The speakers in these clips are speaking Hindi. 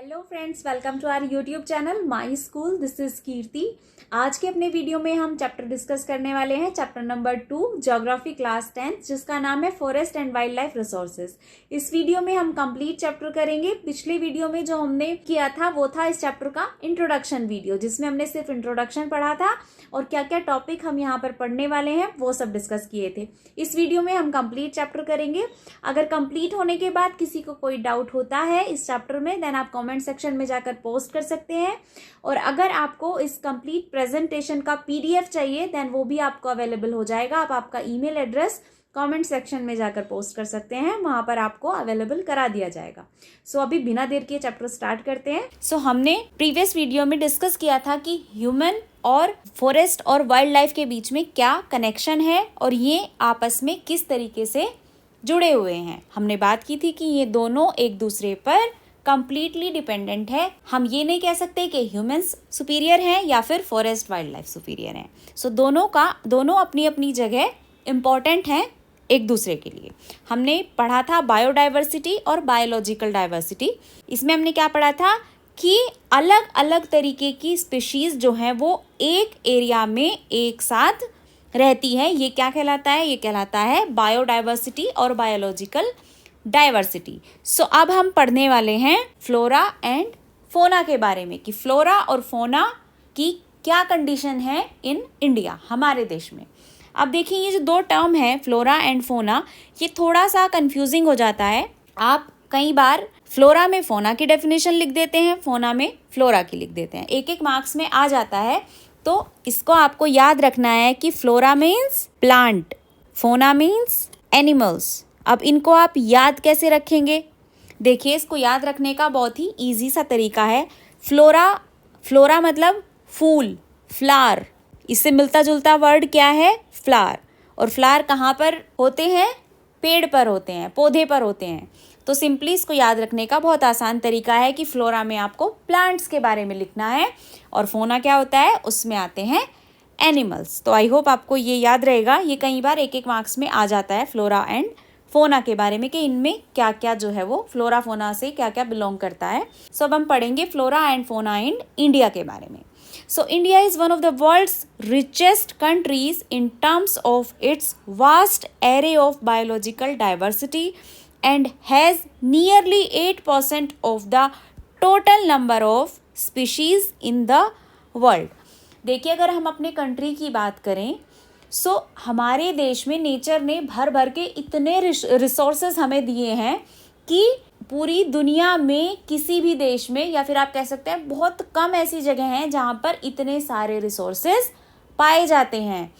Hello friends, welcome to our YouTube channel my school. This is Kirti. आज के अपने वीडियो में हम चैप्टर डिस्कस करने वाले हैं, चैप्टर नंबर 2 ज्योग्राफी क्लास 10, जिसका नाम है forest and wild life resources. इस वीडियो में हम कंप्लीट चैप्टर करेंगे। पिछले वीडियो में जो हमने किया था वो था इस चैप्टर का इंट्रोडक्शन वीडियो, जिसमें हमने सिर्फ इंट्रोडक्शन पढ़ा था और क्या क्या टॉपिक हम यहाँ पर पढ़ने वाले हैं वो सब डिस्कस किए थे। इस वीडियो में हम कंप्लीट चैप्टर करेंगे। अगर कंप्लीट होने के बाद किसी को कोई डाउट होता है इस चैप्टर में, देन आप कमेंट सेक्शन में जाकर पोस्ट कर सकते हैं। और अगर आपको इस कंप्लीट प्रेजेंटेशन का पीडीएफ चाहिए देन वो भी आपको अवेलेबल हो जाएगा। आप आपका ईमेल एड्रेस कमेंट सेक्शन में जाकर पोस्ट कर सकते हैं, वहां पर आपको अवेलेबल करा दिया जाएगा। अभी बिना देर के चैप्टर स्टार्ट करते हैं। हमने प्रीवियस वीडियो में डिस्कस किया था कि ह्यूमन और फॉरेस्ट और वाइल्ड लाइफ के बीच में क्या कनेक्शन है और ये आपस में किस तरीके से जुड़े हुए हैं। हमने बात की थी कि ये दोनों एक दूसरे पर कंप्लीटली डिपेंडेंट है। हम ये नहीं कह सकते कि ह्यूमंस सुपीरियर हैं या फिर फॉरेस्ट वाइल्ड लाइफ सुपीरियर हैं। दोनों अपनी अपनी जगह इम्पॉर्टेंट हैं एक दूसरे के लिए। हमने पढ़ा था बायोडाइवर्सिटी और बायोलॉजिकल डाइवर्सिटी। इसमें हमने क्या पढ़ा था कि अलग अलग तरीके की स्पीशीज जो हैं वो एक एरिया में एक साथ रहती है। ये क्या कहलाता है? ये कहलाता है बायोडाइवर्सिटी और बायोलॉजिकल डाइवर्सिटी। अब हम पढ़ने वाले हैं फ्लोरा एंड फोना के बारे में कि फ्लोरा और फोना की क्या कंडीशन है इन इंडिया, हमारे देश में। अब देखिए, ये जो दो टर्म है फ्लोरा एंड फोना, ये थोड़ा सा कंफ्यूजिंग हो जाता है। आप कई बार फ्लोरा में फोना की डेफिनेशन लिख देते हैं, फोना में फ्लोरा की लिख देते हैं। एक एक मार्क्स में आ जाता है, तो इसको आपको याद रखना है कि फ्लोरा मीन्स प्लांट, फोना मीन्स एनिमल्स। अब इनको आप याद कैसे रखेंगे? देखिए, इसको याद रखने का बहुत ही इजी सा तरीका है। फ्लोरा मतलब फूल, फ्लावर। इससे मिलता जुलता वर्ड क्या है? फ्लावर। और फ्लावर कहाँ पर होते हैं? पेड़ पर होते हैं, पौधे पर होते हैं। तो सिंपली इसको याद रखने का बहुत आसान तरीका है कि फ्लोरा में आपको प्लांट्स के बारे में लिखना है और फोना क्या होता है, उसमें आते हैं एनिमल्स। तो आई होप आपको ये याद रहेगा। ये कई बार एक एक मार्क्स में आ जाता है फ्लोरा एंड फोना के बारे में कि इनमें क्या क्या जो है वो फ्लोरा फोना से क्या क्या बिलोंग करता है। अब हम पढ़ेंगे फ्लोरा एंड फोना इन इंडिया के बारे में। India is one of the world's richest countries in terms of its vast array of biological diversity and has nearly 8% of the total number of species in the world. देखिए, अगर हम अपने कंट्री की बात करें हमारे देश में नेचर ने भर भर के इतने रिसोर्सेज हमें दिए हैं कि पूरी दुनिया में किसी भी देश में, या फिर आप कह सकते हैं बहुत कम ऐसी जगह हैं जहाँ पर इतने सारे रिसोर्सेज पाए जाते हैं।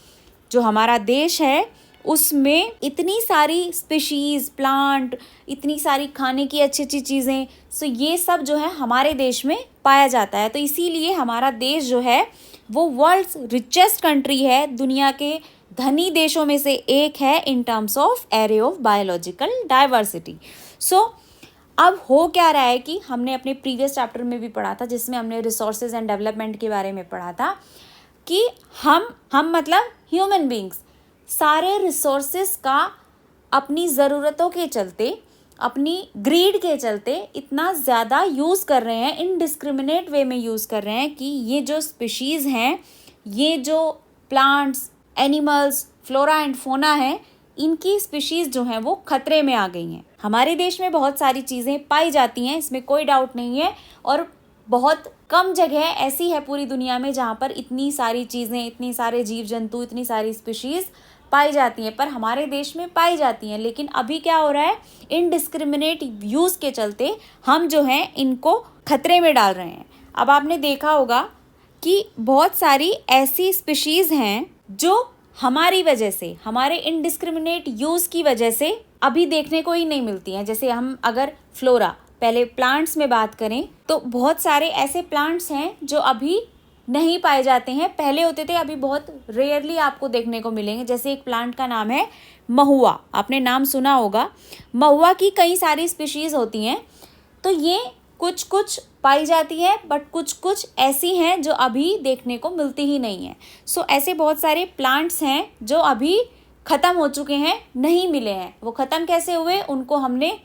जो हमारा देश है उसमें इतनी सारी स्पीशीज, प्लांट, इतनी सारी खाने की अच्छी अच्छी चीज़ें, ये सब जो है हमारे देश में पाया जाता है। तो इसीलिए हमारा देश जो है वो वर्ल्ड्स रिचेस्ट कंट्री है, दुनिया के धनी देशों में से एक है इन terms of array of biological diversity. अब हो क्या रहा है कि हमने अपने प्रीवियस चैप्टर में भी पढ़ा था, जिसमें हमने रिसोर्सेज एंड डेवलपमेंट के बारे में पढ़ा था कि हम मतलब ह्यूमन बींग्स सारे रिसोर्सेज का अपनी ज़रूरतों के चलते, अपनी ग्रीड के चलते इतना ज़्यादा यूज़ कर रहे हैं, इनडिस्क्रिमिनेट वे में यूज़ कर रहे हैं कि ये जो स्पीशीज़ हैं, ये जो प्लांट्स, एनिमल्स, फ्लोरा एंड फोना है, इनकी स्पीशीज़ जो हैं वो खतरे में आ गई हैं। हमारे देश में बहुत सारी चीज़ें पाई जाती हैं, इसमें कोई डाउट नहीं है, और बहुत कम जगह ऐसी है पूरी दुनिया में जहाँ पर इतनी सारी चीज़ें, इतनी सारे जीव जंतु, इतनी सारी स्पीशीज़ पाई जाती हैं, पर हमारे देश में पाई जाती हैं। लेकिन अभी क्या हो रहा है, इनडिस्क्रिमिनेट यूज़ के चलते हम जो हैं इनको खतरे में डाल रहे हैं। अब आपने देखा होगा कि बहुत सारी ऐसी स्पीशीज़ हैं जो हमारी वजह से, हमारे इनडिस्क्रिमिनेट यूज़ की वजह से अभी देखने को ही नहीं मिलती हैं। जैसे हम अगर फ्लोरा, पहले प्लांट्स में बात करें तो बहुत सारे ऐसे प्लांट्स हैं जो अभी नहीं पाए जाते हैं, पहले होते थे, अभी बहुत रेयरली आपको देखने को मिलेंगे। जैसे एक प्लांट का नाम है महुआ, आपने नाम सुना होगा। महुआ की कई सारी स्पीशीज़ होती हैं, तो ये कुछ कुछ पाई जाती है, बट कुछ कुछ ऐसी हैं जो अभी देखने को मिलती ही नहीं है। ऐसे बहुत सारे प्लांट्स हैं जो अभी ख़त्म हो चुके हैं, नहीं मिले हैं। वो ख़त्म कैसे हुए, उनको हमने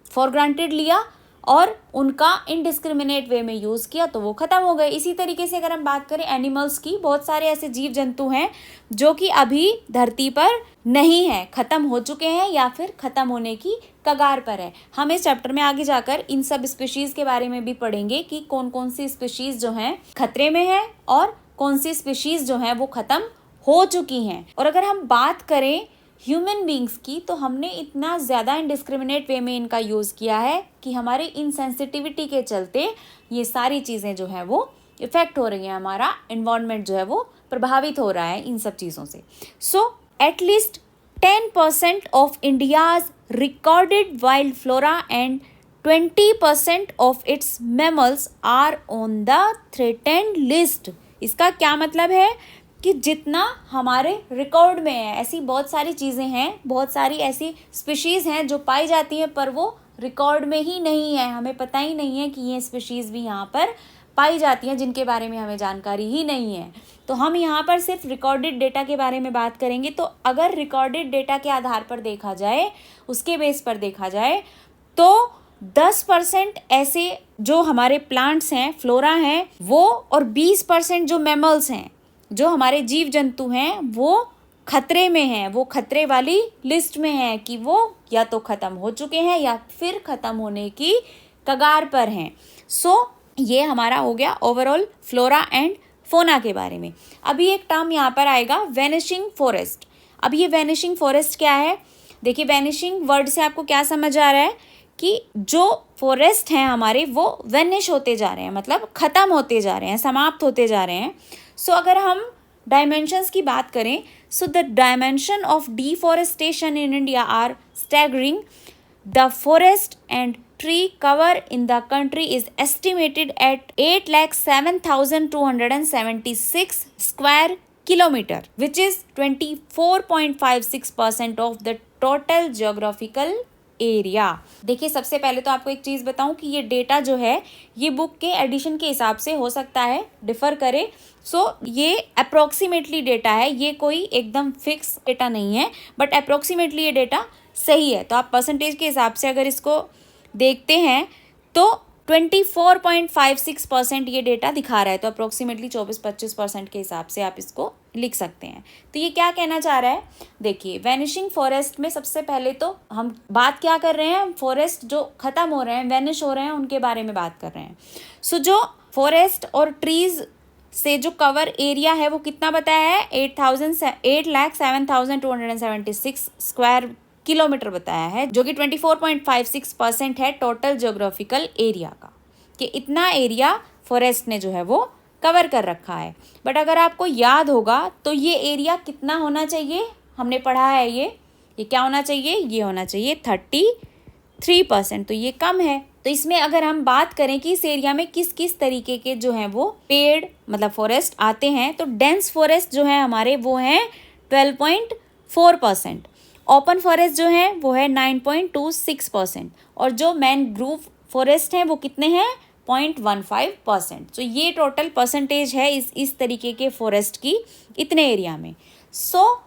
फॉर ग्रांटेड लिया और उनका इनडिस्क्रिमिनेट वे में यूज़ किया तो वो ख़त्म हो गए। इसी तरीके से अगर हम बात करें एनिमल्स की, बहुत सारे ऐसे जीव जंतु हैं जो कि अभी धरती पर नहीं है, ख़त्म हो चुके हैं या फिर ख़त्म होने की कगार पर है। हम इस चैप्टर में आगे जाकर इन सब स्पीशीज़ के बारे में भी पढ़ेंगे कि कौन कौन सी स्पीशीज़ जो हैं खतरे में है और कौन सी स्पीशीज़ जो हैं वो ख़त्म हो चुकी हैं। और अगर हम बात करें ह्यूमन बींग्स की, तो हमने इतना ज़्यादा इनडिस्क्रिमिनेट वे में इनका यूज़ किया है कि हमारी इनसेंसिटिविटी के चलते ये सारी चीज़ें जो है वो इफ़ेक्ट हो रही हैं, हमारा एनवायरनमेंट जो है वो प्रभावित हो रहा है इन सब चीज़ों से। So at least 10% of India's recorded wild flora and 20% of its mammals are on the threatened list. इसका क्या मतलब है कि जितना हमारे रिकॉर्ड में है, ऐसी बहुत सारी चीज़ें हैं, बहुत सारी ऐसी स्पीशीज़ हैं जो पाई जाती हैं पर वो रिकॉर्ड में ही नहीं है, हमें पता ही नहीं है कि ये स्पीशीज़ भी यहाँ पर पाई जाती हैं जिनके बारे में हमें जानकारी ही नहीं है। तो हम यहाँ पर सिर्फ रिकॉर्डेड डेटा के बारे में बात करेंगे। तो अगर रिकॉर्डेड डेटा के आधार पर देखा जाए, उसके बेस पर देखा जाए, तो 10% ऐसे जो हमारे प्लांट्स हैं, फ्लोरा हैं वो, और 20% जो मैमल्स हैं, जो हमारे जीव जंतु हैं, वो खतरे में हैं, वो खतरे वाली लिस्ट में हैं कि वो या तो ख़त्म हो चुके हैं या फिर ख़त्म होने की कगार पर हैं। सो ये हमारा हो गया ओवरऑल फ्लोरा एंड फोना के बारे में। अभी एक टर्म यहाँ पर आएगा वैनिशिंग फॉरेस्ट। अब ये वैनिशिंग फॉरेस्ट क्या है? देखिए, वैनिशिंग वर्ड से आपको क्या समझ आ रहा है कि जो फॉरेस्ट हैं हमारे वो वैनिश होते जा रहे हैं, मतलब ख़त्म होते जा रहे हैं, समाप्त होते जा रहे हैं। सो अगर हम डायमेंशंस की बात करें, so the dimension of deforestation in India are staggering. The forest and tree cover in the country is estimated at 8,07,276 square kilometer, which is 24.56% of the total geographical area. देखिए, सबसे पहले तो आपको एक चीज़ बताऊं कि ये डेटा जो है ये बुक के एडिशन के हिसाब से हो सकता है डिफ़र करे। सो ये अप्रॉक्सीमेटली डेटा है, ये कोई एकदम फिक्स डेटा नहीं है, बट अप्रॉक्सीमेटली ये डेटा सही है। तो आप परसेंटेज के हिसाब से अगर इसको देखते हैं तो 24.56% ये डेटा दिखा रहा है। तो अप्रोक्सीमेटली 24-25% के हिसाब से आप इसको लिख सकते हैं। तो ये क्या कहना चाह रहा है? देखिए, वैनिशिंग फॉरेस्ट में सबसे पहले तो हम बात क्या कर रहे हैं, हम फॉरेस्ट जो ख़त्म हो रहे हैं, वैनिश हो रहे हैं, उनके बारे में बात कर रहे हैं। सो जो फॉरेस्ट और ट्रीज़ से जो कवर एरिया है वो कितना बताया है? 8,07,276 स्क्वायर किलोमीटर बताया है, जो कि 24.56% है टोटल ज्योग्राफिकल एरिया का, कि इतना एरिया फॉरेस्ट ने जो है वो कवर कर रखा है। बट अगर आपको याद होगा तो ये एरिया कितना होना चाहिए, हमने पढ़ा है ये क्या होना चाहिए? ये होना चाहिए 33%। तो ये कम है। तो इसमें अगर हम बात करें कि इस एरिया में किस किस तरीके के जो हैं वो पेड़ मतलब फॉरेस्ट आते हैं, तो डेंस फॉरेस्ट जो है हमारे वो हैं 12.4%, ओपन फॉरेस्ट जो है वो है 9.26%, और जो मैनग्रोव फॉरेस्ट हैं वो कितने हैं? 0.15%। तो ये टोटल परसेंटेज है इस तरीके के फॉरेस्ट की इतने एरिया में। सो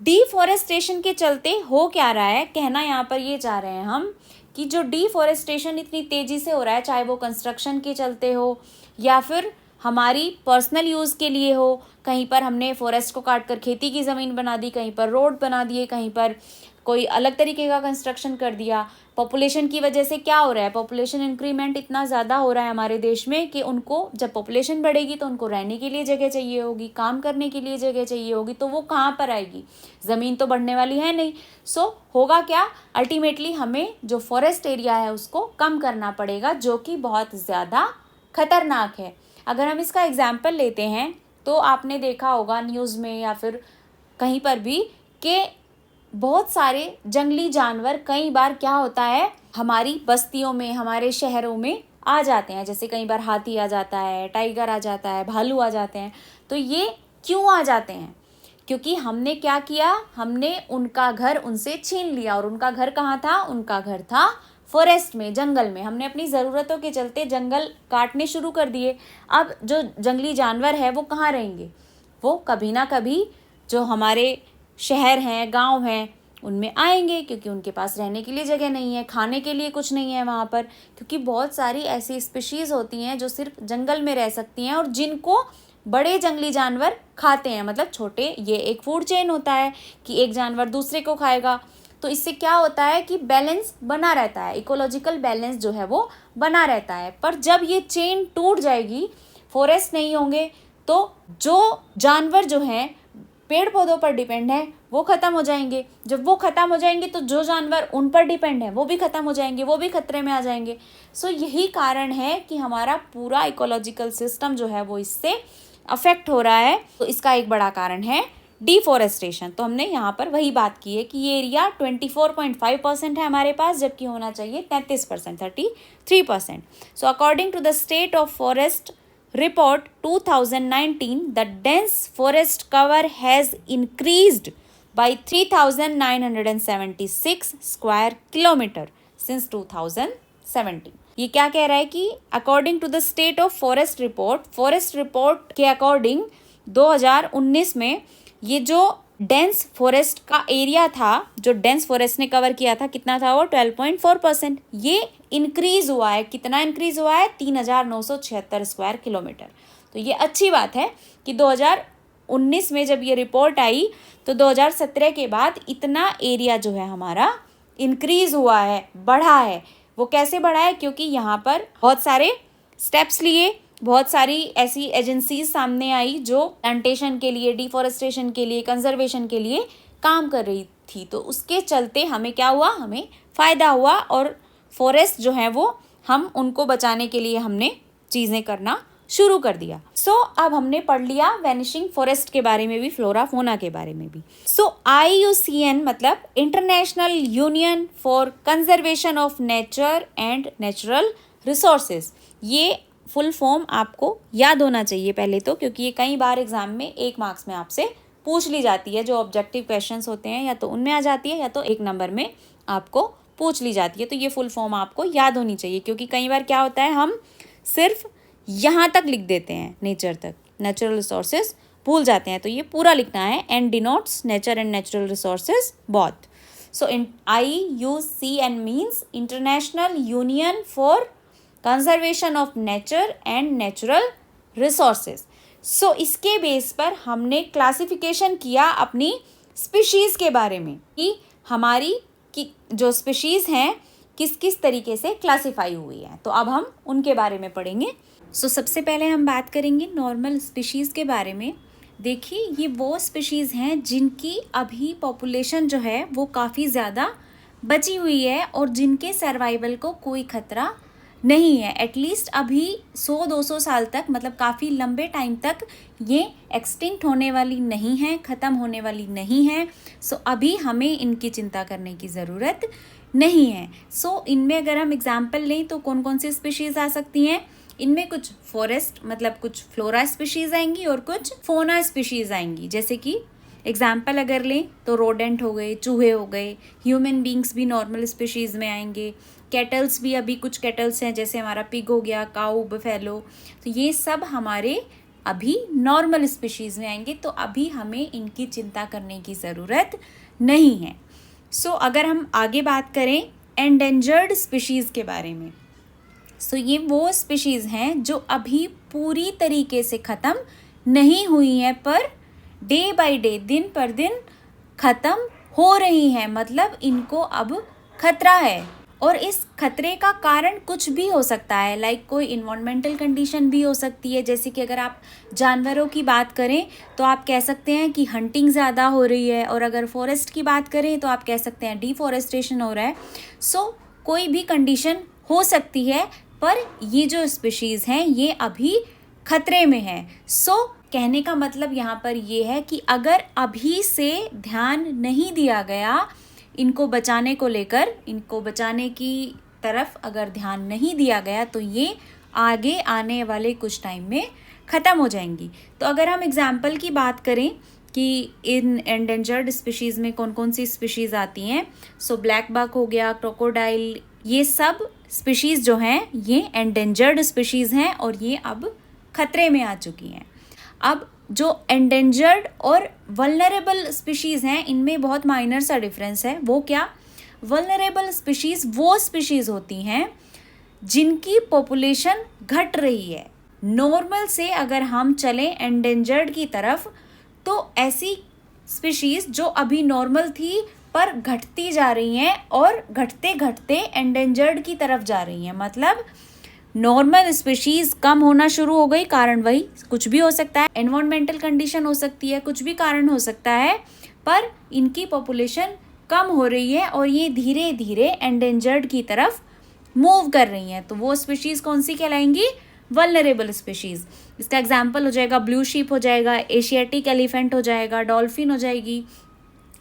डिफॉरेस्टेशन के चलते हो क्या रहा है, कहना यहाँ पर ये चाह रहे हैं हम कि जो डिफॉरेस्टेशन इतनी तेज़ी से हो रहा है, चाहे वो कंस्ट्रक्शन के चलते हो या फिर हमारी पर्सनल यूज़ के लिए हो, कहीं पर हमने फॉरेस्ट को काट कर खेती की ज़मीन बना दी, कहीं पर रोड बना दिए, कहीं पर कोई अलग तरीके का कंस्ट्रक्शन कर दिया। पॉपुलेशन की वजह से क्या हो रहा है, पॉपुलेशन इंक्रीमेंट इतना ज़्यादा हो रहा है हमारे देश में कि उनको जब पॉपुलेशन बढ़ेगी तो उनको रहने के लिए जगह चाहिए होगी, काम करने के लिए जगह चाहिए होगी, तो वो कहाँ पर आएगी? ज़मीन तो बढ़ने वाली है नहीं। सो होगा क्या, अल्टीमेटली हमें जो फॉरेस्ट एरिया है उसको कम करना पड़ेगा, जो कि बहुत ज़्यादा खतरनाक है। अगर हम इसका एग्जाम्पल लेते हैं तो आपने देखा होगा न्यूज़ में या फिर कहीं पर भी कि बहुत सारे जंगली जानवर कई बार क्या होता है हमारी बस्तियों में, हमारे शहरों में आ जाते हैं। जैसे कई बार हाथी आ जाता है, टाइगर आ जाता है, भालू आ जाते हैं। तो ये क्यों आ जाते हैं? क्योंकि हमने क्या किया, हमने उनका घर उनसे छीन लिया। और उनका घर कहाँ था? उनका घर था फॉरेस्ट में, जंगल में। हमने अपनी ज़रूरतों के चलते जंगल काटने शुरू कर दिए। अब जो जंगली जानवर है वो कहाँ रहेंगे? वो कभी ना कभी जो हमारे शहर हैं, गांव हैं, उनमें आएंगे, क्योंकि उनके पास रहने के लिए जगह नहीं है, खाने के लिए कुछ नहीं है वहाँ पर, क्योंकि बहुत सारी ऐसी स्पीशीज़ होती हैं जो सिर्फ जंगल में रह सकती हैं और जिनको बड़े जंगली जानवर खाते हैं। मतलब छोटे, ये एक फूड चेन होता है कि एक जानवर दूसरे को खाएगा, तो इससे क्या होता है कि बैलेंस बना रहता है, इकोलॉजिकल बैलेंस जो है वो बना रहता है। पर जब ये चेन टूट जाएगी, फॉरेस्ट नहीं होंगे, तो जो जानवर जो हैं पेड़ पौधों पर डिपेंड है वो ख़त्म हो जाएंगे। जब वो ख़त्म हो जाएंगे तो जो जानवर उन पर डिपेंड है वो भी ख़त्म हो जाएंगे, वो भी खतरे में आ जाएंगे। सो यही कारण है कि हमारा पूरा इकोलॉजिकल सिस्टम जो है वो इससे अफेक्ट हो रहा है। तो इसका एक बड़ा कारण है डिफॉरेस्टेशन। तो हमने यहाँ पर वही बात की है कि ये एरिया 24.5% है हमारे पास, जबकि होना चाहिए 33%, 33%। So according to the state of forest report 2019, the dense forest cover has increased by 3,976 square kilometer since 2017. ये क्या कह रहा है कि according to the state of forest report के अकॉर्डिंग 2019 में ये जो डेंस फॉरेस्ट का एरिया था, जो डेंस फॉरेस्ट ने कवर किया था, कितना था वो 12.4%। ये इंक्रीज हुआ है, कितना इंक्रीज हुआ है 3,976 स्क्वायर किलोमीटर। तो ये अच्छी बात है कि 2019 में जब ये रिपोर्ट आई तो 2017 के बाद इतना एरिया जो है हमारा इंक्रीज हुआ है, बढ़ा है। वो कैसे बढ़ा है? क्योंकि यहाँ पर बहुत सारे स्टेप्स लिए, बहुत सारी ऐसी एजेंसीज सामने आई जो प्लांटेशन के लिए, डिफॉरेस्टेशन के लिए, कंजर्वेशन के लिए काम कर रही थी। तो उसके चलते हमें क्या हुआ, हमें फ़ायदा हुआ और फॉरेस्ट जो है वो हम उनको बचाने के लिए हमने चीज़ें करना शुरू कर दिया। अब हमने पढ़ लिया वैनिशिंग फॉरेस्ट के बारे में भी, फ्लोरा फोना के बारे में भी। IUCN मतलब international union for conservation of nature and natural resources, ये फुल फॉर्म आपको याद होना चाहिए पहले तो, क्योंकि ये कई बार एग्जाम में 1 मार्क्स में आपसे पूछ ली जाती है। जो ऑब्जेक्टिव क्वेश्चंस होते हैं या तो उनमें आ जाती है या तो 1 नंबर में आपको पूछ ली जाती है। तो ये फुल फॉर्म आपको याद होनी चाहिए, क्योंकि कई बार क्या होता है हम सिर्फ यहाँ तक लिख देते हैं, नेचर तक, नेचुरल रिसोर्सेज भूल जाते हैं। तो ये पूरा लिखना है, and denotes nature and natural resources both. IUCN means international union for conservation of nature and natural resources. इसके बेस पर हमने क्लासिफिकेशन किया अपनी स्पीशीज़ के बारे में कि हमारी जो स्पीशीज़ हैं किस किस तरीके से क्लासिफाई हुई है। तो अब हम उनके बारे में पढ़ेंगे। सबसे पहले हम बात करेंगे नॉर्मल स्पीशीज़ के बारे में। देखिए, ये वो स्पीशीज़ हैं जिनकी अभी पॉपुलेशन जो है वो काफ़ी ज़्यादा बची हुई है और जिनके सर्वाइवल को कोई खतरा नहीं है। एटलीस्ट अभी 100-200 साल तक, मतलब काफ़ी लंबे टाइम तक ये एक्सटिंक्ट होने वाली नहीं है, ख़त्म होने वाली नहीं है। अभी हमें इनकी चिंता करने की ज़रूरत नहीं है। इनमें अगर हम एग्जाम्पल लें तो कौन कौन सी स्पीशीज़ आ सकती हैं? इनमें कुछ फॉरेस्ट मतलब कुछ फ्लोरा स्पीशीज़ आएंगी और कुछ फोना स्पीशीज़ आएंगी। जैसे कि एग्जाम्पल अगर लें तो रोडेंट हो गए, चूहे हो गए, ह्यूमन बींग्स भी नॉर्मल स्पीशीज़ में आएंगे, कैटल्स भी, अभी कुछ कैटल्स हैं जैसे हमारा पिग हो गया, काऊ, बफेलो, तो ये सब हमारे अभी नॉर्मल स्पीशीज़ में आएंगे। तो अभी हमें इनकी चिंता करने की ज़रूरत नहीं है। अगर हम आगे बात करें एंडेंजर्ड स्पीशीज़ के बारे में, ये वो स्पीशीज़ हैं जो अभी पूरी तरीके से ख़त्म नहीं हुई हैं, पर डे बाय डे, दिन पर दिन ख़त्म हो रही हैं। मतलब इनको अब खतरा है और इस खतरे का कारण कुछ भी हो सकता है। लाइक कोई इन्वायरमेंटल कंडीशन भी हो सकती है। जैसे कि अगर आप जानवरों की बात करें तो आप कह सकते हैं कि हंटिंग ज़्यादा हो रही है, और अगर फॉरेस्ट की बात करें तो आप कह सकते हैं डिफॉरेस्टेशन हो रहा है। कोई भी कंडीशन हो सकती है, पर ये जो स्पीशीज़ हैं ये अभी खतरे में है। कहने का मतलब यहाँ पर ये है कि अगर अभी से ध्यान नहीं दिया गया इनको बचाने को लेकर, इनको बचाने की तरफ अगर ध्यान नहीं दिया गया तो ये आगे आने वाले कुछ टाइम में ख़त्म हो जाएंगी। तो अगर हम एग्जाम्पल की बात करें कि इन एंडेंजर्ड स्पीशीज़ में कौन कौन सी स्पीशीज़ आती हैं, ब्लैक बक हो गया, क्रोकोडाइल, ये सब स्पीशीज़ जो हैं ये एंडेंजर्ड स्पीशीज़ हैं और ये अब खतरे में आ चुकी हैं। अब जो एंडेंजर्ड और वल्नरेबल स्पीशीज़ हैं इनमें बहुत माइनर सा डिफरेंस है। वो क्या? वल्नरेबल स्पीशीज़ वो स्पीशीज़ होती हैं जिनकी पॉपुलेशन घट रही है। नॉर्मल से अगर हम चलें एंडेंजर्ड की तरफ तो ऐसी स्पीशीज़ जो अभी नॉर्मल थी पर घटती जा रही हैं और घटते घटते एंडेंजर्ड की तरफ जा रही हैं। मतलब नॉर्मल स्पीशीज़ कम होना शुरू हो गई, कारण वही कुछ भी हो सकता है, एनवायरमेंटल कंडीशन हो सकती है, कुछ भी कारण हो सकता है, पर इनकी पॉपुलेशन कम हो रही है और ये धीरे धीरे एंडेंजर्ड की तरफ मूव कर रही हैं। तो वो स्पीशीज़ कौन सी कहलाएंगी? Vulnerable species. इसका एग्जाम्पल हो जाएगा ब्लू शीप हो जाएगा, एशियाटिक एलिफेंट हो जाएगा, डॉल्फिन हो जाएगी।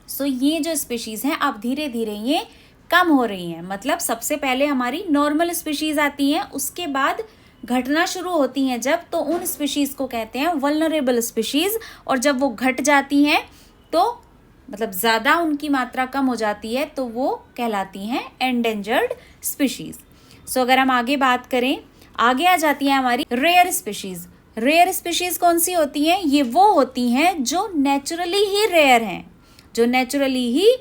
सो ये जो स्पीशीज़ हैं अब धीरे धीरे ये कम हो रही हैं। मतलब सबसे पहले हमारी नॉर्मल स्पीशीज़ आती हैं, उसके बाद घटना शुरू होती हैं जब, तो उन स्पीशीज़ को कहते हैं वल्नरेबल स्पीशीज़। और जब वो घट जाती हैं तो मतलब ज़्यादा उनकी मात्रा कम हो जाती है तो वो कहलाती हैं एंडेंजर्ड स्पीशीज़। सो अगर हम आगे बात करें, आगे आ जाती है हमारी रेयर स्पीशीज़। रेयर स्पीशीज़ कौन सी होती हैं? ये वो होती हैं जो नेचुरली ही रेयर हैं, जो नेचुरली ही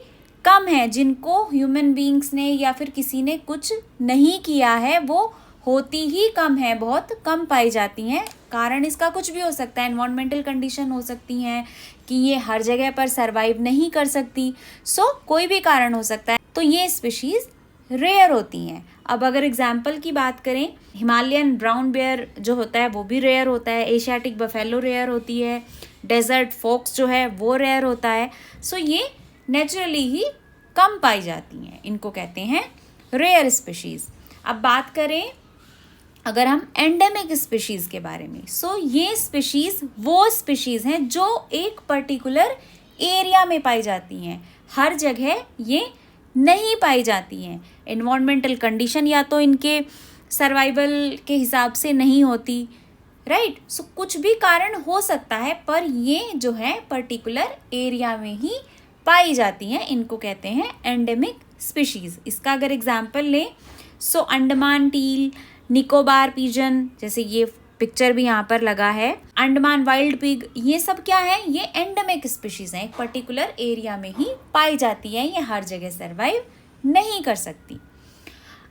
कम है, जिनको ह्यूमन बीइंग्स ने या फिर किसी ने कुछ नहीं किया है, वो होती ही कम है, बहुत कम पाई जाती हैं। कारण इसका कुछ भी हो सकता है, एनवायरमेंटल कंडीशन हो सकती हैं कि ये हर जगह पर सरवाइव नहीं कर सकती। सो कोई भी कारण हो सकता है, तो ये स्पीशीज़ रेयर होती हैं। अब अगर एग्जाम्पल की बात करें, हिमालयन ब्राउन बेयर जो होता है वो भी रेयर होता है, एशियाटिक बफेलो रेयर होती है, डेजर्ट फॉक्स जो है वो रेयर होता है। सो ये नेचुरली ही कम पाई जाती हैं, इनको कहते हैं रेयर स्पीशीज़। अब बात करें अगर हम एंडेमिक स्पीशीज़ के बारे में, सो ये स्पीशीज़ वो स्पीशीज़ हैं जो एक पर्टिकुलर एरिया में पाई जाती हैं, हर जगह ये नहीं पाई जाती हैं। एनवायरमेंटल कंडीशन या तो इनके सर्वाइवल के हिसाब से नहीं होती, राइट। सो कुछ भी कारण हो सकता है, पर ये जो है पर्टिकुलर एरिया में ही पाई जाती हैं, इनको कहते हैं एंडेमिक स्पीशीज़। इसका अगर एग्जाम्पल लें, सो अंडमान टील, निकोबार पिजन, जैसे ये पिक्चर भी यहाँ पर लगा है, अंडमान वाइल्ड पिग, ये सब क्या है? ये एंडेमिक स्पीशीज़ हैं, एक पर्टिकुलर एरिया में ही पाई जाती है, ये हर जगह सर्वाइव नहीं कर सकती।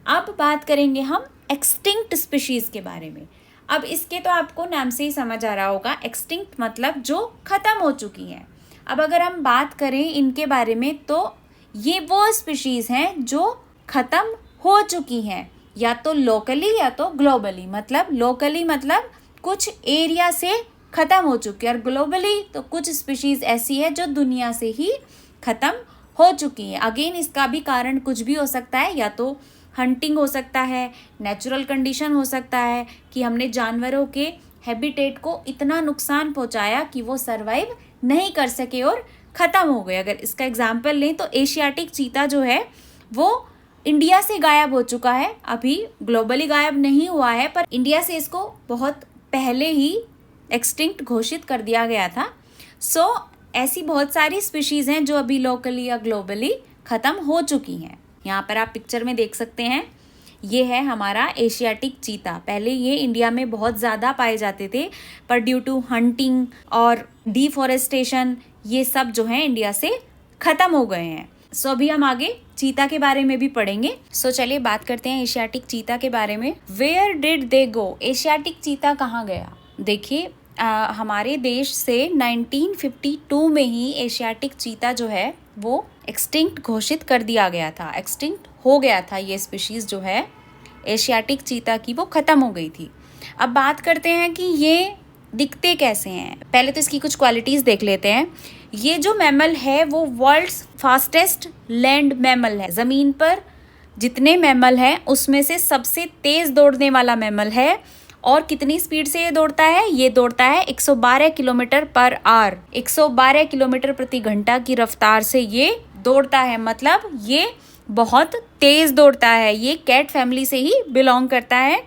अब बात करेंगे हम एक्सटिंक्ट स्पीशीज़ के बारे में। अब इसके तो आपको नाम से ही समझ आ रहा होगा, एक्सटिंक्ट मतलब जो ख़त्म हो चुकी हैं। अब अगर हम बात करें इनके बारे में, तो ये वो स्पीशीज़ हैं जो ख़त्म हो चुकी हैं, या तो लोकली या तो ग्लोबली। मतलब लोकली मतलब कुछ एरिया से ख़त्म हो चुकी है, और ग्लोबली तो कुछ स्पीशीज़ ऐसी है जो दुनिया से ही ख़त्म हो चुकी हैं। अगेन इसका भी कारण कुछ भी हो सकता है, या तो हंटिंग हो सकता है, नेचुरल कंडीशन हो सकता है कि हमने जानवरों के हैबिटेट को इतना नुकसान पहुंचाया कि वो सरवाइव नहीं कर सके और ख़त्म हो गए। अगर इसका एग्जाम्पल लें तो एशियाटिक चीता जो है वो इंडिया से गायब हो चुका है, अभी ग्लोबली गायब नहीं हुआ है, पर इंडिया से इसको बहुत पहले ही एक्सटिंक्ट घोषित कर दिया गया था। सो ऐसी बहुत सारी स्पीशीज़ हैं जो अभी लोकली या ग्लोबली ख़त्म हो चुकी हैं। यहाँ पर आप पिक्चर में देख सकते हैं, ये है हमारा एशियाटिक चीता। पहले ये इंडिया में बहुत ज़्यादा पाए जाते थे, पर ड्यू टू हंटिंग और डिफॉरेस्टेशन ये सब जो है इंडिया से ख़त्म हो गए हैं। सो अभी हम आगे चीता के बारे में भी पढ़ेंगे। सो चलिए बात करते हैं एशियाटिक चीता के बारे में। Where did they go? Asiatic चीता कहाँ गया? देखिए हमारे देश से 1952 में ही एशियाटिक चीता जो है वो एक्सटिंक्ट घोषित कर दिया गया था, एक्सटिंक्ट हो गया था। ये स्पीशीज़ जो है एशियाटिक चीता की वो ख़त्म हो गई थी। अब बात करते हैं कि ये दिखते कैसे हैं। पहले तो इसकी कुछ क्वालिटीज़ देख लेते हैं। ये जो मैमल है वो वर्ल्ड्स फास्टेस्ट लैंड मैमल है। ज़मीन पर जितने मैमल हैं उसमें से सबसे तेज़ दौड़ने वाला मैमल है। और कितनी स्पीड से ये दौड़ता है? ये दौड़ता है 112 किलोमीटर पर आवर, 112 किलोमीटर प्रति घंटा की रफ्तार से ये दौड़ता है। मतलब ये बहुत तेज़ दौड़ता है। ये कैट फैमिली से ही बिलोंग करता है।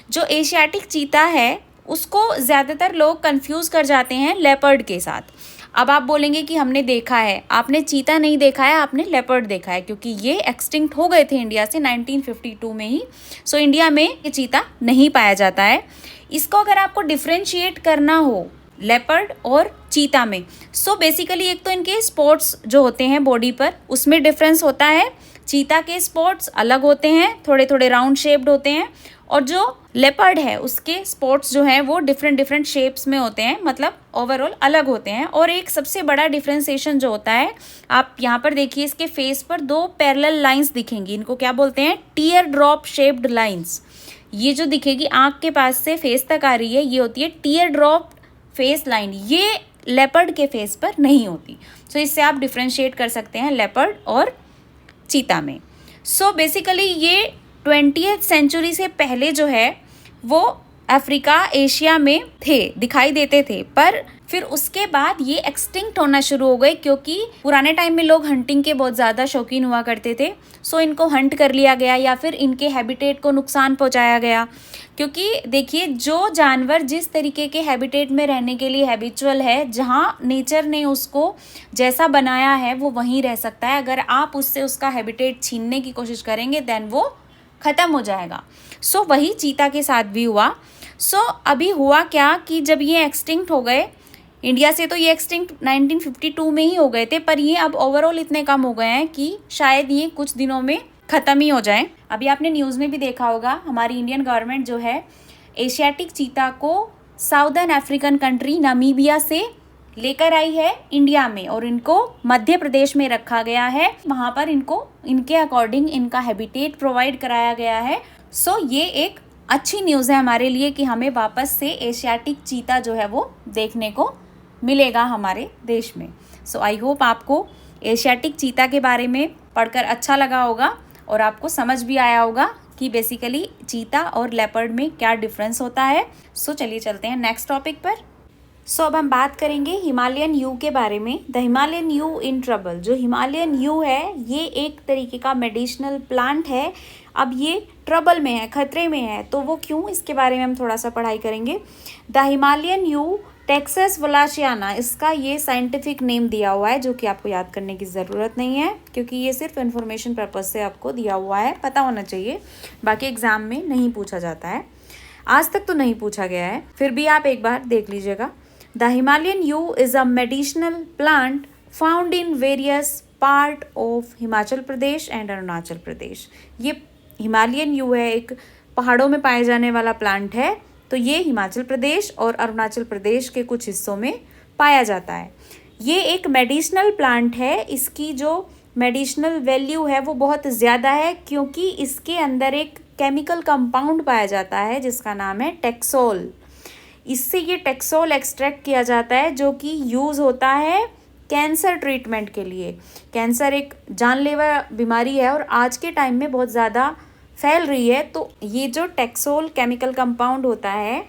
जो एशियाटिक चीता है उसको ज़्यादातर लोग कंफ्यूज कर जाते हैं लेपर्ड के साथ। अब आप बोलेंगे कि हमने देखा है, आपने चीता नहीं देखा है, आपने लेपर्ड देखा है, क्योंकि ये एक्सटिंक्ट हो गए थे इंडिया से 1952 में ही। सो इंडिया में ये चीता नहीं पाया जाता है। इसको अगर आपको डिफ्रेंशिएट करना हो लेपर्ड और चीता में। सो बेसिकली एक तो इनके स्पॉट्स जो होते हैं बॉडी पर उसमें डिफरेंस होता है। चीता के स्पॉट्स अलग होते हैं, थोड़े थोड़े राउंड शेप्ड होते हैं, और जो लेपर्ड है उसके स्पॉट्स जो हैं वो डिफरेंट डिफरेंट शेप्स में होते हैं, मतलब ओवरऑल अलग होते हैं। और एक सबसे बड़ा डिफ्रेंसिएशन जो होता है, आप यहाँ पर देखिए इसके फेस पर 2 पैरेलल लाइंस दिखेंगी, इनको क्या बोलते हैं, टीयर ड्रॉप शेप्ड लाइंस। ये जो दिखेगी आँख के पास से फेस तक आ रही है, ये होती है टीयर ड्रॉप फेस लाइन, ये लेपर्ड के फेस पर नहीं होती। सो इससे आप डिफ्रेंशिएट कर सकते हैं लेपर्ड और चीता में। सो बेसिकली ये 20th सेंचुरी से पहले जो है वो अफ्रीका एशिया में थे, दिखाई देते थे, पर फिर उसके बाद ये एक्सटिंक्ट होना शुरू हो गए, क्योंकि पुराने टाइम में लोग हंटिंग के बहुत ज़्यादा शौकीन हुआ करते थे। सो इनको हंट कर लिया गया या फिर इनके हैबिटेट को नुकसान पहुंचाया गया। क्योंकि देखिए जो जानवर जिस तरीके के हैबिटेट में रहने के लिए हैबिचुअल है, जहाँ नेचर ने उसको जैसा बनाया है वो वहीं रह सकता है। अगर आप उससे उसका हैबिटेट छीनने की कोशिश करेंगे देन वो ख़त्म हो जाएगा। सो वही चीता के साथ भी हुआ। सो अभी हुआ क्या कि जब ये एक्सटिंक्ट हो गए, इंडिया से तो ये एक्सटिंक्ट 1952 में ही हो गए थे, पर ये अब ओवरऑल इतने कम हो गए हैं कि शायद ये कुछ दिनों में ख़त्म ही हो जाए। अभी आपने न्यूज़ में भी देखा होगा, हमारी इंडियन गवर्नमेंट जो है एशियाटिक चीता को साउदर्न अफ्रीकन कंट्री नामीबिया से लेकर आई है इंडिया में, और इनको मध्य प्रदेश में रखा गया है। वहाँ पर इनको इनके अकॉर्डिंग इनका हैबिटेट प्रोवाइड कराया गया है। सो ये एक अच्छी न्यूज़ है हमारे लिए कि हमें वापस से एशियाटिक चीता जो है वो देखने को मिलेगा हमारे देश में। सो आई होप आपको एशियाटिक चीता के बारे में पढ़कर अच्छा लगा होगा और आपको समझ भी आया होगा कि बेसिकली चीता और लेपर्ड में क्या डिफरेंस होता है। सो चलिए चलते हैं नेक्स्ट टॉपिक पर। सो अब हम बात करेंगे हिमालयन यू के बारे में। The Himalayan you in trouble. जो हिमालयन यू है ये एक तरीके का मेडिसिनल प्लांट है। अब ये ट्रबल में है, खतरे में है, तो वो क्यों, इसके बारे में हम थोड़ा सा पढ़ाई करेंगे। द हिमालयन यू टेक्सस वोलाशियाना, इसका ये साइंटिफिक नेम दिया हुआ है, जो कि आपको याद करने की ज़रूरत नहीं है क्योंकि ये सिर्फ इन्फॉर्मेशन पर्पज़ से आपको दिया हुआ है, पता होना चाहिए। बाकी एग्ज़ाम में नहीं पूछा जाता है, आज तक तो नहीं पूछा गया है, फिर भी आप एक बार देख लीजिएगा। The Himalayan yew is a medicinal plant found in various part of Himachal Pradesh and Arunachal Pradesh. ये हिमालयन यू है, एक पहाड़ों में पाए जाने वाला प्लांट है, तो ये हिमाचल प्रदेश और अरुणाचल प्रदेश के कुछ हिस्सों में पाया जाता है। ये एक मेडिसिनल प्लांट है, इसकी जो मेडिसिनल वैल्यू है वो बहुत ज़्यादा है, क्योंकि इसके अंदर एक केमिकल कंपाउंड पाया जाता है जिसका नाम है टेक्सोल। इससे ये टेक्सोल एक्सट्रैक्ट किया जाता है, जो कि यूज़ होता है कैंसर ट्रीटमेंट के लिए। कैंसर एक जानलेवा बीमारी है और आज के टाइम में बहुत ज़्यादा फैल रही है, तो ये जो टेक्सोल केमिकल कंपाउंड होता है,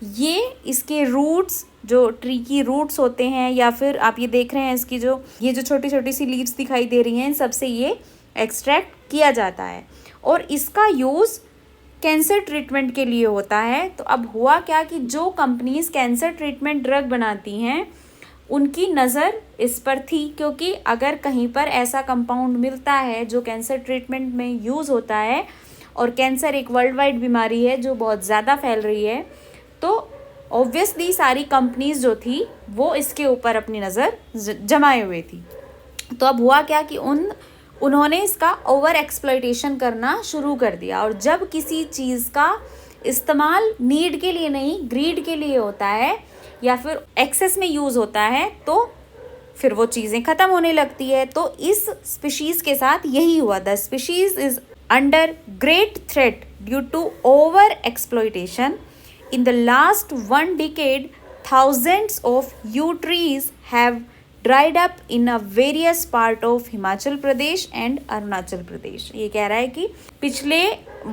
ये इसके रूट्स, जो ट्री की रूट्स होते हैं, या फिर आप ये देख रहे हैं इसकी ये जो छोटी छोटी सी लीव्स दिखाई दे रही हैं, इन सबसे ये एक्सट्रैक्ट किया जाता है और इसका यूज़ कैंसर ट्रीटमेंट के लिए होता है। तो अब हुआ क्या कि जो कंपनीज कैंसर ट्रीटमेंट ड्रग बनाती हैं उनकी नज़र इस पर थी, क्योंकि अगर कहीं पर ऐसा कंपाउंड मिलता है जो कैंसर ट्रीटमेंट में यूज़ होता है, और कैंसर एक वर्ल्ड वाइड बीमारी है जो बहुत ज़्यादा फैल रही है, तो ऑब्वियसली सारी कंपनीज जो थी वो इसके ऊपर अपनी नज़र जमाए हुए थी। तो अब हुआ क्या कि उन्होंने इसका ओवर एक्सप्लॉइटेशन करना शुरू कर दिया, और जब किसी चीज़ का इस्तेमाल नीड के लिए नहीं, ग्रीड के लिए होता है या फिर एक्सेस में यूज़ होता है, तो फिर वो चीज़ें ख़त्म होने लगती है। तो इस स्पीशीज़ के साथ यही हुआ। The species is under great threat due to over exploitation. In the last 1 decade, thousands of yew trees have dried up in a various part of Himachal Pradesh and Arunachal Pradesh. ये कह रहा है कि पिछले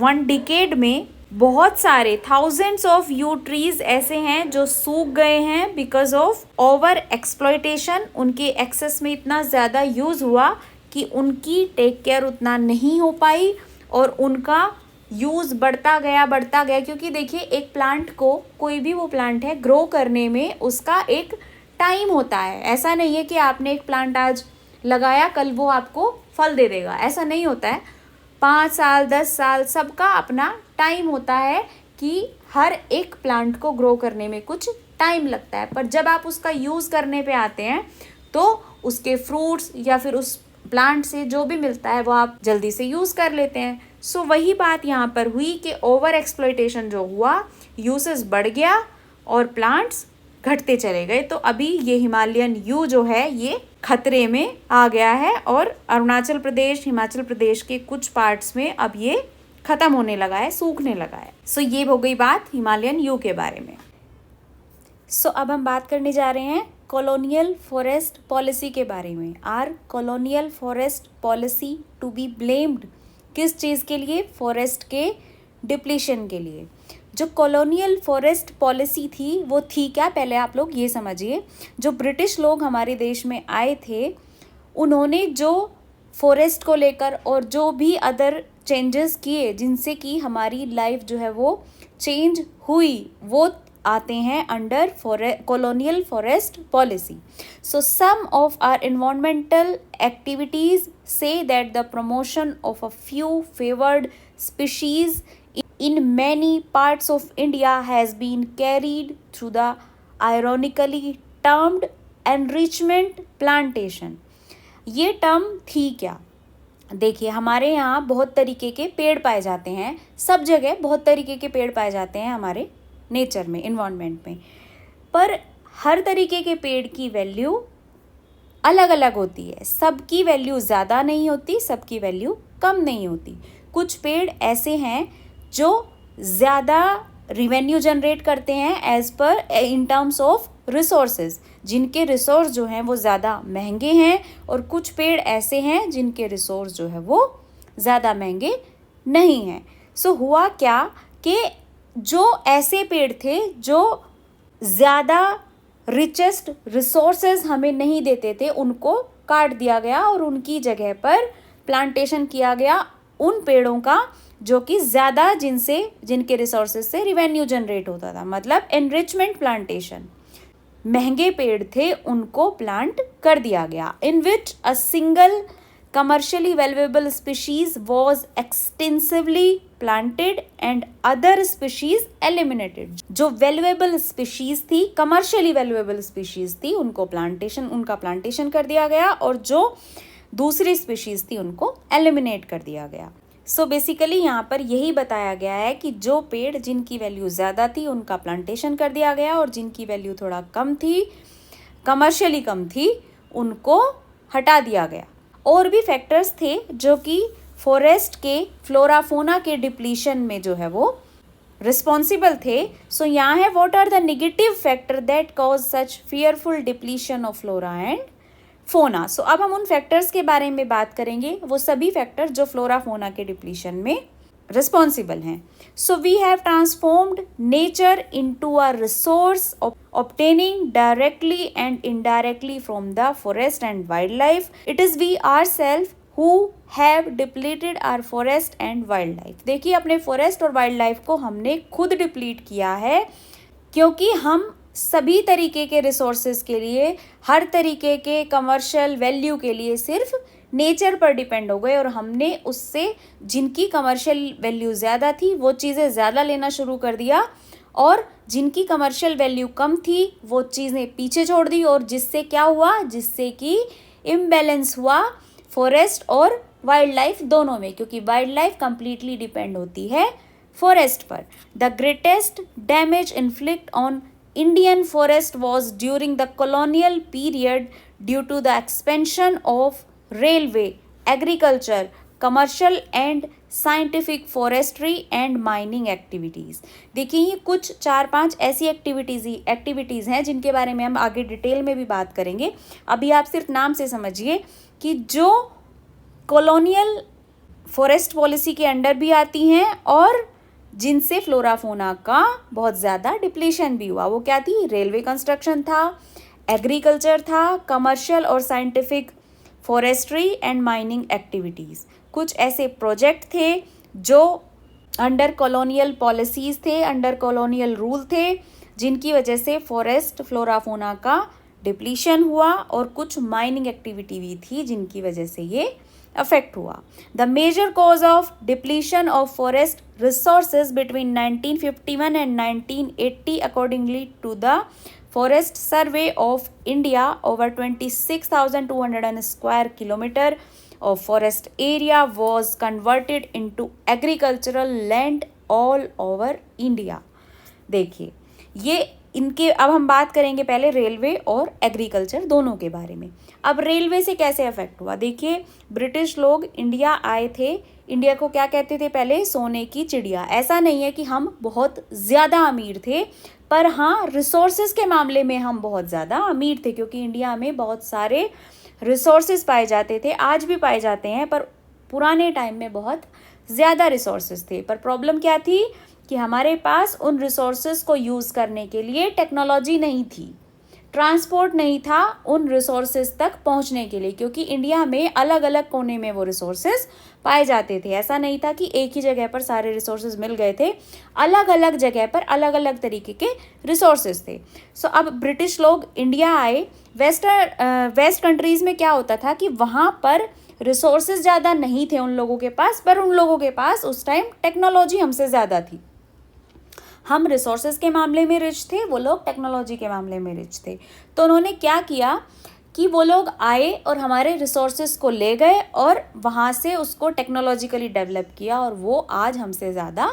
1 decade में बहुत सारे thousands of yew trees ऐसे हैं जो सूख गए हैं बिकॉज ऑफ ओवर एक्सप्लॉइटेशन। उनके एक्सेस में इतना ज़्यादा यूज़ हुआ कि उनकी टेक केयर उतना नहीं हो पाई और उनका यूज़ बढ़ता गया, क्योंकि देखिए एक प्लांट को, कोई भी वो प्लांट है, ग्रो करने में उसका एक टाइम होता है। ऐसा नहीं है कि आपने एक प्लांट आज लगाया कल वो आपको फल दे देगा, ऐसा नहीं होता है। 5 साल 10 साल सबका अपना टाइम होता है कि हर एक प्लांट को ग्रो करने में कुछ टाइम लगता है, पर जब आप उसका यूज़ करने पे आते हैं तो उसके फ्रूट्स या फिर उस प्लांट से जो भी मिलता है वो आप जल्दी से यूज़ कर लेते हैं। सो वही बात यहाँ पर हुई कि ओवर एक्सप्लॉयटेशन जो हुआ, यूसेस बढ़ गया और प्लांट्स घटते चले गए। तो अभी ये हिमालयन यू जो है ये खतरे में आ गया है और अरुणाचल प्रदेश, हिमाचल प्रदेश के कुछ पार्ट्स में अब ये खत्म होने लगा है, सूखने लगा है। सो ये हो गई बात हिमालयन यू के बारे में। सो अब हम बात करने जा रहे हैं कॉलोनियल फॉरेस्ट पॉलिसी के बारे में। Are colonial forest policy to be blamed? किस चीज़ के लिए? फॉरेस्ट के डिप्लीशन के लिए। जो कॉलोनियल फॉरेस्ट पॉलिसी थी वो थी क्या, पहले आप लोग ये समझिए। जो ब्रिटिश लोग हमारे देश में आए थे उन्होंने जो फॉरेस्ट को लेकर और जो भी अदर चेंजेस किए जिनसे कि हमारी लाइफ जो है वो चेंज हुई, वो आते हैं under colonial forest policy. So some of our environmental activities say that the promotion of a few favored species in many parts of India has been carried through the ironically termed enrichment plantation. ये टर्म थी क्या? देखिए, हमारे यहाँ बहुत तरीके के पेड़ पाए जाते हैं, सब जगह बहुत तरीके के पेड़ पाए जाते हैं हमारे नेचर में, इन्वायरमेंट में, पर हर तरीके के पेड़ की वैल्यू अलग अलग होती है। सबकी वैल्यू ज़्यादा नहीं होती, सबकी वैल्यू कम नहीं होती। कुछ पेड़ ऐसे हैं जो ज़्यादा रिवेन्यू जनरेट करते हैं एज पर इन टर्म्स ऑफ रिसोर्सेज, जिनके रिसोर्स जो हैं वो ज़्यादा महंगे हैं, और कुछ पेड़ ऐसे हैं जिनके रिसोर्स जो है वो ज़्यादा महंगे नहीं हैं। सो हुआ क्या कि जो ऐसे पेड़ थे जो ज़्यादा रिचेस्ट रिसोर्सेज हमें नहीं देते थे, उनको काट दिया गया और उनकी जगह पर प्लांटेशन किया गया उन पेड़ों का जो कि ज़्यादा जिनके रिसोर्सेज से रिवेन्यू जनरेट होता था, मतलब एनरिचमेंट प्लांटेशन। महंगे पेड़ थे उनको प्लांट कर दिया गया, in which a single commercially valuable species was extensively planted and other species eliminated. जो valuable species थी, commercially valuable species थी, उनका प्लांटेशन कर दिया गया, और जो दूसरी species थी उनको eliminate कर दिया गया। सो बेसिकली यहाँ पर यही बताया गया है कि जो पेड़ जिनकी वैल्यू ज़्यादा थी उनका प्लांटेशन कर दिया गया, और जिनकी वैल्यू थोड़ा कम थी, कमर्शियली कम थी, उनको हटा दिया गया। और भी फैक्टर्स थे जो कि फॉरेस्ट के फ्लोरा फोना के डिप्लीशन में जो है वो रिस्पॉन्सिबल थे। सो यहाँ है, what are the negative factor that cause such fearful depletion of flora and fauna. So अब हम उन फैक्टर्स के बारे में बात करेंगे, वो सभी फैक्टर जो फ्लोरा फोना के डिप्लीशन में रिस्पॉन्सिबल हैं। So we have transformed nature into a resource obtaining directly and indirectly from the forest and wildlife. It is we ourselves who have depleted our forest and wildlife. देखिए, अपने फॉरेस्ट और वाइल्ड लाइफ को हमने खुद डिप्लीट किया है, क्योंकि हम सभी तरीके के रिसोर्सेज के लिए, हर तरीके के कमर्शियल वैल्यू के लिए सिर्फ नेचर पर डिपेंड हो गए, और हमने उससे जिनकी कमर्शियल वैल्यू ज़्यादा थी वो चीज़ें ज़्यादा लेना शुरू कर दिया, और जिनकी कमर्शियल वैल्यू कम थी वो चीज़ें पीछे छोड़ दी, और जिससे क्या हुआ, जिससे कि इम्बैलेंस हुआ फॉरेस्ट और वाइल्ड लाइफ दोनों में, क्योंकि वाइल्ड लाइफ कंप्लीटली डिपेंड होती है फॉरेस्ट पर। The greatest damage inflict on Indian forest was during the colonial period due to the expansion of railway, agriculture, commercial and scientific forestry and mining activities. देखिए, ये कुछ 4-5 ऐसी एक्टिविटीज़ हैं जिनके बारे में हम आगे डिटेल में भी बात करेंगे। अभी आप सिर्फ नाम से समझिए कि जो कॉलोनियल फॉरेस्ट पॉलिसी के अंडर भी आती हैं और जिनसे फ्लोरा फोना का बहुत ज़्यादा डिप्लीशन भी हुआ। वो क्या थी? रेलवे कंस्ट्रक्शन था, एग्रीकल्चर था, कमर्शियल और scientific forestry and mining activities. कुछ ऐसे प्रोजेक्ट थे जो अंडर कॉलोनियल पॉलिसीज़ थे, अंडर कॉलोनियल रूल थे, जिनकी वजह से फॉरेस्ट फ्लोरा फोना का डिप्लीशन हुआ, और कुछ माइनिंग एक्टिविटी भी थी जिनकी वजह से ये अफेक्ट हुआ। The major cause of depletion of forest resources between 1951 and 1980 accordingly to the forest survey of India over 26,200 square kilometre of forest area was converted into agricultural land all over India। देखिए ये इनके, अब हम बात करेंगे पहले रेलवे और एग्रीकल्चर दोनों के बारे में। अब रेलवे से कैसे अफेक्ट हुआ, देखिए ब्रिटिश लोग इंडिया आए थे, इंडिया को क्या कहते थे पहले, सोने की चिड़िया। ऐसा नहीं है कि हम बहुत ज़्यादा अमीर थे, पर हाँ रिसोर्सेज के मामले में हम बहुत ज़्यादा अमीर थे, क्योंकि इंडिया में बहुत सारे रिसोर्सेज पाए जाते थे, आज भी पाए जाते हैं, पर पुराने टाइम में बहुत ज़्यादा रिसोर्सेज थे। पर प्रॉब्लम क्या थी कि हमारे पास उन रिसोर्सेज को यूज़ करने के लिए टेक्नोलॉजी नहीं थी, ट्रांसपोर्ट नहीं था उन रिसोर्सेज तक पहुंचने के लिए, क्योंकि इंडिया में अलग अलग कोने में वो रिसोर्सेज पाए जाते थे। ऐसा नहीं था कि एक ही जगह पर सारे रिसोर्सेज मिल गए थे, अलग अलग जगह पर अलग अलग तरीके के रिसोर्सेज थे। सो अब ब्रिटिश लोग इंडिया आए, वेस्ट कंट्रीज़ में क्या होता था कि वहाँ पर रिसोर्सेज ज़्यादा नहीं थे उन लोगों के पास, पर उन लोगों के पास उस टाइम टेक्नोलॉजी हमसे ज़्यादा थी। हम रिसोर्सेज के मामले में रिच थे, वो लोग टेक्नोलॉजी के मामले में रिच थे। तो उन्होंने क्या किया कि वो लोग आए और हमारे रिसोर्सेज को ले गए और वहाँ से उसको टेक्नोलॉजिकली डेवलप किया, और वो आज हमसे ज़्यादा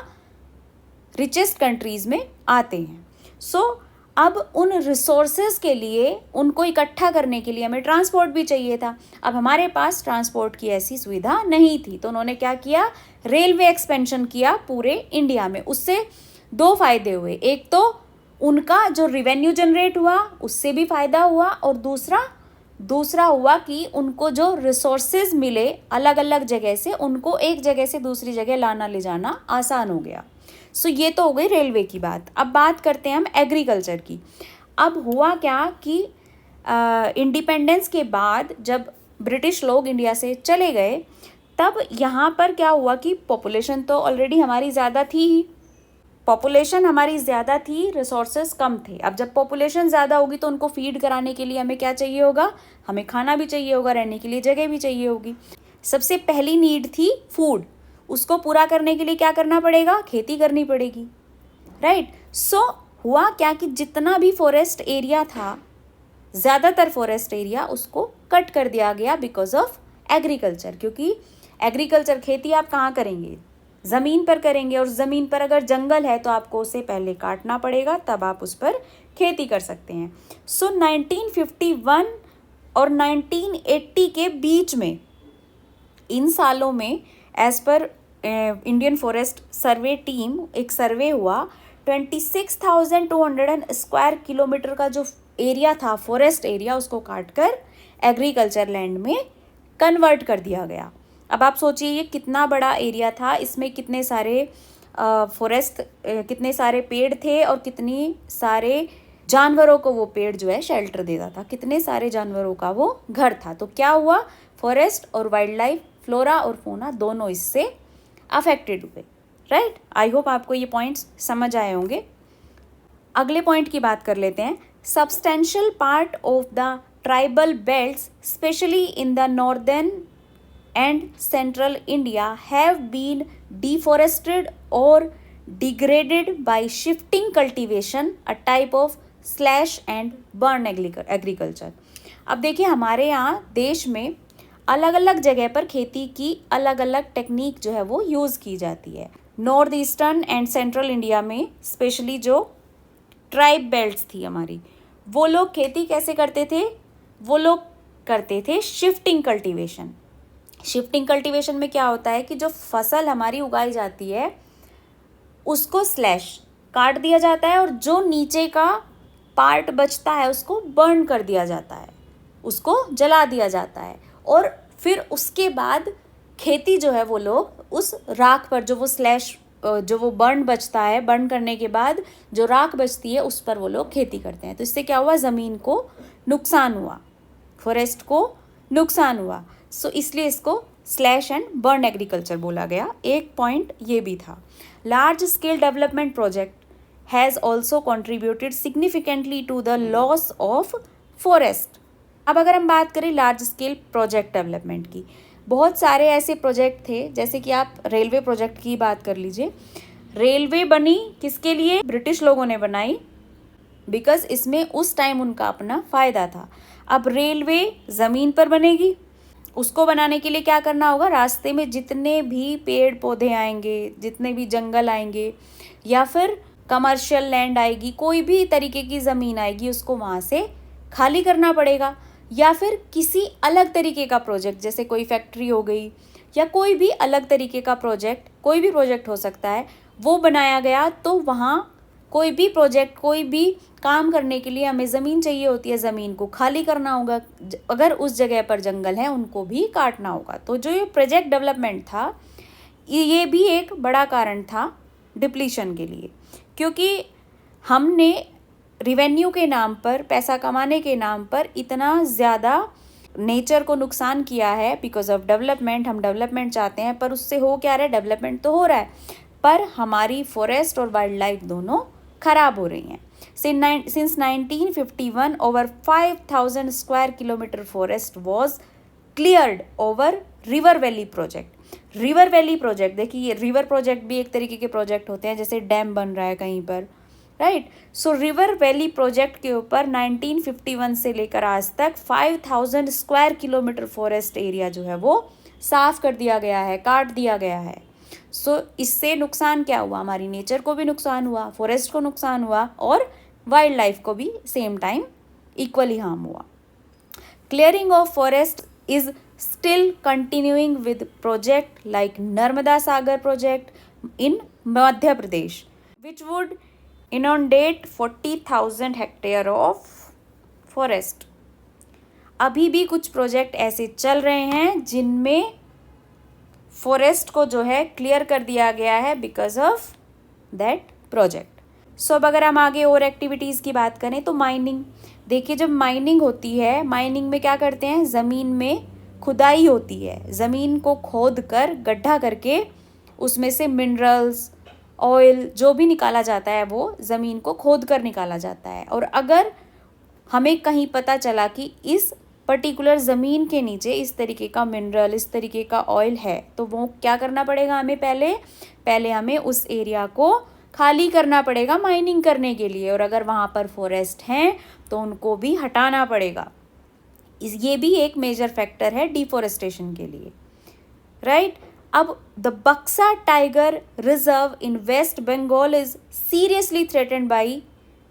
रिचेस्ट कंट्रीज़ में आते हैं। सो अब उन रिसोर्सेज के लिए, उनको इकट्ठा करने के लिए हमें ट्रांसपोर्ट भी चाहिए था। अब हमारे पास ट्रांसपोर्ट की ऐसी सुविधा नहीं थी, तो उन्होंने क्या किया, रेलवे एक्सपेंशन किया पूरे इंडिया में। उससे दो फायदे हुए, एक तो उनका जो रिवेन्यू जनरेट हुआ उससे भी फ़ायदा हुआ, और दूसरा हुआ कि उनको जो रिसोर्सेज मिले अलग अलग जगह से, उनको एक जगह से दूसरी जगह लाना ले जाना आसान हो गया। सो ये तो हो गई रेलवे की बात। अब बात करते हैं हम एग्रीकल्चर की। अब हुआ क्या कि इंडिपेंडेंस के बाद जब ब्रिटिश लोग इंडिया से चले गए, तब यहाँ पर क्या हुआ कि पॉपुलेशन तो ऑलरेडी हमारी ज़्यादा थी ही, रिसोर्सेज कम थे। अब जब पॉपुलेशन ज़्यादा होगी तो उनको फीड कराने के लिए हमें क्या चाहिए होगा, हमें खाना भी चाहिए होगा, रहने के लिए जगह भी चाहिए होगी। सबसे पहली नीड थी फूड, उसको पूरा करने के लिए क्या करना पड़ेगा, खेती करनी पड़ेगी, राइट। सो हुआ क्या कि जितना भी फॉरेस्ट एरिया था, ज़्यादातर फॉरेस्ट एरिया उसको कट कर दिया गया बिकॉज ऑफ एग्रीकल्चर, क्योंकि एग्रीकल्चर खेती आप कहाँ करेंगे, ज़मीन पर करेंगे, और ज़मीन पर अगर जंगल है तो आपको उसे पहले काटना पड़ेगा, तब आप उस पर खेती कर सकते हैं। सो 1951 और 1980 के बीच में, इन सालों में as per Indian forest survey team एक सर्वे हुआ, 26,200 स्क्वायर किलोमीटर का जो एरिया था फॉरेस्ट एरिया, उसको काट कर एग्रीकल्चर लैंड में कन्वर्ट कर दिया गया। अब आप सोचिए ये कितना बड़ा एरिया था, इसमें कितने सारे फॉरेस्ट, कितने सारे पेड़ थे, और कितनी सारे जानवरों को वो पेड़ जो है शेल्टर देता था, कितने सारे जानवरों का वो घर था। तो क्या हुआ, फॉरेस्ट और वाइल्ड लाइफ, फ्लोरा और फौना दोनों इससे अफेक्टेड हुए, राइट। आई होप आपको ये पॉइंट्स समझ आए होंगे। अगले पॉइंट की बात कर लेते हैं। Substantial part of the tribal belts specially in the northern and central India have been deforested or degraded by shifting cultivation, a type of slash and burn agriculture। अब देखिए हमारे यहाँ देश में अलग अलग जगह पर खेती की अलग अलग टेक्निक जो है वो यूज़ की जाती है। North eastern and central India में स्पेशली जो ट्राइब बेल्ट्स थी हमारी, वो लोग खेती कैसे करते थे, वो लोग करते थे शिफ्टिंग कल्टीवेशन। शिफ्टिंग कल्टीवेशन में क्या होता है कि जो फसल हमारी उगाई जाती है उसको स्लैश काट दिया जाता है, और जो नीचे का पार्ट बचता है उसको बर्न कर दिया जाता है, उसको जला दिया जाता है, और फिर उसके बाद खेती जो है वो लोग उस राख पर, जो वो स्लैश, जो वो बर्न बचता है, बर्न करने के बाद जो राख बचती है उस पर वो लोग खेती करते हैं। तो इससे क्या हुआ, ज़मीन को नुकसान हुआ, फॉरेस्ट को नुकसान हुआ। सो इसलिए इसको स्लैश एंड बर्न एग्रीकल्चर बोला गया। एक पॉइंट ये भी था। Large scale development project has also contributed significantly to the loss of forest. अब अगर हम बात करें लार्ज स्केल प्रोजेक्ट डेवलपमेंट की, बहुत सारे ऐसे प्रोजेक्ट थे, जैसे कि आप रेलवे प्रोजेक्ट की बात कर लीजिए। रेलवे बनी किसके लिए? ब्रिटिश लोगों ने बनाई, बिकॉज इसमें उस टाइम उनका अपना फ़ायदा था। अब रेलवे ज़मीन पर बनेगी, उसको बनाने के लिए क्या करना होगा? रास्ते में जितने भी पेड़ पौधे आएंगे, जितने भी जंगल आएंगे, या फिर कमर्शियल लैंड आएगी, कोई भी तरीके की ज़मीन आएगी, उसको वहाँ से खाली करना पड़ेगा। या फिर किसी अलग तरीके का प्रोजेक्ट, जैसे कोई फैक्ट्री हो गई या कोई भी अलग तरीके का प्रोजेक्ट, कोई भी प्रोजेक्ट हो सकता है, वो बनाया गया। तो वहाँ कोई भी प्रोजेक्ट, कोई भी काम करने के लिए हमें ज़मीन चाहिए होती है, ज़मीन को खाली करना होगा। अगर उस जगह पर जंगल है, उनको भी काटना होगा। तो जो ये प्रोजेक्ट डेवलपमेंट था, ये भी एक बड़ा कारण था डिप्लीशन के लिए, क्योंकि हमने रिवेन्यू के नाम पर, पैसा कमाने के नाम पर इतना ज़्यादा नेचर को नुकसान किया है बिकॉज ऑफ डेवलपमेंट। हम डेवलपमेंट चाहते हैं, पर उससे हो क्या रहा है? डेवलपमेंट तो हो रहा है, पर हमारी फॉरेस्ट और वाइल्ड लाइफ दोनों खराब हो रही हैं। Since 1951, over 5,000 square kilometer forest was cleared over River Valley Project. River valley project, देखिए रिवर प्रोजेक्ट भी एक तरीके के प्रोजेक्ट होते हैं, जैसे डैम बन रहा है कहीं पर, राइट। सो रिवर वैली प्रोजेक्ट के ऊपर 1951 से लेकर आज तक 5,000 स्क्वायर किलोमीटर फॉरेस्ट एरिया जो है वो साफ कर दिया गया है, काट दिया गया है। सो इससे नुकसान क्या हुआ? हमारी नेचर को भी नुकसान हुआ, फॉरेस्ट को नुकसान हुआ, और वाइल्ड लाइफ को भी सेम टाइम इक्वली हार्म हुआ। Clearing of forest is still continuing with project like Narmada Sagar project in Madhya Pradesh, which would inundate 40,000 hectare of forest. अभी भी कुछ प्रोजेक्ट ऐसे चल रहे हैं जिनमें फॉरेस्ट को जो है क्लियर कर दिया गया है बिकॉज ऑफ दैट प्रोजेक्ट। सो अब अगर हम आगे और एक्टिविटीज़ की बात करें तो माइनिंग, देखिए जब माइनिंग होती है, माइनिंग में क्या करते हैं? ज़मीन में खुदाई होती है, ज़मीन को खोद कर गड्ढा करके उसमें से मिनरल्स, ऑयल जो भी निकाला जाता है वो ज़मीन को खोद कर निकाला जाता है। और अगर हमें कहीं पता चला कि इस पर्टिकुलर ज़मीन के नीचे इस तरीके का मिनरल, इस तरीके का ऑयल है, तो वो क्या करना पड़ेगा हमें? पहले हमें उस एरिया को खाली करना पड़ेगा माइनिंग करने के लिए। और अगर वहाँ पर फॉरेस्ट हैं तो उनको भी हटाना पड़ेगा। ये भी एक मेजर फैक्टर है डिफॉरेस्टेशन के लिए, राइट। अब the Buxa tiger reserve in West Bengal is seriously threatened by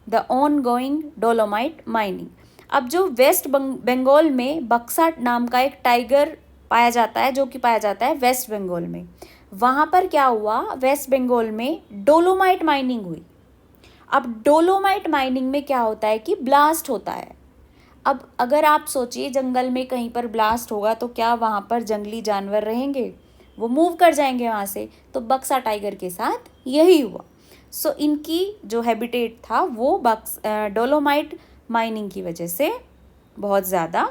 the ongoing dolomite mining. अब जो वेस्ट बंगाल में बक्सा नाम का एक टाइगर पाया जाता है, जो कि पाया जाता है वेस्ट बंगाल में, वहाँ पर क्या हुआ? वेस्ट बंगाल में डोलोमाइट माइनिंग हुई। अब डोलोमाइट माइनिंग में क्या होता है कि ब्लास्ट होता है। अब अगर आप सोचिए जंगल में कहीं पर ब्लास्ट होगा तो क्या वहाँ पर जंगली जानवर रहेंगे? वो मूव कर जाएंगे वहाँ से। तो बक्सा टाइगर के साथ यही हुआ। सो इनकी जो हैबिटेट था वो डोलोमाइट माइनिंग की वजह से बहुत ज़्यादा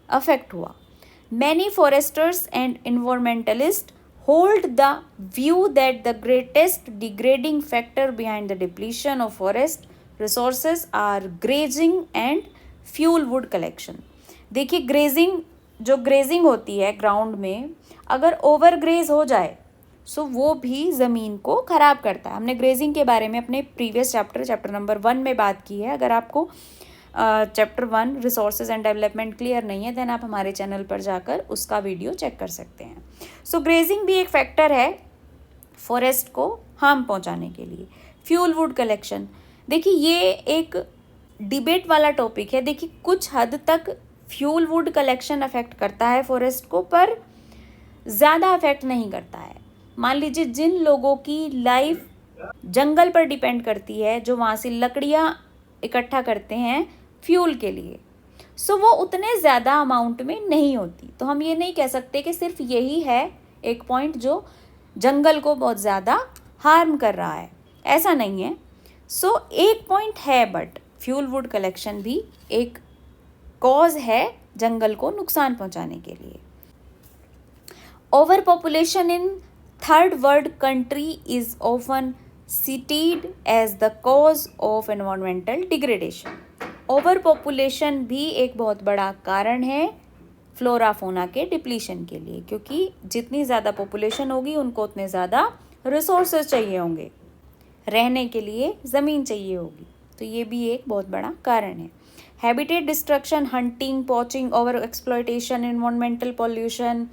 अफेक्ट हुआ। Many Forester's and environmentalist hold the view that the greatest degrading factor behind the depletion of forest resources are grazing and fuel wood collection. देखिए ग्रेजिंग होती है ग्राउंड में, अगर ओवर ग्रेज हो जाए सो वो भी ज़मीन को ख़राब करता है। हमने ग्रेजिंग के बारे में अपने प्रीवियस चैप्टर नंबर 1 में बात की है। अगर आपको chapter 1 resources and development clear नहीं है देन आप हमारे चैनल पर जाकर उसका वीडियो चेक कर सकते हैं। सो ग्रेजिंग भी एक फैक्टर है फॉरेस्ट को हार्म पहुंचाने के लिए। फ्यूल वुड कलेक्शन, देखिए ये एक डिबेट वाला टॉपिक है। देखिए कुछ हद तक फ्यूल वुड कलेक्शन अफेक्ट करता है फॉरेस्ट को, पर ज़्यादा अफेक्ट नहीं करता है। मान लीजिए जिन लोगों की लाइफ जंगल पर डिपेंड करती है, जो वहाँ से लकड़ियाँ इकट्ठा करते हैं फ्यूल के लिए, सो वो उतने ज़्यादा अमाउंट में नहीं होती। तो हम ये नहीं कह सकते कि सिर्फ यही है एक पॉइंट जो जंगल को बहुत ज़्यादा हार्म कर रहा है, ऐसा नहीं है। सो एक पॉइंट है, बट फ्यूल वुड कलेक्शन भी एक कॉज है जंगल को नुकसान पहुंचाने के लिए। Over population in third world country is often cited as the cause of environmental degradation. Over population भी एक बहुत बड़ा कारण है फ्लोरा फोना के डिप्लीशन के लिए, क्योंकि जितनी ज़्यादा पॉपुलेशन होगी उनको उतने ज़्यादा रिसोर्सेज चाहिए होंगे, रहने के लिए ज़मीन चाहिए होगी। तो ये भी एक बहुत बड़ा कारण है। Habitat destruction, hunting, poaching, over exploitation, environmental pollution,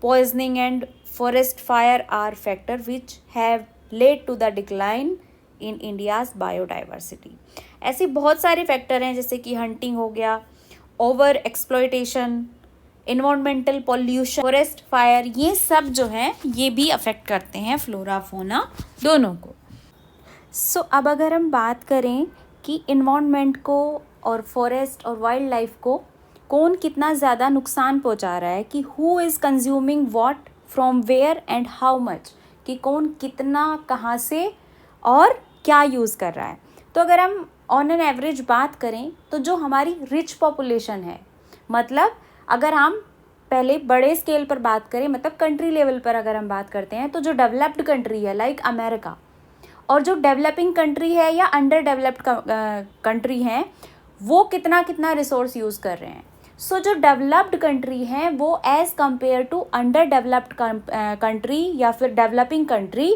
poisoning and forest fire are factor which have led to the decline in India's biodiversity. ऐसे बहुत सारे फैक्टर हैं, जैसे कि हंटिंग हो गया, over exploitation, environmental pollution, forest fire, ये सब जो हैं ये भी अफेक्ट करते हैं फ्लोरा फोना दोनों को। सो अब अगर हम बात करें कि इन्वायरमेंट को और फॉरेस्ट और वाइल्ड लाइफ को कौन कितना ज़्यादा नुकसान पहुंचा रहा है, कि who is consuming what from where and how much, कि कौन कितना कहाँ से और क्या यूज़ कर रहा है। तो अगर हम ऑन एन एवरेज बात करें तो जो हमारी रिच पॉपुलेशन है, मतलब अगर हम पहले बड़े स्केल पर बात करें, मतलब कंट्री लेवल पर अगर हम बात करते हैं, तो जो डेवलप्ड कंट्री है लाइक अमेरिका, और जो डेवलपिंग कंट्री है या अंडर डेवलप्ड कंट्री हैं, वो कितना कितना रिसोर्स यूज़ कर रहे हैं। सो जो डेवलप्ड कंट्री हैं वो as compare to under developed country या फिर डेवलपिंग कंट्री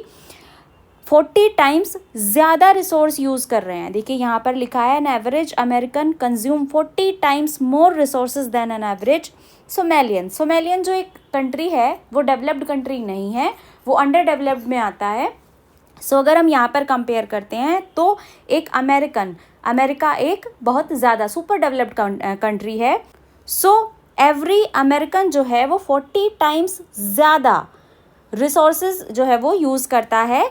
40 टाइम्स ज़्यादा रिसोर्स यूज़ कर रहे हैं। देखिए यहाँ पर लिखा है, an average American consume 40 times more resources than an average Somalian. Somalian जो एक कंट्री है वो डेवलप्ड कंट्री नहीं है, वो अंडर डेवलप्ड में आता है। सो अगर हम यहाँ पर कंपेयर करते हैं तो एक अमेरिका एक बहुत ज़्यादा सुपर डेवलप्ड कंट्री है। सो एवरी अमेरिकन जो है वो 40 टाइम्स ज़्यादा रिसोर्सेज जो है वो यूज़ करता है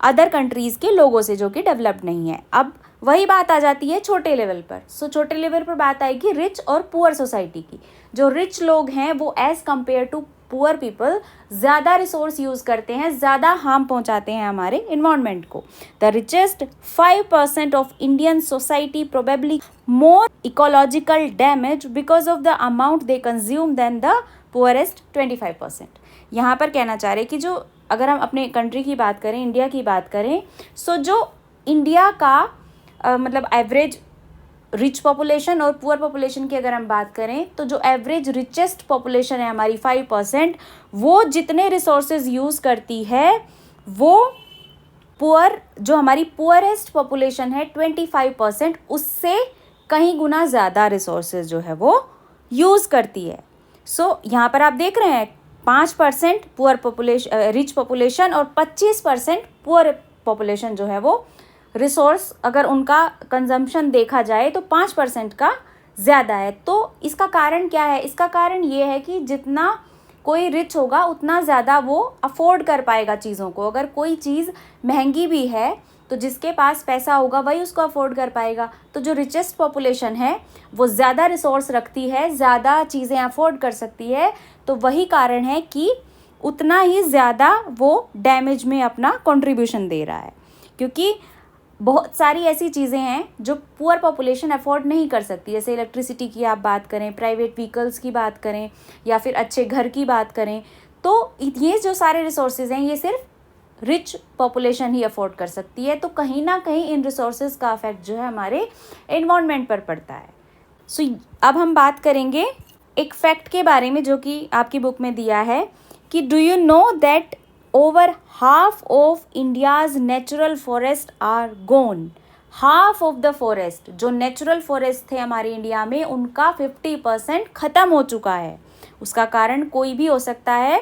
अदर कंट्रीज़ के लोगों से जो कि डेवलप्ड नहीं है। अब वही बात आ जाती है छोटे लेवल पर। सो छोटे लेवल पर बात आएगी रिच और पुअर सोसाइटी की। जो रिच लोग हैं वो as compare to poor people ज़्यादा रिसोर्स यूज़ करते हैं, ज़्यादा हार्म पहुंचाते हैं हमारे इन्वायरमेंट को। The richest 5% of Indian society probably more ecological damage because of the amount they consume than the poorest 25%। यहाँ पर कहना चाह रहे कि जो अगर हम अपने कंट्री की बात करें, इंडिया की बात करें, सो जो इंडिया का मतलब एवरेज रिच पॉपुलेशन और पुअर पॉपुलेशन की अगर हम बात करें, तो जो एवरेज रिचेस्ट पॉपुलेशन है हमारी 5%, वो जितने रिसोर्सेज यूज़ करती है, वो पुअर जो हमारी पुअरेस्ट पॉपुलेशन है 25%, उससे कहीं गुना ज़्यादा रिसोर्सेज जो है वो यूज़ करती है। सो यहाँ पर आप देख रहे हैं 5% पुअर पॉपुलेशन रिच पॉपुलेशन और 25% पुअर पॉपुलेशन जो है वो रिसोर्स अगर उनका कंजम्पशन देखा जाए तो 5% का ज़्यादा है। तो इसका कारण क्या है? इसका कारण ये है कि जितना कोई रिच होगा उतना ज़्यादा वो अफोर्ड कर पाएगा चीज़ों को। अगर कोई चीज़ महंगी भी है तो जिसके पास पैसा होगा वही उसको अफोर्ड कर पाएगा। तो जो रिचेस्ट पॉपुलेशन है वो ज़्यादा रिसोर्स रखती है, ज़्यादा चीज़ें अफोर्ड कर सकती है, तो वही कारण है कि उतना ही ज़्यादा वो डैमेज में अपना कंट्रीब्यूशन दे रहा है। क्योंकि बहुत सारी ऐसी चीज़ें हैं जो पुअर पॉपुलेशन अफोर्ड नहीं कर सकती, जैसे इलेक्ट्रिसिटी की आप बात करें, प्राइवेट व्हीकल्स की बात करें, या फिर अच्छे घर की बात करें। तो ये जो सारे रिसोर्सेज हैं ये सिर्फ रिच पॉपुलेशन ही अफोर्ड कर सकती है। तो कहीं ना कहीं इन रिसोर्सेज का इफेक्ट जो है हमारे एनवायरनमेंट पर पड़ता है। सो अब हम बात करेंगे एक फैक्ट के बारे में जो कि आपकी बुक में दिया है कि do you know that over half of India's natural forest are gone। half of the forest जो नेचुरल फॉरेस्ट थे हमारे इंडिया में उनका 50% ख़त्म हो चुका है। उसका कारण कोई भी हो सकता है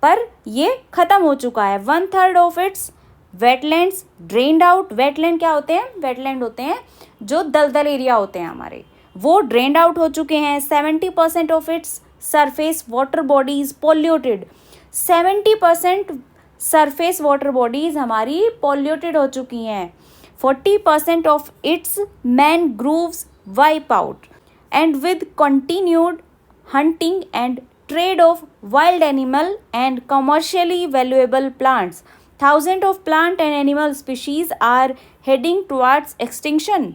पर ये ख़त्म हो चुका है। 1/3 of its wetlands drained out. Wetland क्या होते हैं? वेटलैंड होते हैं जो दलदल एरिया होते हैं हमारे, वो ड्रेन्ड आउट हो चुके हैं। 70% of its surface water bodies polluted. 70% surface water bodies हमारी पॉल्यूटेड हो चुकी हैं। 40% of its mangroves wipe out. And with continued hunting and trade of wild animal and commercially valuable plants, thousand of plant and animal species are heading towards extinction.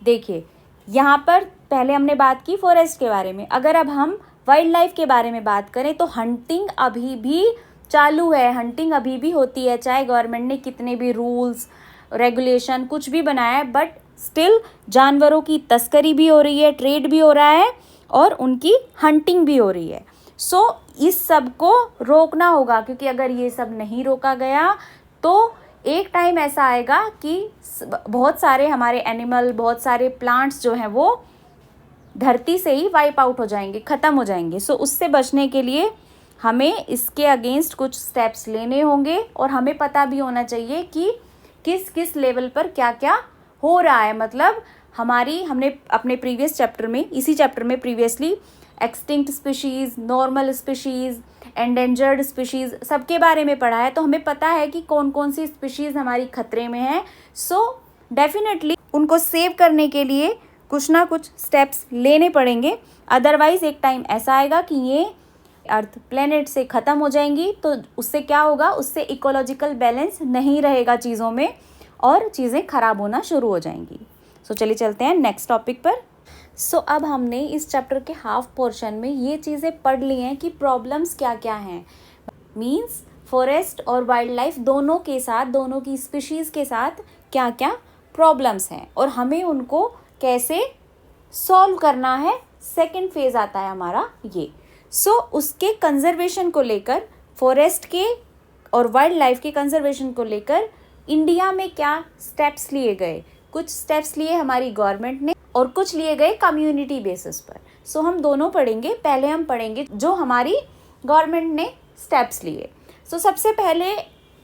देखिए यहाँ पर पहले हमने बात की फॉरेस्ट के बारे में, अगर अब हम वाइल्ड लाइफ के बारे में बात करें तो हंटिंग अभी भी चालू है, हंटिंग अभी भी होती है, चाहे गवर्नमेंट ने कितने भी रूल्स रेगुलेशन कुछ भी बनाया है, बट स्टिल जानवरों की तस्करी भी हो रही है, ट्रेड भी हो रहा है, और उनकी हंटिंग भी हो रही है। सो इस सब को रोकना होगा, क्योंकि अगर ये सब नहीं रोका गया तो एक टाइम ऐसा आएगा कि बहुत सारे हमारे एनिमल, बहुत सारे प्लांट्स जो हैं वो धरती से ही वाइप आउट हो जाएंगे, ख़त्म हो जाएंगे। सो उससे बचने के लिए हमें इसके अगेंस्ट कुछ स्टेप्स लेने होंगे और हमें पता भी होना चाहिए कि किस किस लेवल पर क्या क्या हो रहा है। मतलब हमने अपने प्रीवियस चैप्टर में, इसी चैप्टर में previously extinct species, normal species, endangered species सबके बारे में पढ़ा है, तो हमें पता है कि कौन कौन सी स्पीशीज़ हमारी खतरे में है। सो डेफिनेटली उनको सेव करने के लिए कुछ ना कुछ स्टेप्स लेने पड़ेंगे, अदरवाइज़ एक टाइम ऐसा आएगा कि ये अर्थ प्लेनेट से ख़त्म हो जाएंगी। तो उससे क्या होगा, उससे इकोलॉजिकल बैलेंस नहीं रहेगा चीज़ों में और चीज़ें ख़राब होना शुरू हो जाएंगी। सो चलिए चलते हैं नेक्स्ट टॉपिक पर। सो अब हमने इस चैप्टर के हाफ पोर्शन में ये चीज़ें पढ़ ली हैं कि प्रॉब्लम्स क्या क्या हैं। मीन्स फॉरेस्ट और वाइल्ड लाइफ दोनों के साथ, दोनों की स्पीशीज़ के साथ क्या क्या प्रॉब्लम्स हैं और हमें उनको कैसे सॉल्व करना है। सेकेंड फेज़ आता है हमारा ये। सो उसके कंजर्वेशन को लेकर, फॉरेस्ट के और वाइल्ड लाइफ के कंजर्वेशन को लेकर इंडिया में क्या स्टेप्स लिए गए। कुछ स्टेप्स लिए हमारी गवर्नमेंट ने और कुछ लिए गए कम्युनिटी बेसिस पर। सो हम दोनों पढ़ेंगे। पहले हम पढ़ेंगे जो हमारी गवर्नमेंट ने स्टेप्स लिए। सो सबसे पहले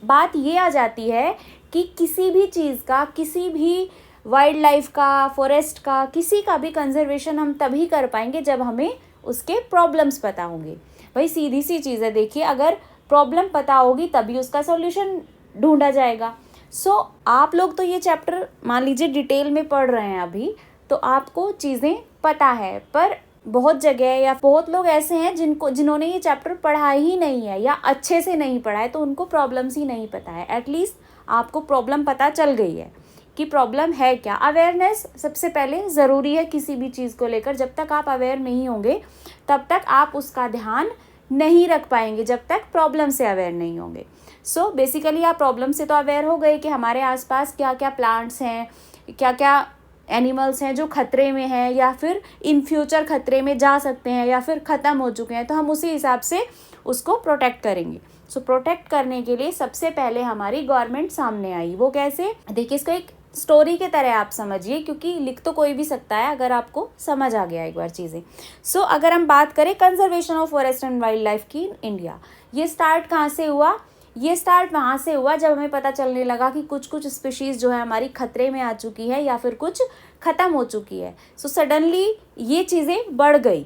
बात ये आ जाती है कि किसी भी चीज़ का, किसी भी वाइल्ड लाइफ का, फॉरेस्ट का, किसी का भी कंजर्वेशन हम तभी कर पाएंगे जब हमें उसके प्रॉब्लम्स पता होंगे। भाई सीधी सी चीज़ है, देखिए अगर प्रॉब्लम पता होगी तभी उसका सॉल्यूशन ढूंढा जाएगा। सो आप लोग तो ये चैप्टर मान लीजिए डिटेल में पढ़ रहे हैं अभी, तो आपको चीज़ें पता है, पर बहुत जगह या बहुत लोग ऐसे हैं जिन्होंने ये चैप्टर पढ़ा ही नहीं है या अच्छे से नहीं पढ़ा है, तो उनको प्रॉब्लम्स ही नहीं पता है। एटलीस्ट आपको प्रॉब्लम पता चल गई है कि प्रॉब्लम है क्या। अवेयरनेस सबसे पहले ज़रूरी है किसी भी चीज़ को लेकर। जब तक आप अवेयर नहीं होंगे तब तक आप उसका ध्यान नहीं रख पाएंगे, जब तक प्रॉब्लम से अवेयर नहीं होंगे। सो बेसिकली आप प्रॉब्लम से तो अवेयर हो गए कि हमारे आसपास क्या क्या प्लांट्स हैं, क्या क्या एनिमल्स हैं जो खतरे में हैं या फिर इन फ्यूचर खतरे में जा सकते हैं या फिर ख़त्म हो चुके हैं, तो हम उसी हिसाब से उसको प्रोटेक्ट करेंगे। सो प्रोटेक्ट करने के लिए सबसे पहले हमारी गवर्नमेंट सामने आई। वो कैसे, देखिए इसको एक स्टोरी के तरह आप समझिए, क्योंकि लिख तो कोई भी सकता है अगर आपको समझ आ गया एक बार चीज़ें। सो अगर हम बात करें conservation of forest and wild life की इन इंडिया, ये स्टार्ट कहाँ से हुआ। ये स्टार्ट वहाँ से हुआ जब हमें पता चलने लगा कि कुछ कुछ स्पीशीज़ जो है हमारी खतरे में आ चुकी है या फिर कुछ ख़त्म हो चुकी है। सो सडनली ये चीज़ें बढ़ गई,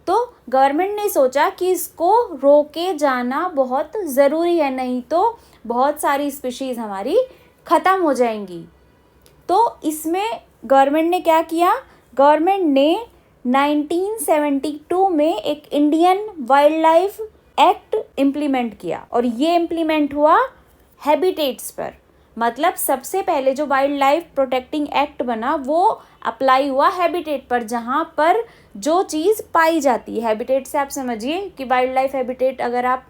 तो गवर्नमेंट ने सोचा कि इसको रोके जाना बहुत ज़रूरी है, नहीं तो बहुत सारी स्पीशीज़ हमारी ख़त्म हो जाएंगी। तो इसमें गवर्नमेंट ने क्या किया, गवर्नमेंट ने 1972 में एक Indian wild life act implement किया और ये इम्प्लीमेंट हुआ हैबिटेट्स पर। मतलब सबसे पहले जो वाइल्ड लाइफ प्रोटेक्टिंग एक्ट बना वो अप्लाई हुआ हैबिटेट पर, जहाँ पर जो चीज़ पाई जाती है। हैबिटेट से आप समझिए कि वाइल्ड लाइफ हैबिटेट, अगर आप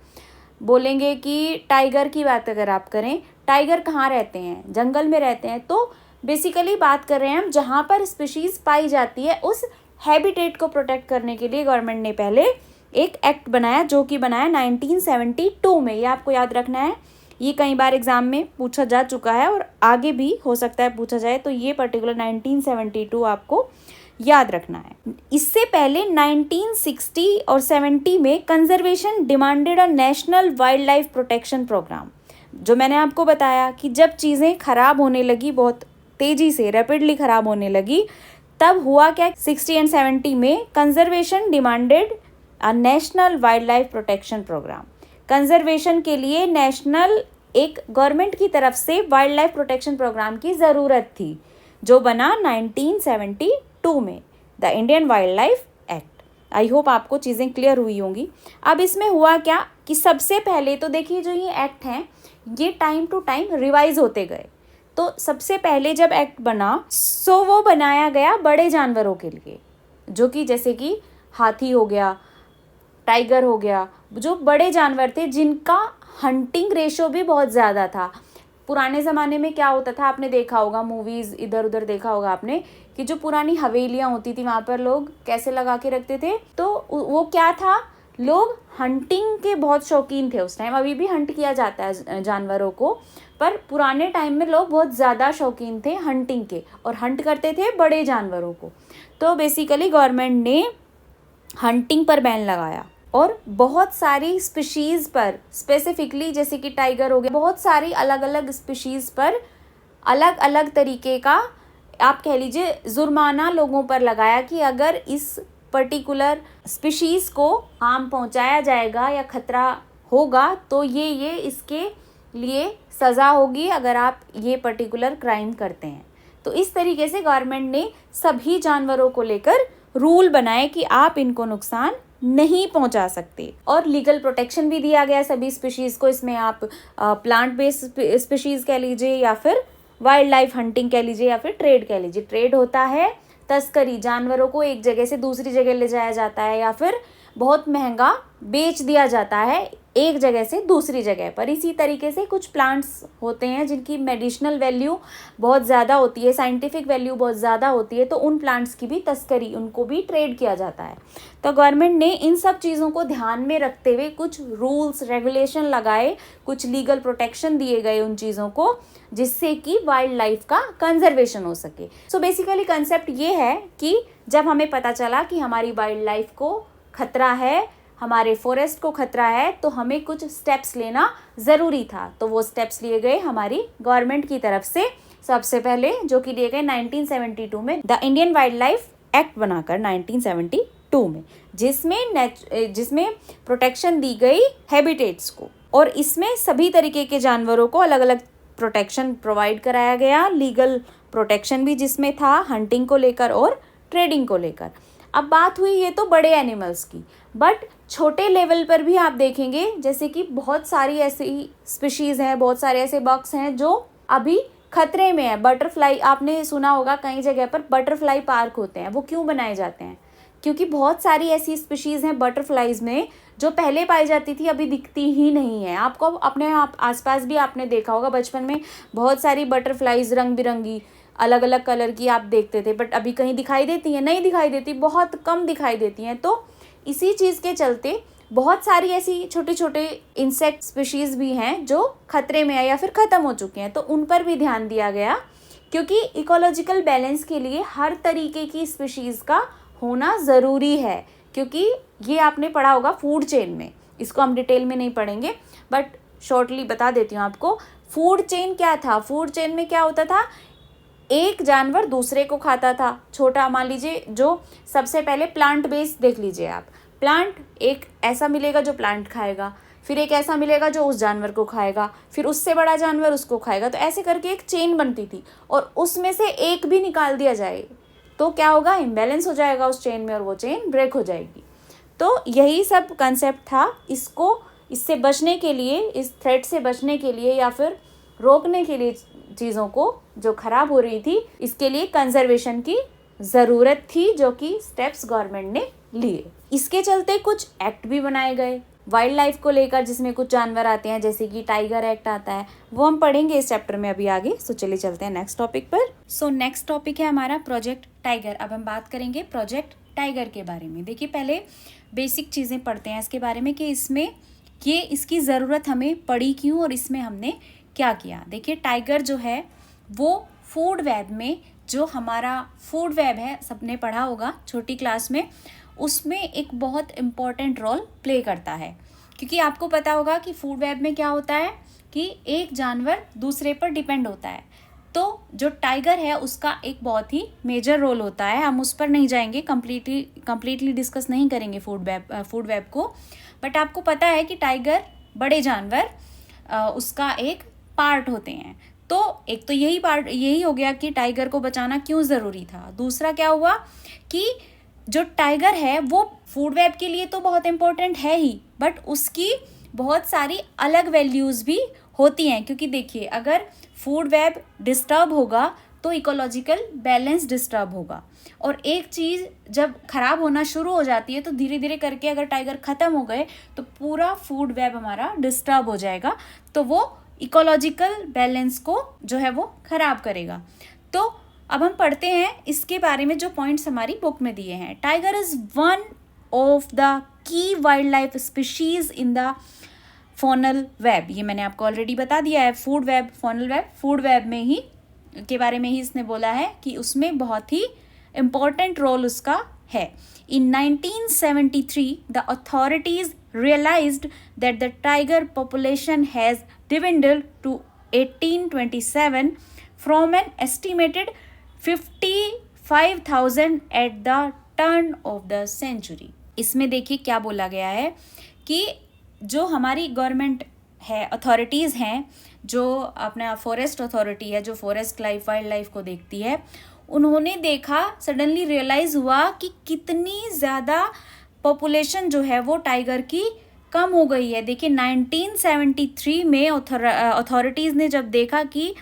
बोलेंगे कि टाइगर की बात अगर आप करें, टाइगर कहाँ रहते हैं, जंगल में रहते हैं, तो बेसिकली बात कर रहे हैं हम जहाँ पर स्पीशीज़ पाई जाती है, उस हैबिटेट को प्रोटेक्ट करने के लिए गवर्नमेंट ने पहले एक एक्ट बनाया, जो कि बनाया 1972 में। ये आपको याद रखना है, ये कई बार एग्जाम में पूछा जा चुका है और आगे भी हो सकता है पूछा जाए, तो ये पर्टिकुलर 1972 आपको याद रखना है। इससे पहले 1960 और 70 में conservation demanded a national wild life protection programme. जो मैंने आपको बताया कि जब चीज़ें ख़राब होने लगी, बहुत तेज़ी से रैपिडली ख़राब होने लगी, तब हुआ क्या, 60 एंड 70 में conservation demanded a national wild life protection programme. Conservation के लिए नेशनल एक गवर्नमेंट की तरफ से वाइल्ड लाइफ प्रोटेक्शन प्रोग्राम की ज़रूरत थी, जो बना 1972 में, the Indian wild life act. I hope आपको चीज़ें क्लियर हुई होंगी। अब इसमें हुआ क्या कि सबसे पहले तो देखिए जो ये एक्ट हैं ये टाइम टू टाइम रिवाइज होते गए। तो सबसे पहले जब एक्ट बना, सो वो बनाया गया बड़े जानवरों के लिए, जो कि जैसे कि हाथी हो गया, टाइगर हो गया, जो बड़े जानवर थे जिनका हंटिंग रेशो भी बहुत ज़्यादा था। पुराने ज़माने में क्या होता था, आपने देखा होगा, मूवीज़ इधर उधर देखा होगा आपने, कि जो पुरानी हवेलियाँ होती थी वहाँ पर लोग कैसे लगा के रखते थे। तो वो क्या था, लोग हंटिंग के बहुत शौकीन थे उस टाइम। अभी भी हंट किया जाता है जानवरों को, पर पुराने टाइम में लोग बहुत ज़्यादा शौकीन थे हंटिंग के, और हंट करते थे बड़े जानवरों को। तो बेसिकली गवर्नमेंट ने हंटिंग पर बैन लगाया और बहुत सारी स्पीशीज़ पर, स्पेसिफिकली जैसे कि टाइगर हो गया, बहुत सारी अलग अलग स्पीशीज़ पर अलग अलग तरीके का, आप कह लीजिए, जुर्माना लोगों पर लगाया कि अगर इस पर्टिकुलर स्पीशीज़ को हार्म पहुंचाया जाएगा या खतरा होगा तो ये इसके लिए सज़ा होगी अगर आप ये पर्टिकुलर क्राइम करते हैं। तो इस तरीके से गवर्नमेंट ने सभी जानवरों को लेकर रूल बनाए कि आप इनको नुकसान नहीं पहुंचा सकते, और लीगल प्रोटेक्शन भी दिया गया सभी स्पीशीज़ को। इसमें आप प्लांट बेस्ड स्पीशीज़ कह लीजिए या फिर वाइल्ड लाइफ हंटिंग कह लीजिए या फिर ट्रेड कह लीजिए। ट्रेड होता है तस्करी, जानवरों को एक जगह से दूसरी जगह ले जाया जाता है या फिर बहुत महंगा बेच दिया जाता है एक जगह से दूसरी जगह पर। इसी तरीके से कुछ प्लांट्स होते हैं जिनकी मेडिसिनल वैल्यू बहुत ज़्यादा होती है, साइंटिफिक वैल्यू बहुत ज़्यादा होती है, तो उन प्लांट्स की भी तस्करी, उनको भी ट्रेड किया जाता है। तो गवर्नमेंट ने इन सब चीज़ों को ध्यान में रखते हुए कुछ रूल्स रेगुलेशन लगाए, कुछ लीगल प्रोटेक्शन दिए गए उन चीज़ों को, जिससे कि वाइल्ड लाइफ का कंजर्वेशन हो सके। सो बेसिकली कंसेप्ट ये है कि जब हमें पता चला कि हमारी वाइल्ड लाइफ को खतरा है, हमारे फॉरेस्ट को खतरा है, तो हमें कुछ स्टेप्स लेना ज़रूरी था। तो वो स्टेप्स लिए गए हमारी गवर्नमेंट की तरफ से। सबसे पहले जो कि लिए गए 1972 में, the Indian wild life act बनाकर 1972 में, जिसमें प्रोटेक्शन दी गई हैबिटेट्स को, और इसमें सभी तरीके के जानवरों को अलग अलग प्रोटेक्शन प्रोवाइड कराया गया। लीगल प्रोटेक्शन भी जिसमें था हंटिंग को लेकर और ट्रेडिंग को लेकर। अब बात हुई ये तो बड़े एनिमल्स की, बट छोटे लेवल पर भी आप देखेंगे जैसे कि बहुत सारी ऐसी स्पीशीज़ हैं, बहुत सारे ऐसे बग्स हैं जो अभी खतरे में है। बटरफ्लाई, आपने सुना होगा कई जगह पर बटरफ्लाई पार्क होते हैं। वो क्यों बनाए जाते हैं? क्योंकि बहुत सारी ऐसी स्पीशीज़ हैं बटरफ्लाइज में जो पहले पाई जाती थी, अभी दिखती ही नहीं है। आपको अपने आसपास भी आपने देखा होगा, बचपन में बहुत सारी बटरफ्लाइज रंग बिरंगी अलग अलग कलर की आप देखते थे, बट अभी कहीं दिखाई देती हैं? नहीं दिखाई देती, बहुत कम दिखाई देती हैं। तो इसी चीज़ के चलते बहुत सारी ऐसी छोटे छोटे इंसेक्ट स्पीशीज़ भी हैं जो खतरे में है या फिर ख़त्म हो चुके हैं। तो उन पर भी ध्यान दिया गया, क्योंकि इकोलॉजिकल बैलेंस के लिए हर तरीके की स्पीशीज़ का होना ज़रूरी है। क्योंकि ये आपने पढ़ा होगा फूड चेन में, इसको हम डिटेल में नहीं पढ़ेंगे बट शॉर्टली बता देती हूँ आपको। फूड चेन क्या था? फूड चेन में क्या होता था, एक जानवर दूसरे को खाता था। छोटा, मान लीजिए, जो सबसे पहले प्लांट बेस्ड देख लीजिए आप, प्लांट एक ऐसा मिलेगा जो प्लांट खाएगा, फिर एक ऐसा मिलेगा जो उस जानवर को खाएगा, फिर उससे बड़ा जानवर उसको खाएगा। तो ऐसे करके एक चेन बनती थी, और उसमें से एक भी निकाल दिया जाए तो क्या होगा, इम्बैलेंस हो जाएगा उस चेन में और वो चेन ब्रेक हो जाएगी। तो यही सब कंसेप्ट था। इससे बचने के लिए, इस थ्रेट से बचने के लिए या फिर रोकने के लिए चीज़ों को जो खराब हो रही थी, इसके लिए कंजर्वेशन की ज़रूरत थी, जो कि स्टेप्स गवर्नमेंट ने लिए। इसके चलते कुछ एक्ट भी बनाए गए वाइल्ड लाइफ को लेकर, जिसमें कुछ जानवर आते हैं, जैसे कि टाइगर एक्ट आता है, वो हम पढ़ेंगे इस चैप्टर में अभी आगे। सो चलिए चलते हैं नेक्स्ट टॉपिक पर। सो नेक्स्ट टॉपिक है हमारा प्रोजेक्ट टाइगर। अब हम बात करेंगे प्रोजेक्ट टाइगर के बारे में। देखिए, पहले बेसिक चीज़ें पढ़ते हैं इसके बारे में कि इसकी ज़रूरत हमें पड़ी क्यों और इसमें हमने क्या किया। देखिए, टाइगर जो है वो फूड वेब में, जो हमारा फूड वेब है, सबने पढ़ा होगा छोटी क्लास में, उसमें एक बहुत इम्पॉर्टेंट रोल प्ले करता है। क्योंकि आपको पता होगा कि फूड वेब में क्या होता है कि एक जानवर दूसरे पर डिपेंड होता है। तो जो टाइगर है उसका एक बहुत ही मेजर रोल होता है। हम उस पर नहीं जाएंगे, कंप्लीटली डिस्कस नहीं करेंगे फूड वेब को, बट आपको पता है कि टाइगर, बड़े जानवर, उसका एक पार्ट होते हैं। तो एक तो यही हो गया कि टाइगर को बचाना क्यों ज़रूरी था। दूसरा क्या हुआ कि जो टाइगर है वो फूड वेब के लिए तो बहुत इम्पोर्टेंट है ही, बट उसकी बहुत सारी अलग वैल्यूज़ भी होती हैं। क्योंकि देखिए, अगर फूड वेब डिस्टर्ब होगा तो इकोलॉजिकल बैलेंस डिस्टर्ब होगा, और एक चीज़ जब ख़राब होना शुरू हो जाती है तो धीरे धीरे करके अगर टाइगर ख़त्म हो गए तो पूरा फूड वेब हमारा डिस्टर्ब हो जाएगा। तो वो इकोलॉजिकल बैलेंस को जो है वो खराब करेगा। तो अब हम पढ़ते हैं इसके बारे में जो पॉइंट्स हमारी बुक में दिए हैं। Tiger is one of the key wild life species in the faunal web. ये मैंने आपको ऑलरेडी बता दिया है। Food web, faunal web, food web में ही के बारे में ही इसने बोला है कि उसमें बहुत ही इम्पोर्टेंट रोल उसका है। In 1973, the authorities realized that the tiger population has dwindled to 1827 from an estimated 55,000 at the turn of the century. इसमें देखिए क्या बोला गया है कि जो हमारी गवर्नमेंट है, अथॉरिटीज़ हैं, जो अपना फॉरेस्ट अथॉरिटी है, जो फॉरेस्ट लाइफ, वाइल्ड लाइफ को देखती है, उन्होंने देखा, सडनली रियलाइज़ हुआ कि कितनी ज़्यादा पॉपुलेशन जो है वो टाइगर की कम हो गई है। देखिए 1973 में अथॉरिटीज़ ने जब देखा कि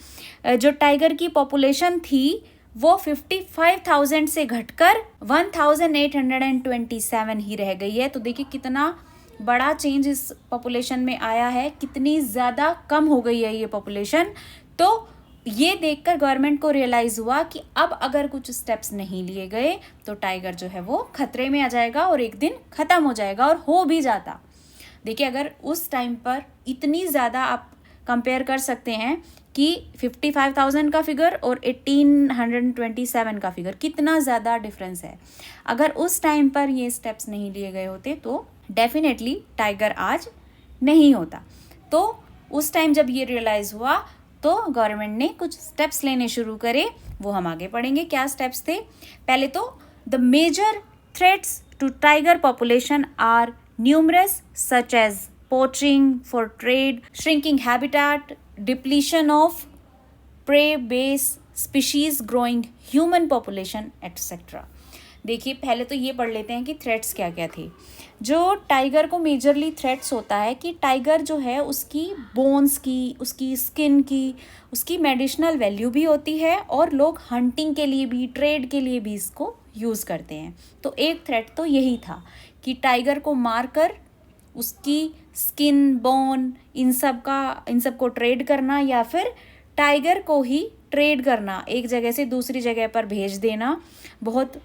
जो टाइगर की पॉपुलेशन थी वो 55,000 से घटकर 1,827 ही रह गई है। तो देखिए कितना बड़ा चेंज इस पॉपुलेशन में आया है, कितनी ज़्यादा कम हो गई है ये पॉपुलेशन। तो ये देखकर गवर्नमेंट को रियलाइज़ हुआ कि अब अगर कुछ स्टेप्स नहीं लिए गए तो टाइगर जो है वो खतरे में आ जाएगा और एक दिन ख़त्म हो जाएगा, और हो भी जाता। देखिए अगर उस टाइम पर इतनी ज़्यादा, आप कंपेयर कर सकते हैं कि 55,000 का फिगर और 1827 का फिगर, कितना ज़्यादा डिफरेंस है। अगर उस टाइम पर ये स्टेप्स नहीं लिए गए होते तो डेफिनेटली टाइगर आज नहीं होता। तो उस टाइम जब ये रियलाइज़ हुआ तो गवर्नमेंट ने कुछ स्टेप्स लेने शुरू करे, वो हम आगे पढ़ेंगे क्या स्टेप्स थे। पहले तो the major threats to tiger population are numerous, such as poaching for trade, shrinking habitat, depletion of prey base species, growing human population etcetera. देखिए पहले तो ये पढ़ लेते हैं कि थ्रेट्स क्या क्या थे। जो टाइगर को मेजरली थ्रेट्स होता है कि टाइगर जो है उसकी बोन्स की, उसकी स्किन की, उसकी मेडिसिनल वैल्यू भी होती है, और लोग हंटिंग के लिए भी, ट्रेड के लिए भी इसको यूज़ करते हैं। तो एक थ्रेट तो यही था कि टाइगर को मारकर उसकी स्किन, बोन, इन सब को ट्रेड करना, या फिर टाइगर को ही ट्रेड करना, एक जगह से दूसरी जगह पर भेज देना बहुत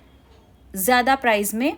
ज़्यादा प्राइस में।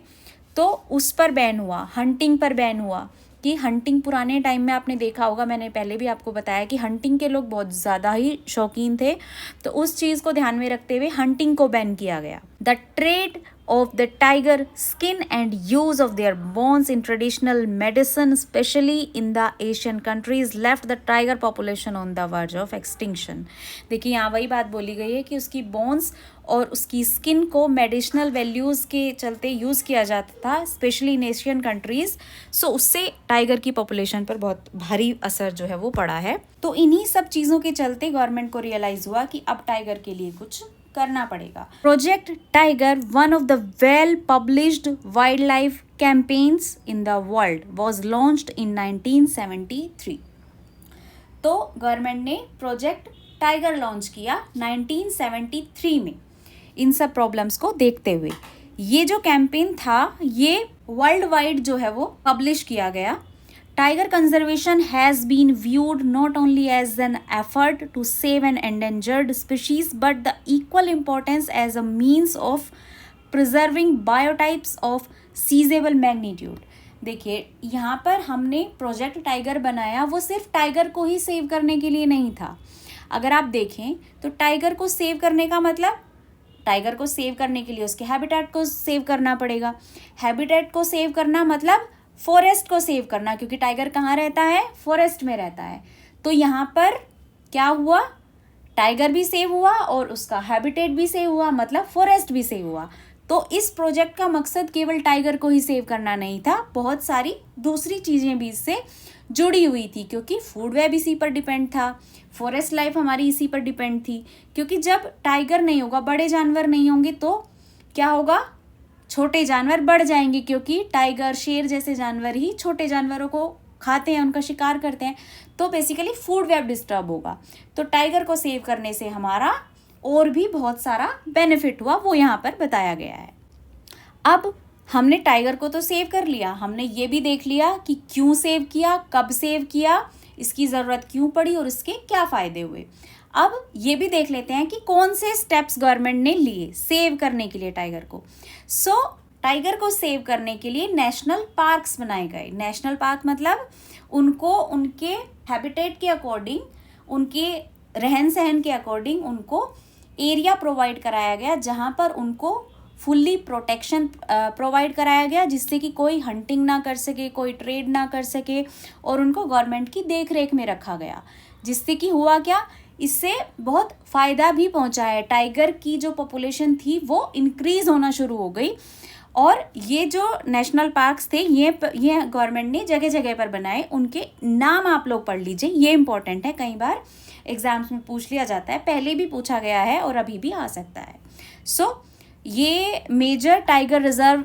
तो उस पर बैन हुआ, हंटिंग पर बैन हुआ कि हंटिंग पुराने टाइम में आपने देखा होगा, मैंने पहले भी आपको बताया कि हंटिंग के लोग बहुत ज़्यादा ही शौकीन थे। तो उस चीज़ को ध्यान में रखते हुए हंटिंग को बैन किया गया। The trade of the tiger skin and use of their bones in traditional medicine, especially in the Asian countries, left the tiger population on the verge of extinction. देखिए यहाँ वही बात बोली गई है कि उसकी बोन्स और उसकी स्किन को मेडिसिनल वैल्यूज़ के चलते यूज़ किया जाता था, स्पेशली इन एशियन कंट्रीज़। सो उससे टाइगर की पॉपुलेशन पर बहुत भारी असर जो है वो पड़ा है। तो इन्हीं सब चीज़ों के चलते गवर्नमेंट को रियलाइज़ हुआ कि अब टाइगर के लिए कुछ करना पड़ेगा। Project tiger, one of the well published wild life campaigns in the world, was launched in 1973। तो गवर्नमेंट ने प्रोजेक्ट टाइगर लॉन्च किया 1973 में, इन सब प्रॉब्लम्स को देखते हुए। ये जो कैंपेन था ये वर्ल्ड वाइड जो है वो पब्लिश किया गया। Tiger conservation has been viewed not only as an effort to save an endangered species, but the equal importance as a means of preserving biotypes of seizable magnitude. देखिए यहाँ पर हमने प्रोजेक्ट टाइगर बनाया, वो सिर्फ टाइगर को ही सेव करने के लिए नहीं था। अगर आप देखें तो टाइगर को सेव करने का मतलब, टाइगर को सेव करने के लिए उसके हैबिटेट को सेव करना पड़ेगा। हैबिटेट को सेव करना मतलब फॉरेस्ट को सेव करना, क्योंकि टाइगर कहाँ रहता है, फॉरेस्ट में रहता है। तो यहाँ पर क्या हुआ, टाइगर भी सेव हुआ और उसका हैबिटेट भी सेव हुआ, मतलब फॉरेस्ट भी सेव हुआ। तो इस प्रोजेक्ट का मकसद केवल टाइगर को ही सेव करना नहीं था, बहुत सारी दूसरी चीज़ें भी इससे जुड़ी हुई थी, क्योंकि फूड वेब इसी पर डिपेंड था, फॉरेस्ट लाइफ हमारी इसी पर डिपेंड थी। क्योंकि जब टाइगर नहीं होगा, बड़े जानवर नहीं होंगे, तो क्या होगा, छोटे जानवर बढ़ जाएंगे, क्योंकि टाइगर, शेर जैसे जानवर ही छोटे जानवरों को खाते हैं, उनका शिकार करते हैं। तो बेसिकली फूड वेब डिस्टर्ब होगा। तो टाइगर को सेव करने से हमारा और भी बहुत सारा बेनिफिट हुआ, वो यहाँ पर बताया गया है। अब हमने टाइगर को तो सेव कर लिया, हमने ये भी देख लिया कि क्यों सेव किया, कब सेव किया, इसकी ज़रूरत क्यों पड़ी और इसके क्या फ़ायदे हुए। अब ये भी देख लेते हैं कि कौन से स्टेप्स गवर्नमेंट ने लिए सेव करने के लिए टाइगर को। टाइगर को सेव करने के लिए नेशनल पार्क्स बनाए गए। नेशनल पार्क मतलब उनको उनके हैबिटेट के अकॉर्डिंग, उनके रहन सहन के अकॉर्डिंग उनको एरिया प्रोवाइड कराया गया जहाँ पर उनको फुल्ली प्रोटेक्शन प्रोवाइड कराया गया, जिससे कि कोई हंटिंग ना कर सके, कोई ट्रेड ना कर सके, और उनको गवर्नमेंट की देख रेख में रखा गया। जिससे कि हुआ क्या, इससे बहुत फ़ायदा भी पहुंचा है। टाइगर की जो पॉपुलेशन थी वो इंक्रीज़ होना शुरू हो गई। और ये जो नेशनल पार्क्स थे ये गवर्नमेंट ने जगह जगह पर बनाए। उनके नाम आप लोग पढ़ लीजिए, ये इंपॉर्टेंट है, कई बार एग्जाम्स में पूछ लिया जाता है, पहले भी पूछा गया है और अभी भी आ सकता है। ये major tiger reserve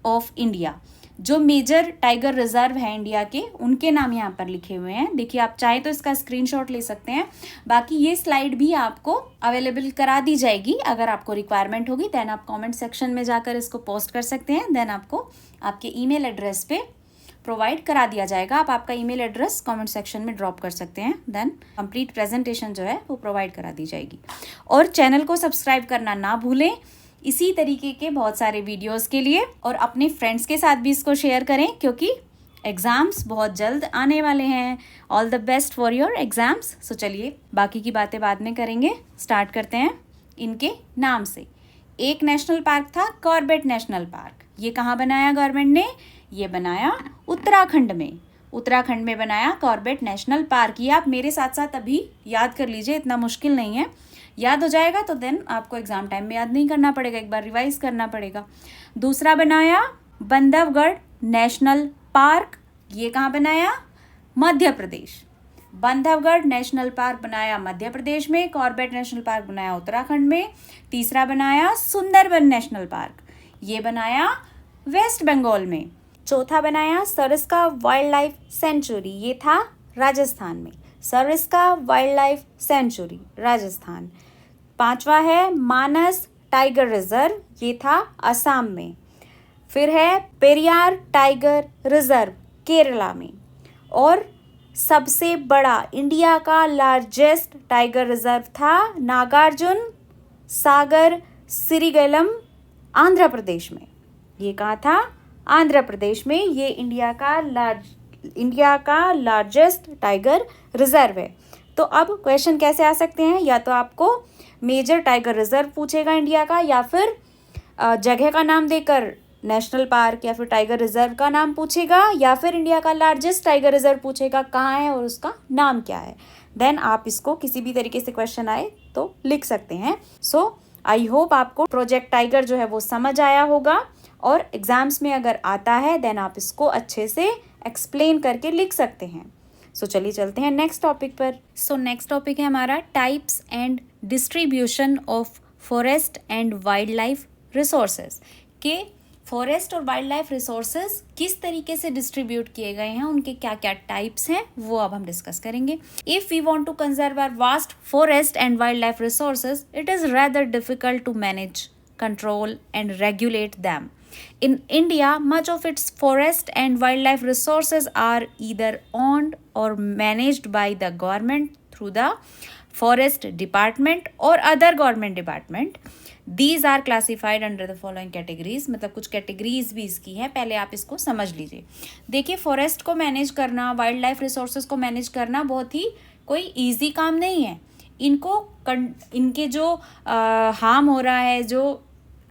of India, जो मेजर टाइगर रिजर्व है इंडिया के, उनके नाम यहाँ पर लिखे हुए हैं। देखिए, आप चाहे तो इसका स्क्रीनशॉट ले सकते हैं। बाकी ये स्लाइड भी आपको अवेलेबल करा दी जाएगी, अगर आपको रिक्वायरमेंट होगी देन आप कमेंट सेक्शन में जाकर इसको पोस्ट कर सकते हैं। देन आपको आपके ईमेल एड्रेस पे प्रोवाइड करा दिया जाएगा। आप आपका ईमेल एड्रेस कमेंट सेक्शन में ड्रॉप कर सकते हैं। देन कंप्लीट प्रेजेंटेशन जो है वो प्रोवाइड करा दी जाएगी। और चैनल को सब्सक्राइब करना ना भूलें इसी तरीके के बहुत सारे वीडियोस के लिए, और अपने फ्रेंड्स के साथ भी इसको शेयर करें क्योंकि एग्ज़ाम्स बहुत जल्द आने वाले हैं। All the best for your exams. So चलिए बाकी की बातें बाद में करेंगे, स्टार्ट करते हैं इनके नाम से। एक नेशनल पार्क था कॉर्बेट नेशनल पार्क। ये कहाँ बनाया गवर्नमेंट ने? ये बनाया उत्तराखंड में। उत्तराखंड में बनाया कॉर्बेट नेशनल पार्क। ये आप मेरे साथ साथ अभी याद कर लीजिए, इतना मुश्किल नहीं है, याद हो जाएगा तो देन आपको एग्जाम टाइम में याद नहीं करना पड़ेगा, एक बार रिवाइज करना पड़ेगा। दूसरा बनाया बंधवगढ़ नेशनल पार्क। ये कहाँ बनाया? मध्य प्रदेश। बंधवगढ़ नेशनल पार्क बनाया मध्य प्रदेश में, कॉर्बेट नेशनल पार्क बनाया उत्तराखंड में। तीसरा बनाया सुंदरबन नेशनल पार्क, ये बनाया वेस्ट बंगाल में। चौथा बनाया सरिस्का वाइल्ड लाइफ सेंचुरी, ये था राजस्थान में। Sariska wild life sanctuary Rajasthan. पांचवा है मानस टाइगर रिजर्व, ये था असम में। फिर है पेरियार टाइगर रिजर्व केरला में। और सबसे बड़ा इंडिया का लार्जेस्ट टाइगर रिजर्व था नागार्जुन सागर सिरिगेलम आंध्र प्रदेश में। ये कहाँ था? आंध्र प्रदेश में। ये इंडिया का लार्जेस्ट टाइगर रिजर्व है। तो अब क्वेश्चन कैसे आ सकते हैं? या तो आपको मेजर टाइगर रिजर्व पूछेगा इंडिया का, या फिर जगह का नाम देकर नेशनल पार्क या फिर टाइगर रिजर्व का नाम पूछेगा, या फिर इंडिया का लार्जेस्ट टाइगर रिजर्व पूछेगा कहाँ है और उसका नाम क्या है। देन आप इसको किसी भी तरीके से क्वेश्चन आए तो लिख सकते हैं। आई होप आपको प्रोजेक्ट टाइगर जो है वो समझ आया होगा, और एग्जाम्स में अगर आता है देन आप इसको अच्छे से एक्सप्लेन करके लिख सकते हैं। चलिए चलते हैं नेक्स्ट टॉपिक पर। नेक्स्ट टॉपिक है हमारा types and distribution of forest and wild life resources. के फॉरेस्ट और वाइल्ड लाइफ रिसोर्सेज किस तरीके से डिस्ट्रीब्यूट किए गए हैं, उनके क्या क्या टाइप्स हैं, वो अब हम डिस्कस करेंगे। If we want to conserve our vast forest and wild life resources, it is rather difficult to manage, control and regulate them. In India, much of its forest and wildlife resources are either owned or managed by the government through the forest department or other government department. These are classified under the following categories. मतलब कुछ कैटेगरीज भी इसकी हैं, पहले आप इसको समझ लीजिए। देखिए, फॉरेस्ट को मैनेज करना, वाइल्ड लाइफ रिसोर्सेज को मैनेज करना बहुत ही कोई ईजी काम नहीं है। इनके जो हार्म हो रहा है, जो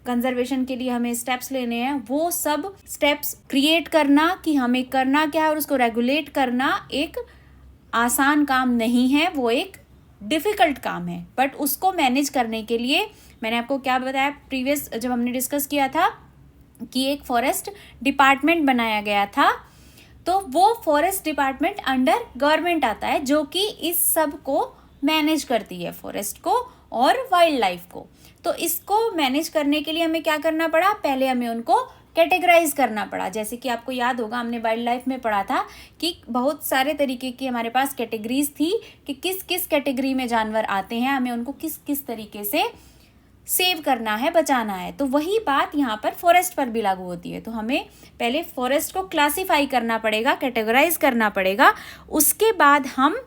कंजर्वेशन के लिए हमें स्टेप्स लेने हैं, वो सब स्टेप्स क्रिएट करना कि हमें करना क्या है और उसको रेगुलेट करना एक आसान काम नहीं है, वो एक डिफ़िकल्ट काम है। बट उसको मैनेज करने के लिए मैंने आपको क्या बताया प्रीवियस जब हमने डिस्कस किया था कि एक फॉरेस्ट डिपार्टमेंट बनाया गया था, तो वो फॉरेस्ट डिपार्टमेंट अंडर गवर्नमेंट आता है जो कि इस सब को मैनेज करती है, फॉरेस्ट को और वाइल्ड लाइफ को। तो इसको मैनेज करने के लिए हमें क्या करना पड़ा? पहले हमें उनको कैटेगराइज करना पड़ा। जैसे कि आपको याद होगा, हमने वाइल्ड लाइफ में पढ़ा था कि बहुत सारे तरीके की हमारे पास कैटेगरीज थी कि किस किस कैटेगरी में जानवर आते हैं, हमें उनको किस किस तरीके से सेव करना है, बचाना है। तो वही बात यहाँ पर फॉरेस्ट पर भी लागू होती है। तो हमें पहले फॉरेस्ट को क्लासिफाई करना पड़ेगा, कैटेगराइज करना पड़ेगा, उसके बाद हम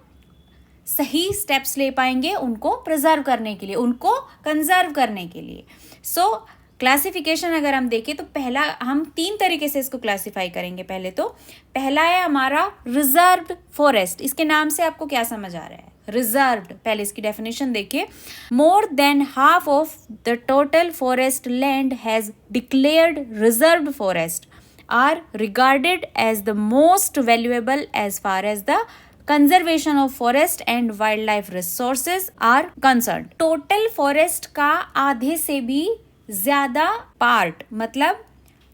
सही स्टेप्स ले पाएंगे उनको प्रिजर्व करने के लिए, उनको कंजर्व करने के लिए। सो क्लासिफिकेशन अगर हम देखें तो पहला हम 3 तरीके से इसको क्लासिफाई करेंगे। पहला है हमारा रिजर्व्ड फॉरेस्ट। इसके नाम से आपको क्या समझ आ रहा है? रिजर्व्ड, पहले इसकी डेफिनेशन देखिए। More than half of the total forest land has declared reserved forest are regarded as the most valuable as far as the conservation of forest and wild life resources are concern. Total forest का आधे से भी ज्यादा पार्ट, मतलब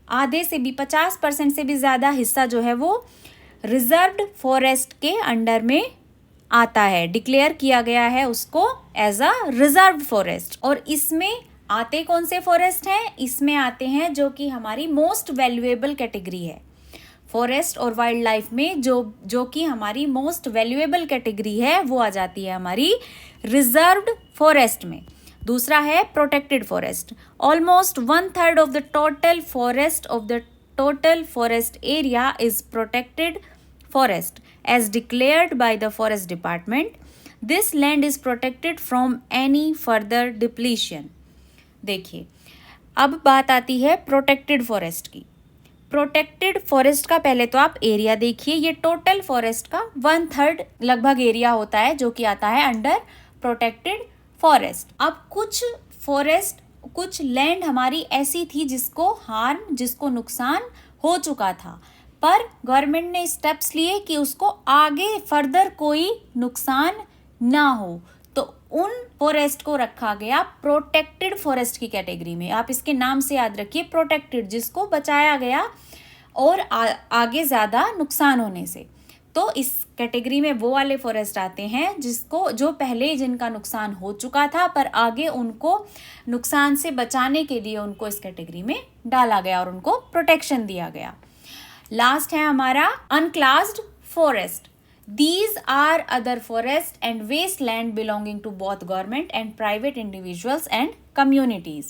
आधे से भी 50% से भी ज्यादा हिस्सा जो है वो रिजर्व्ड फॉरेस्ट के अंडर में आता है, डिक्लेयर किया गया है उसको एज अ रिजर्व्ड फॉरेस्ट। और इसमें आते कौन से फॉरेस्ट हैं? इसमें आते हैं जो कि हमारी मोस्ट वैल्यूएबल कैटेगरी है फॉरेस्ट और वाइल्ड लाइफ में, जो कि हमारी मोस्ट वैल्यूएबल कैटेगरी है वो आ जाती है हमारी रिजर्व्ड फॉरेस्ट में। दूसरा है protected forest. Almost 1/3 of the total forest area is protected forest as declared by the forest department. This land is protected from any further depletion. देखिए, अब बात आती है प्रोटेक्टेड फॉरेस्ट की। प्रोटेक्टेड फॉरेस्ट का पहले तो आप एरिया देखिए, ये टोटल फॉरेस्ट का 1/3 लगभग एरिया होता है जो कि आता है अंडर प्रोटेक्टेड फॉरेस्ट। अब कुछ लैंड हमारी ऐसी थी जिसको नुकसान हो चुका था, पर गवर्नमेंट ने स्टेप्स लिए कि उसको आगे फर्दर कोई नुकसान ना हो, तो उन फॉरेस्ट को रखा गया प्रोटेक्टेड फॉरेस्ट की कैटेगरी में। आप इसके नाम से याद रखिए, प्रोटेक्टेड, जिसको बचाया गया और आगे ज़्यादा नुकसान होने से। तो इस कैटेगरी में वो वाले फॉरेस्ट आते हैं जो पहले जिनका नुकसान हो चुका था, पर आगे उनको नुकसान से बचाने के लिए उनको इस कैटेगरी में डाला गया और उनको प्रोटेक्शन दिया गया। लास्ट है हमारा अनक्लास्ड forest. These are other forest and wasteland belonging to both government and private individuals and communities.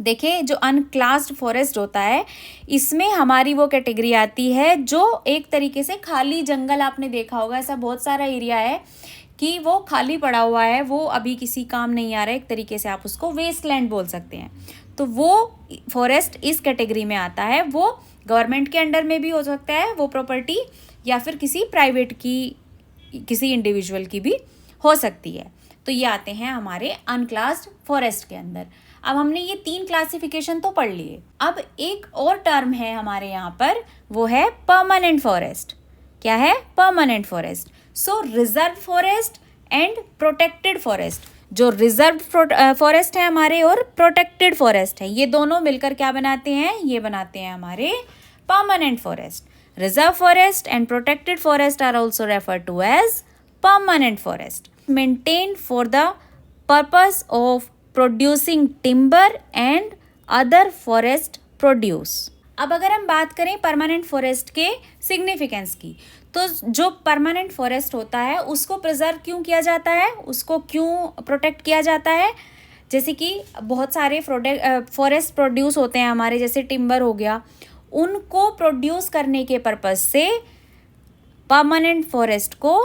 देखिए, जो अनक्लास्ड फॉरेस्ट होता है इसमें हमारी वो कैटेगरी आती है जो एक तरीके से खाली जंगल, आपने देखा होगा ऐसा बहुत सारा एरिया है कि वो खाली पड़ा हुआ है, वो अभी किसी काम नहीं आ रहा है, एक तरीके से आप उसको वेस्टलैंड बोल सकते हैं। तो वो फॉरेस्ट इस कैटेगरी में आता है। वो गवर्नमेंट के अंडर में भी हो सकता है वो प्रॉपर्टी, या फिर किसी प्राइवेट की, किसी इंडिविजुअल की भी हो सकती है। तो ये आते हैं हमारे अनक्लास्ड फॉरेस्ट के अंदर। अब हमने ये 3 क्लासिफिकेशन तो पढ़ लिए। अब एक और टर्म है हमारे यहाँ पर, वो है परमानेंट फॉरेस्ट। क्या है? Permanent forest. So reserve forest and protected forest, जो रिजर्व फॉरेस्ट है हमारे और प्रोटेक्टेड फॉरेस्ट है, ये दोनों मिलकर क्या बनाते हैं? ये बनाते हैं हमारे permanent forest. Reserve forest and protected forest are also referred to as permanent forest, maintained for the purpose of producing timber and other forest produce. अब अगर हम बात करें परमानेंट फॉरेस्ट के सिग्निफिकेंस की, तो जो परमानेंट फॉरेस्ट होता है उसको प्रिजर्व क्यों किया जाता है, उसको क्यों प्रोटेक्ट किया जाता है? जैसे कि बहुत सारे फॉरेस्ट प्रोड्यूस होते हैं हमारे, जैसे टिम्बर हो गया, उनको प्रोड्यूस करने के पर्पस से परमानेंट फॉरेस्ट को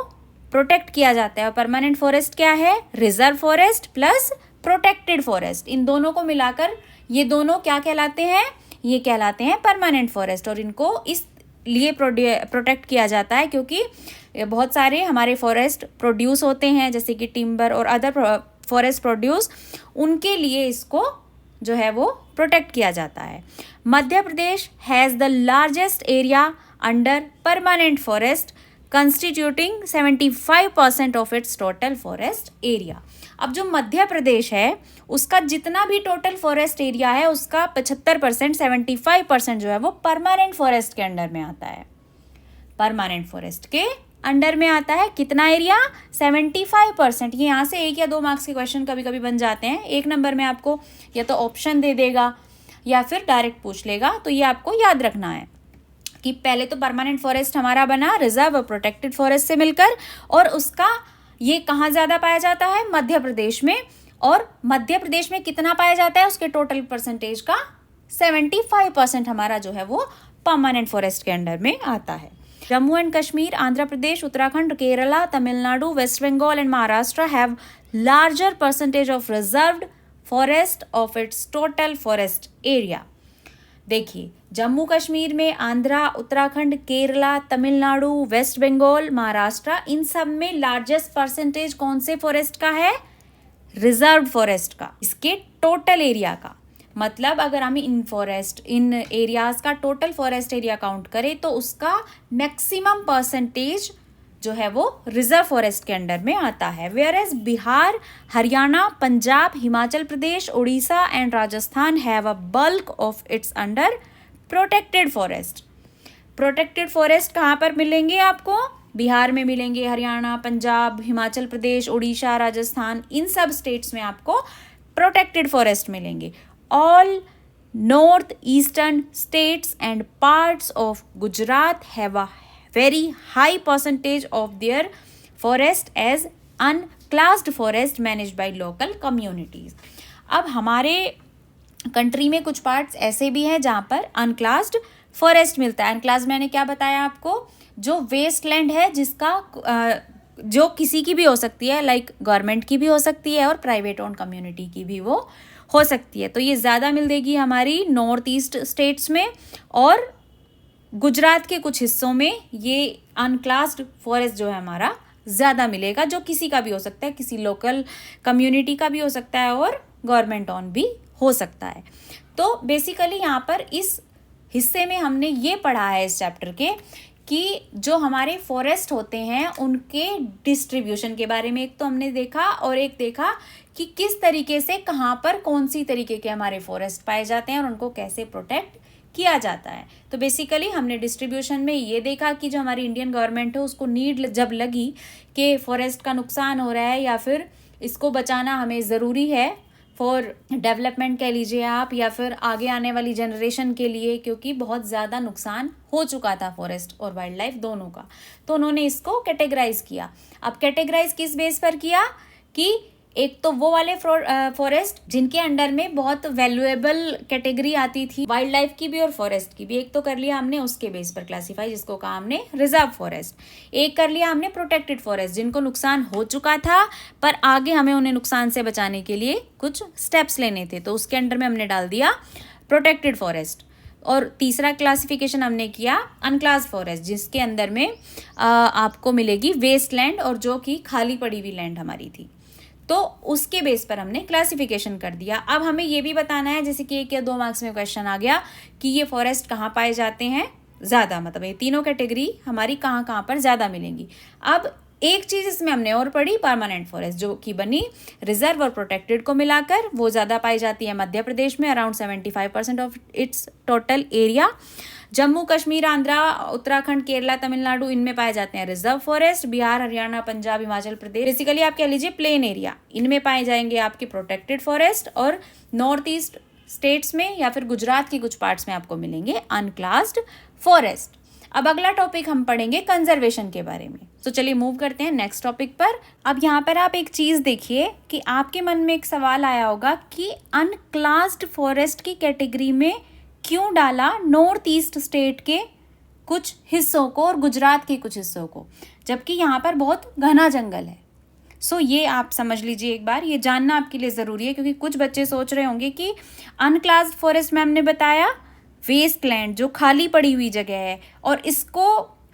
प्रोटेक्ट किया जाता है। और परमानेंट फॉरेस्ट क्या है? Reserve forest plus protected forest, इन दोनों को मिलाकर ये दोनों क्या कहलाते हैं? ये कहलाते हैं परमानेंट फॉरेस्ट। और इनको इस लिए प्रोटेक्ट किया जाता है क्योंकि बहुत सारे हमारे फॉरेस्ट प्रोड्यूस होते हैं, जैसे कि टिम्बर और अदर फॉरेस्ट प्रोड्यूस, उनके लिए इसको जो है वो प्रोटेक्ट किया जाता है। Madhya Pradesh has the largest area under permanent forest constituting 75% of its total forest area. अब जो मध्य प्रदेश है उसका जितना भी टोटल फॉरेस्ट एरिया है उसका 75%, 75% जो है वो परमानेंट फॉरेस्ट के अंडर में आता है। परमानेंट फॉरेस्ट के अंडर में आता है कितना एरिया? 75%। ये यहाँ से 1 या 2 मार्क्स के क्वेश्चन कभी कभी बन जाते हैं। 1 नंबर में आपको या तो ऑप्शन दे देगा या फिर डायरेक्ट पूछ लेगा। तो ये आपको याद रखना है कि पहले तो परमानेंट फॉरेस्ट हमारा बना रिजर्व और प्रोटेक्टेड फॉरेस्ट से मिलकर, और उसका ये कहाँ ज़्यादा पाया जाता है? मध्य प्रदेश में। और मध्य प्रदेश में कितना पाया जाता है, उसके टोटल परसेंटेज का 75% हमारा जो है वो परमानेंट फॉरेस्ट के अंडर में आता है। Jammu and Kashmir, Andhra Pradesh, Uttarakhand, Kerala, Tamil Nadu, West Bengal and Maharashtra have larger percentage of reserved forest of its total forest area. देखिए, जम्मू कश्मीर में, आंध्रा, उत्तराखंड, केरला, तमिलनाडु, वेस्ट बंगाल, महाराष्ट्र, इन सब में लार्जेस्ट परसेंटेज कौन से फॉरेस्ट का है, रिजर्व फॉरेस्ट का, इसके टोटल एरिया का। मतलब अगर हम इन एरियाज का टोटल फॉरेस्ट एरिया काउंट करें तो उसका मैक्सिमम परसेंटेज जो है वो रिजर्व फॉरेस्ट के अंडर में आता है। Whereas Bihar, Haryana, Punjab, Himachal Pradesh, Orissa and Rajasthan have a bulk of its under protected forest. Protected forest कहाँ पर मिलेंगे आपको, बिहार में मिलेंगे, हरियाणा, पंजाब, हिमाचल प्रदेश, उड़ीसा, राजस्थान, इन सब स्टेट्स में आपको प्रोटेक्टेड फॉरेस्ट मिलेंगे। All north eastern states and parts of Gujarat have a very high percentage of their forest as unclassed forest managed by local communities। अब हमारे कंट्री में कुछ पार्ट्स ऐसे भी हैं जहाँ पर अनक्लास्ड फॉरेस्ट मिलता है। अनक्लास्ड मैंने क्या बताया आपको, जो वेस्ट लैंड है जिसका जो किसी की भी हो सकती है, लाइक गवर्नमेंट की भी हो सकती है और प्राइवेट ओन कम्युनिटी की भी वो हो सकती है। तो ये ज़्यादा मिलेगी हमारी नॉर्थ ईस्ट स्टेट्स में, और गुजरात के कुछ हिस्सों में ये अनक्लास्ड फॉरेस्ट जो है हमारा ज़्यादा मिलेगा, जो किसी का भी हो सकता है, किसी लोकल कम्युनिटी का भी हो सकता है और गवर्नमेंट ऑन भी हो सकता है। तो बेसिकली यहाँ पर इस हिस्से में हमने ये पढ़ा है इस चैप्टर के कि जो हमारे फॉरेस्ट होते हैं उनके डिस्ट्रीब्यूशन के बारे में एक तो हमने देखा, और एक देखा कि किस तरीके से कहाँ पर कौन सी तरीके के हमारे फॉरेस्ट पाए जाते हैं और उनको कैसे प्रोटेक्ट किया जाता है। तो बेसिकली हमने डिस्ट्रीब्यूशन में ये देखा कि जो हमारी इंडियन गवर्नमेंट है उसको नीड जब लगी कि फॉरेस्ट का नुकसान हो रहा है या फिर इसको बचाना हमें ज़रूरी है फॉर डेवलपमेंट कह लीजिए आप, या फिर आगे आने वाली जनरेशन के लिए, क्योंकि बहुत ज़्यादा नुकसान हो चुका था फॉरेस्ट और वाइल्ड लाइफ दोनों का, तो उन्होंने इसको कैटेगराइज किया। अब कैटेगराइज किस बेस पर किया कि एक तो वो वाले फॉरेस्ट जिनके अंडर में बहुत वैल्यूएबल कैटेगरी आती थी वाइल्ड लाइफ की भी और फॉरेस्ट की भी, एक तो कर लिया हमने उसके बेस पर क्लासिफाई, जिसको कहा हमने रिजर्व फॉरेस्ट। एक कर लिया हमने प्रोटेक्टेड फॉरेस्ट, जिनको नुकसान हो चुका था पर आगे हमें उन्हें नुकसान से बचाने के लिए कुछ स्टेप्स लेने थे, तो उसके अंडर में हमने डाल दिया प्रोटेक्टेड फॉरेस्ट। और तीसरा क्लासिफिकेशन हमने किया अनक्लास्ड फॉरेस्ट, जिसके अंदर में आपको मिलेगी वेस्ट लैंड और जो कि खाली पड़ी हुई लैंड हमारी थी, तो उसके बेस पर हमने क्लासिफिकेशन कर दिया। अब हमें ये भी बताना है, जैसे कि 1 या 2 मार्क्स में क्वेश्चन आ गया कि ये फॉरेस्ट कहाँ पाए जाते हैं ज़्यादा, मतलब ये तीनों कैटेगरी हमारी कहाँ कहाँ पर ज़्यादा मिलेंगी। अब एक चीज़ इसमें हमने और पढ़ी, परमानेंट फॉरेस्ट जो कि बनी रिजर्व और प्रोटेक्टेड को मिलाकर, वो ज़्यादा पाई जाती है मध्य प्रदेश में, around 75% of its total area. Jammu Kashmir, Andhra, Uttarakhand, Kerala, Tamil Nadu, इनमें पाए जाते हैं रिजर्व फॉरेस्ट। बिहार, हरियाणा, पंजाब, हिमाचल प्रदेश, बेसिकली आप कह लीजिए प्लेन एरिया, इनमें पाए जाएंगे आपके प्रोटेक्टेड फॉरेस्ट। और नॉर्थ ईस्ट स्टेट्स में या फिर गुजरात की कुछ पार्ट्स में आपको मिलेंगे अनक्लास्ड फॉरेस्ट। अब अगला टॉपिक हम पढ़ेंगे कंजर्वेशन के बारे में। तो चलिए मूव करते हैं नेक्स्ट टॉपिक पर। अब यहाँ पर आप एक चीज़ देखिए कि आपके मन में एक सवाल आया होगा कि अनक्लास्ड फॉरेस्ट की कैटेगरी में क्यों डाला नॉर्थ ईस्ट स्टेट के कुछ हिस्सों को और गुजरात के कुछ हिस्सों को, जबकि यहाँ पर बहुत घना जंगल है। सो ये आप समझ लीजिए एक बार, ये जानना आपके लिए ज़रूरी है, क्योंकि कुछ बच्चे सोच रहे होंगे कि अनक्लास्ड फॉरेस्ट में हमने बताया वेस्ट लैंड जो खाली पड़ी हुई जगह है, और इसको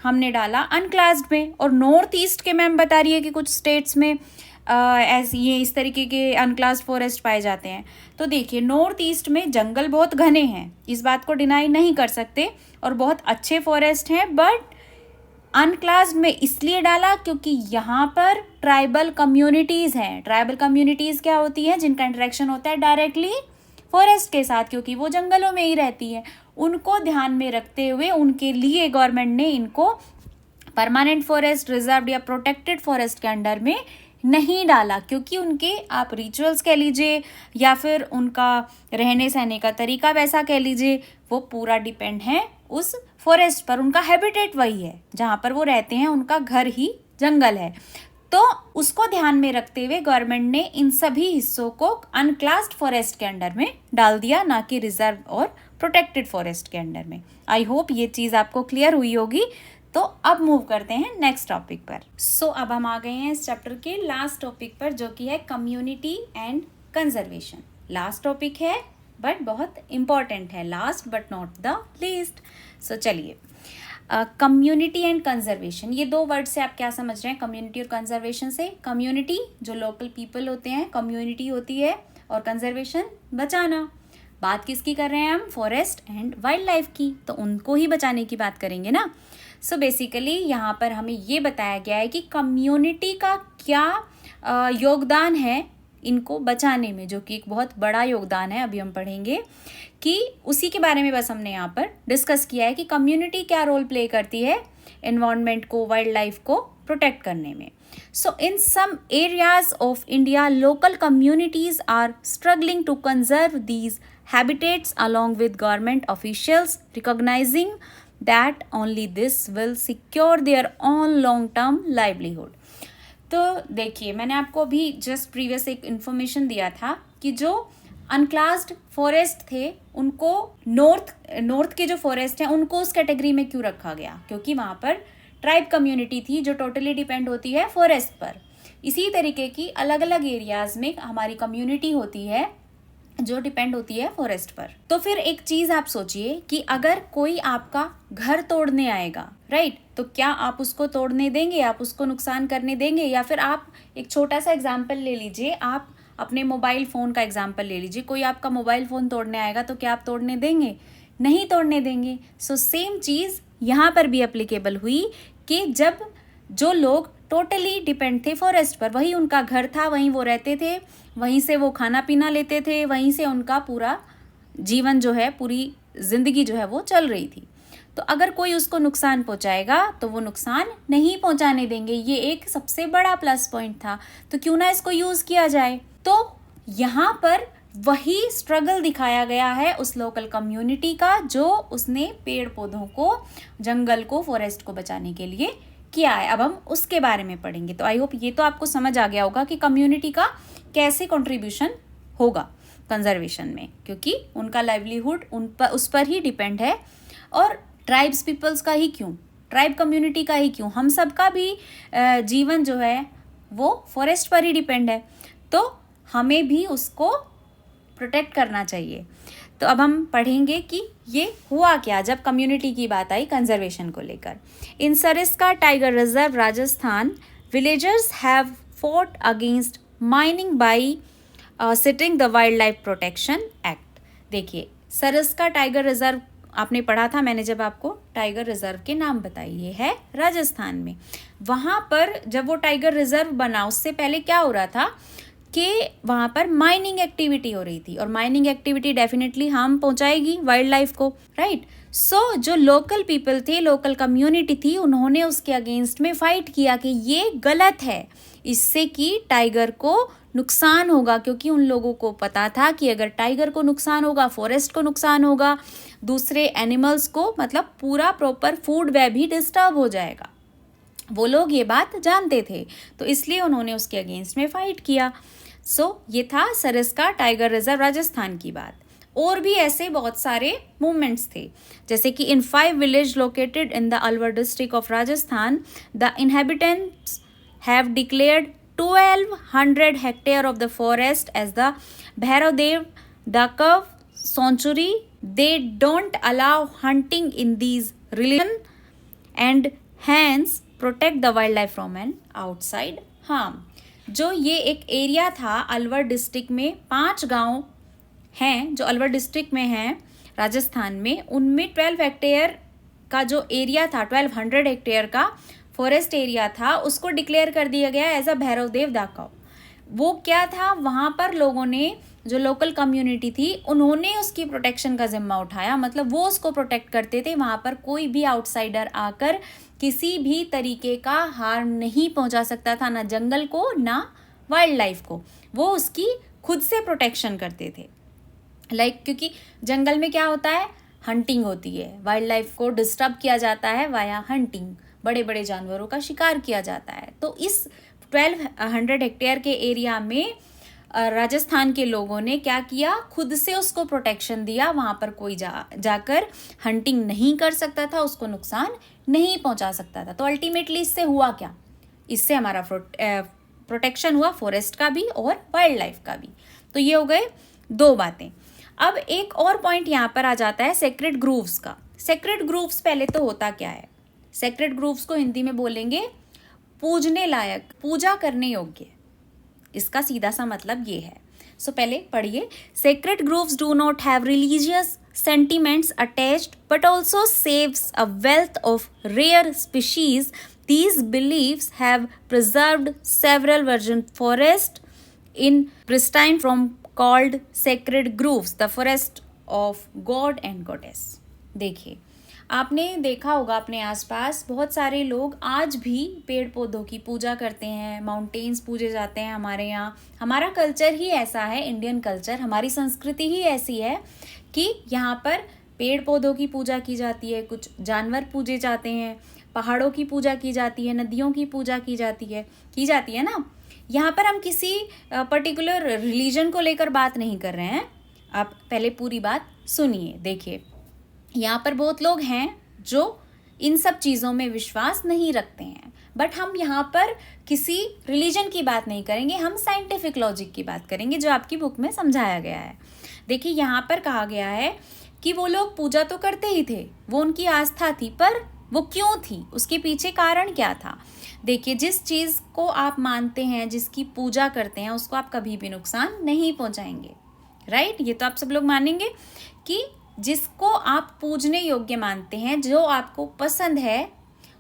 हमने डाला अनक्लास्ड में, और नॉर्थ ईस्ट के मैम बता रही है कि कुछ स्टेट्स में ऐसे ये इस तरीके के अनक्लास्ड फॉरेस्ट पाए जाते हैं। तो देखिए, नॉर्थ ईस्ट में जंगल बहुत घने हैं, इस बात को डिनाई नहीं कर सकते, और बहुत अच्छे फॉरेस्ट हैं, बट अनक्लास्ड में इसलिए डाला क्योंकि यहाँ पर ट्राइबल कम्युनिटीज़ हैं। ट्राइबल कम्युनिटीज़ क्या होती हैं, जिनका इंटरेक्शन होता है डायरेक्टली फॉरेस्ट के साथ, क्योंकि वो जंगलों में ही रहती हैं। उनको ध्यान में रखते हुए उनके लिए गवर्नमेंट ने इनको परमानेंट फॉरेस्ट, रिजर्व या प्रोटेक्टेड फॉरेस्ट के अंडर में नहीं डाला, क्योंकि उनके आप रिचुअल्स कह लीजिए या फिर उनका रहने सहने का तरीका वैसा कह लीजिए, वो पूरा डिपेंड है उस फॉरेस्ट पर। उनका हैबिटेट वही है, जहाँ पर वो रहते हैं उनका घर ही जंगल है। तो उसको ध्यान में रखते हुए गवर्नमेंट ने इन सभी हिस्सों को अनक्लास्ड फॉरेस्ट के अंडर में डाल दिया, ना कि रिजर्व और प्रोटेक्टेड फॉरेस्ट के अंडर में। आई होप ये चीज़ आपको क्लियर हुई होगी। तो अब मूव करते हैं नेक्स्ट टॉपिक पर। सो अब हम आ गए हैं इस चैप्टर के लास्ट टॉपिक पर, जो कि है community and conservation. Last topic है बट बहुत इंपॉर्टेंट है, last but not the least. So चलिए, कम्युनिटी एंड कंजर्वेशन, ये दो वर्ड से आप क्या समझ रहे हैं? कम्युनिटी और कंजर्वेशन से, कम्युनिटी जो लोकल पीपल होते हैं, कम्युनिटी होती है, और कंजर्वेशन बचाना। बात किसकी कर रहे हैं हम? फॉरेस्ट एंड वाइल्ड लाइफ की, तो उनको ही बचाने की बात करेंगे ना। सो बेसिकली यहाँ पर हमें ये बताया गया है कि कम्युनिटी का क्या योगदान है इनको बचाने में, जो कि एक बहुत बड़ा योगदान है। अभी हम पढ़ेंगे कि उसी के बारे में बस हमने यहाँ पर डिस्कस किया है कि कम्युनिटी क्या रोल प्ले करती है एनवायरनमेंट को, वाइल्ड लाइफ को प्रोटेक्ट करने में। So in some areas of India local communities are struggling to conserve these habitats along with government officials recognizing that only this will secure their own long term livelihood। तो देखिए, मैंने आपको अभी जस्ट प्रीवियस एक इन्फॉर्मेशन दिया था कि जो अनक्लास्ड फॉरेस्ट थे उनको नॉर्थ के जो फॉरेस्ट हैं उनको उस कैटेगरी में क्यों रखा गया? क्योंकि वहाँ पर ट्राइब कम्युनिटी थी जो टोटली डिपेंड होती है फॉरेस्ट पर। इसी तरीके की अलग अलग एरियाज में हमारी कम्युनिटी होती है जो डिपेंड होती है फॉरेस्ट पर। तो फिर एक चीज आप सोचिए कि अगर कोई आपका घर तोड़ने आएगा, राइट, तो क्या आप उसको तोड़ने देंगे? आप उसको नुकसान करने देंगे? या फिर आप एक छोटा सा एग्जाम्पल ले लीजिए, आप अपने मोबाइल फ़ोन का एग्जाम्पल ले लीजिए। कोई आपका मोबाइल फ़ोन तोड़ने आएगा तो क्या आप तोड़ने देंगे? नहीं तोड़ने देंगे। सो सेम चीज़ यहाँ पर भी एप्लीकेबल हुई कि जब जो लोग टोटली डिपेंड थे फॉरेस्ट पर, वही उनका घर था, वहीं वो रहते थे, वहीं से वो खाना पीना लेते थे, वहीं से उनका पूरा जीवन जो है, पूरी ज़िंदगी जो है वो चल रही थी। तो अगर कोई उसको नुकसान पहुंचाएगा तो वो नुकसान नहीं पहुंचाने देंगे। ये एक सबसे बड़ा प्लस पॉइंट था, तो क्यों ना इसको यूज़ किया जाए। तो यहाँ पर वही स्ट्रगल दिखाया गया है उस लोकल कम्युनिटी का जो उसने पेड़ पौधों को, जंगल को, फॉरेस्ट को बचाने के लिए किया है। अब हम उसके बारे में पढ़ेंगे। तो आई होप ये तो आपको समझ आ गया होगा कि कम्युनिटी का कैसे कंट्रीब्यूशन होगा कंजर्वेशन में, क्योंकि उनका लाइवलीहुड उस पर ही डिपेंड है। और ट्राइब्स पीपल्स का ही क्यों, ट्राइब कम्युनिटी का ही क्यों, हम सबका भी जीवन जो है वो फॉरेस्ट पर ही डिपेंड है, तो हमें भी उसको प्रोटेक्ट करना चाहिए। तो अब हम पढ़ेंगे कि ये हुआ क्या जब कम्युनिटी की बात आई कंजर्वेशन को लेकर। In Sariska tiger reserve Rajasthan, villagers have fought against mining by citing the wild life protection act. देखिए, सरिस्का टाइगर रिजर्व आपने पढ़ा था, मैंने जब आपको टाइगर रिजर्व के नाम बताए, ये है राजस्थान में। वहाँ पर जब वो टाइगर रिजर्व बना उससे पहले क्या हो रहा था कि वहाँ पर माइनिंग एक्टिविटी हो रही थी, और माइनिंग एक्टिविटी डेफिनेटली हार्म पहुँचाएगी वाइल्ड लाइफ को, राइट। सो जो लोकल पीपल थे, लोकल कम्युनिटी थी, उन्होंने उसके अगेंस्ट में फाइट किया कि ये गलत है, इससे कि टाइगर को नुकसान होगा। क्योंकि उन लोगों को पता था कि अगर टाइगर को नुकसान होगा, फॉरेस्ट को नुकसान होगा, दूसरे एनिमल्स को, मतलब पूरा प्रॉपर फूड वेब भी डिस्टर्ब हो जाएगा। वो लोग ये बात जानते थे, तो इसलिए उन्होंने उसके अगेंस्ट में फाइट किया। ये था सरिस्का टाइगर रिजर्व राजस्थान की बात। और भी ऐसे बहुत सारे मूवमेंट्स थे, जैसे कि इन 5 village located in the Alwar district of Rajasthan, the inhabitants have declared 1200 hectares of the forest as the Bhairav Dakhav sanctuary. They don't allow hunting in these regions and hence protect the wildlife from an outside harm. जो ये एक एरिया था अलवर डिस्ट्रिक्ट में, 5 गांव हैं जो अलवर डिस्ट्रिक्ट में हैं राजस्थान में, उनमें 12 हेक्टेयर का जो एरिया था, 1200 हेक्टेयर का फॉरेस्ट एरिया था, उसको डिक्लेयर कर दिया गया एज अ भैरव देव दाकाव। वो क्या था, वहाँ पर लोगों ने, जो लोकल कम्युनिटी थी, उन्होंने उसकी प्रोटेक्शन का जिम्मा उठाया। मतलब वो उसको प्रोटेक्ट करते थे, वहाँ पर कोई भी आउटसाइडर आकर किसी भी तरीके का हार्म नहीं पहुँचा सकता था, ना जंगल को ना वाइल्ड लाइफ को। वो उसकी खुद से प्रोटेक्शन करते थे। क्योंकि जंगल में क्या होता है, हंटिंग होती है, वाइल्ड लाइफ को डिस्टर्ब किया जाता है वाया हंटिंग, बड़े बड़े जानवरों का शिकार किया जाता है। तो इस 1200 हेक्टेयर के एरिया में राजस्थान के लोगों ने क्या किया, खुद से उसको प्रोटेक्शन दिया। वहाँ पर कोई जाकर हंटिंग नहीं कर सकता था, उसको नुकसान नहीं पहुँचा सकता था। तो अल्टीमेटली इससे हुआ क्या, इससे हमारा प्रोटेक्शन हुआ फॉरेस्ट का भी और वाइल्ड लाइफ का भी। तो ये हो गए दो बातें। अब एक और पॉइंट यहाँ पर आ जाता है सेक्रेड ग्रूव्स का। सेक्रेड ग्रूव्स पहले तो होता क्या है, सेक्रेड ग्रूव्स को हिंदी में बोलेंगे पूजने लायक, पूजा करने योग्य। इसका सीधा सा मतलब ये है। सो पहले पढ़िए, sacred grooves do not have religious sentiments attached but also saves a wealth of rare species. These beliefs have preserved several virgin forests in pristine form called sacred groves, the forest of god and goddess. देखिए, आपने देखा होगा अपने आसपास बहुत सारे लोग आज भी पेड़ पौधों की पूजा करते हैं, माउंटेन्स पूजे जाते हैं। हमारे यहाँ हमारा कल्चर ही ऐसा है, इंडियन कल्चर, हमारी संस्कृति ही ऐसी है कि यहाँ पर पेड़ पौधों की पूजा की जाती है, कुछ जानवर पूजे जाते हैं, पहाड़ों की पूजा की जाती है, नदियों की पूजा की जाती है ना। यहाँ पर हम किसी पर्टिकुलर रिलीजन को लेकर बात नहीं कर रहे हैं। आप पहले पूरी बात सुनिए। देखिए, यहाँ पर बहुत लोग हैं जो इन सब चीज़ों में विश्वास नहीं रखते हैं, बट हम यहाँ पर किसी रिलीजन की बात नहीं करेंगे, हम साइंटिफिक लॉजिक की बात करेंगे जो आपकी बुक में समझाया गया है। देखिए, यहाँ पर कहा गया है कि वो लोग पूजा तो करते ही थे, वो उनकी आस्था थी, पर वो क्यों थी, उसके पीछे कारण क्या था। देखिए, जिस चीज़ को आप मानते हैं, जिसकी पूजा करते हैं, उसको आप कभी भी नुकसान नहीं पहुँचाएंगे, राइट। ये तो आप सब लोग मानेंगे कि जिसको आप पूजने योग्य मानते हैं, जो आपको पसंद है,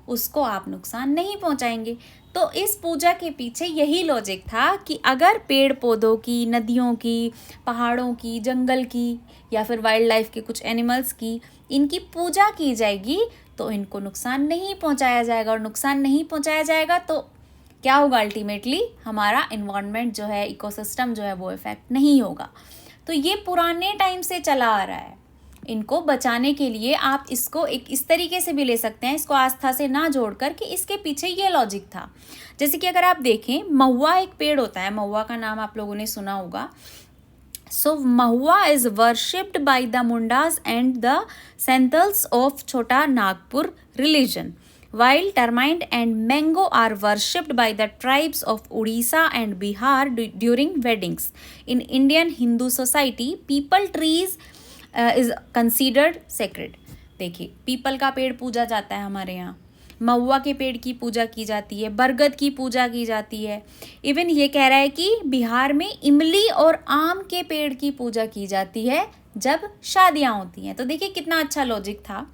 उसको आप नुकसान नहीं पहुंचाएंगे। तो इस पूजा के पीछे यही लॉजिक था कि अगर पेड़ पौधों की, नदियों की, पहाड़ों की, जंगल की या फिर वाइल्ड लाइफ के कुछ एनिमल्स की इनकी पूजा की जाएगी तो इनको नुकसान नहीं पहुंचाया जाएगा, और नुकसान नहीं पहुंचाया जाएगा तो क्या होगा, अल्टीमेटली हमारा इन्वायरमेंट जो है, इकोसिस्टम जो है, वो इफेक्ट नहीं होगा। तो ये पुराने टाइम से चला आ रहा है। इनको बचाने के लिए आप इसको एक इस तरीके से भी ले सकते हैं, इसको आस्था से ना जोड़कर, कि इसके पीछे ये लॉजिक था। जैसे कि अगर आप देखें, महुआ एक पेड़ होता है, महुआ का नाम आप लोगों ने सुना होगा। So mahua is worshipped by the Mundas and the Santhals of Chota Nagpur religion, while termite and mango are worshipped by the tribes of Odisha and Bihar during weddings. In Indian Hindu society, peepal trees is considered sacred. देखिए, पीपल का पेड़ पूजा जाता है हमारे यहाँ, महुआ के पेड़ की पूजा की जाती है, बरगद की पूजा की जाती है। इवन ये कह रहा है कि बिहार में इमली और आम के पेड़ की पूजा की जाती है जब शादियाँ होती हैं। तो देखिए कितना अच्छा लॉजिक था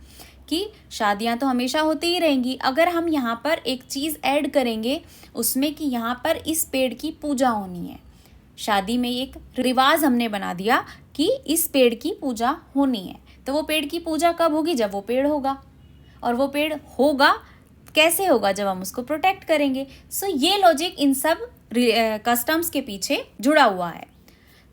कि शादियां तो हमेशा होती ही रहेंगी, अगर हम यहाँ पर एक चीज़ ऐड करेंगे उसमें कि यहाँ पर इस पेड़ की पूजा होनी है। शादी में एक रिवाज हमने बना दिया कि इस पेड़ की पूजा होनी है, तो वो पेड़ की पूजा कब होगी, जब वो पेड़ होगा। और वो पेड़ होगा कैसे होगा, जब हम उसको प्रोटेक्ट करेंगे। सो ये लॉजिक इन सब कस्टम्स के पीछे जुड़ा हुआ है।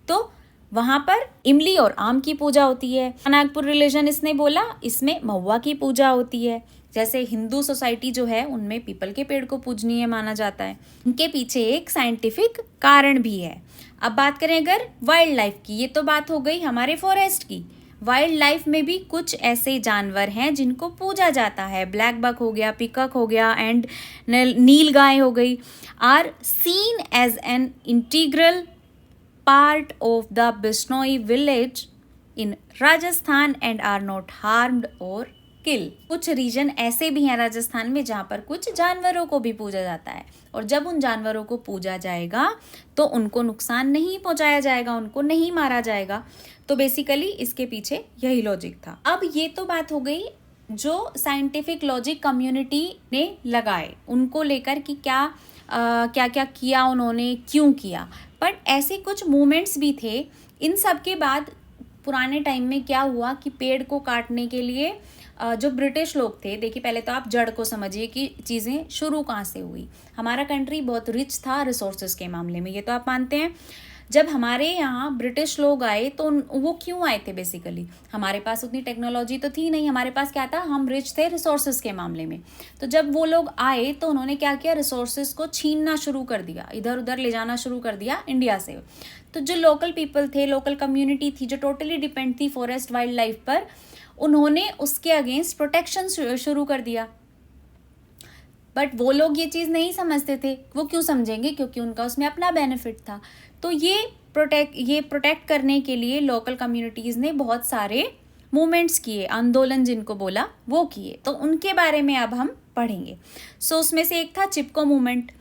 तो वहाँ पर इमली और आम की पूजा होती है। नागपुर रिलीजन इसने बोला इसमें महुआ की पूजा होती है। जैसे हिंदू सोसाइटी जो है उनमें पीपल के पेड़ को पूजनीय माना जाता है। इनके पीछे एक साइंटिफिक कारण भी है। अब बात करें अगर वाइल्ड लाइफ की, ये तो बात हो गई हमारे फॉरेस्ट की। वाइल्ड लाइफ में भी कुछ ऐसे जानवर हैं जिनको पूजा जाता है। ब्लैक बक हो गया, पिकॉक हो गया एंड नील गाय हो गई, are seen as an integral part of the Bishnoi village in Rajasthan and are not harmed or killed. कुछ रीजन ऐसे भी हैं राजस्थान में जहाँ पर कुछ जानवरों को भी पूजा जाता है, और जब उन जानवरों को पूजा जाएगा तो उनको नुकसान नहीं पहुँचाया जाएगा, उनको नहीं मारा जाएगा। तो बेसिकली इसके पीछे यही लॉजिक था। अब ये तो बात हो गई जो साइंटिफिक लॉजिक कम्युनिटी ने लगाए, उनको लेकर कि क्या क्या किया उन्होंने, क्यों किया। बट ऐसे कुछ मूवमेंट्स भी थे। इन सब के बाद पुराने टाइम में क्या हुआ कि पेड़ को काटने के लिए जो ब्रिटिश लोग थे, देखिए पहले तो आप जड़ को समझिए कि चीज़ें शुरू कहाँ से हुई। हमारा कंट्री बहुत रिच था रिसोर्सेज के मामले में, ये तो आप मानते हैं। जब हमारे यहाँ ब्रिटिश लोग आए तो वो क्यों आए थे? बेसिकली हमारे पास उतनी टेक्नोलॉजी तो थी नहीं, हमारे पास क्या था, हम रिच थे रिसोर्सेज के मामले में। तो जब वो लोग आए तो उन्होंने क्या किया, रिसोर्सेज को छीनना शुरू कर दिया, इधर उधर ले जाना शुरू कर दिया इंडिया से। तो जो लोकल पीपल थे, लोकल कम्युनिटी थी जो टोटली डिपेंड थी फॉरेस्ट वाइल्ड लाइफ पर, उन्होंने उसके अगेंस्ट प्रोटेक्शन शुरू कर दिया। बट वो लोग ये चीज़ नहीं समझते थे। वो क्यों समझेंगे? क्योंकि उनका उसमें अपना बेनिफिट था। तो ये प्रोटेक्ट करने के लिए लोकल कम्युनिटीज़ ने बहुत सारे मूवमेंट्स किए, आंदोलन जिनको बोला वो किए। तो उनके बारे में अब हम पढ़ेंगे। सो उसमें से एक था चिपको मूवमेंट,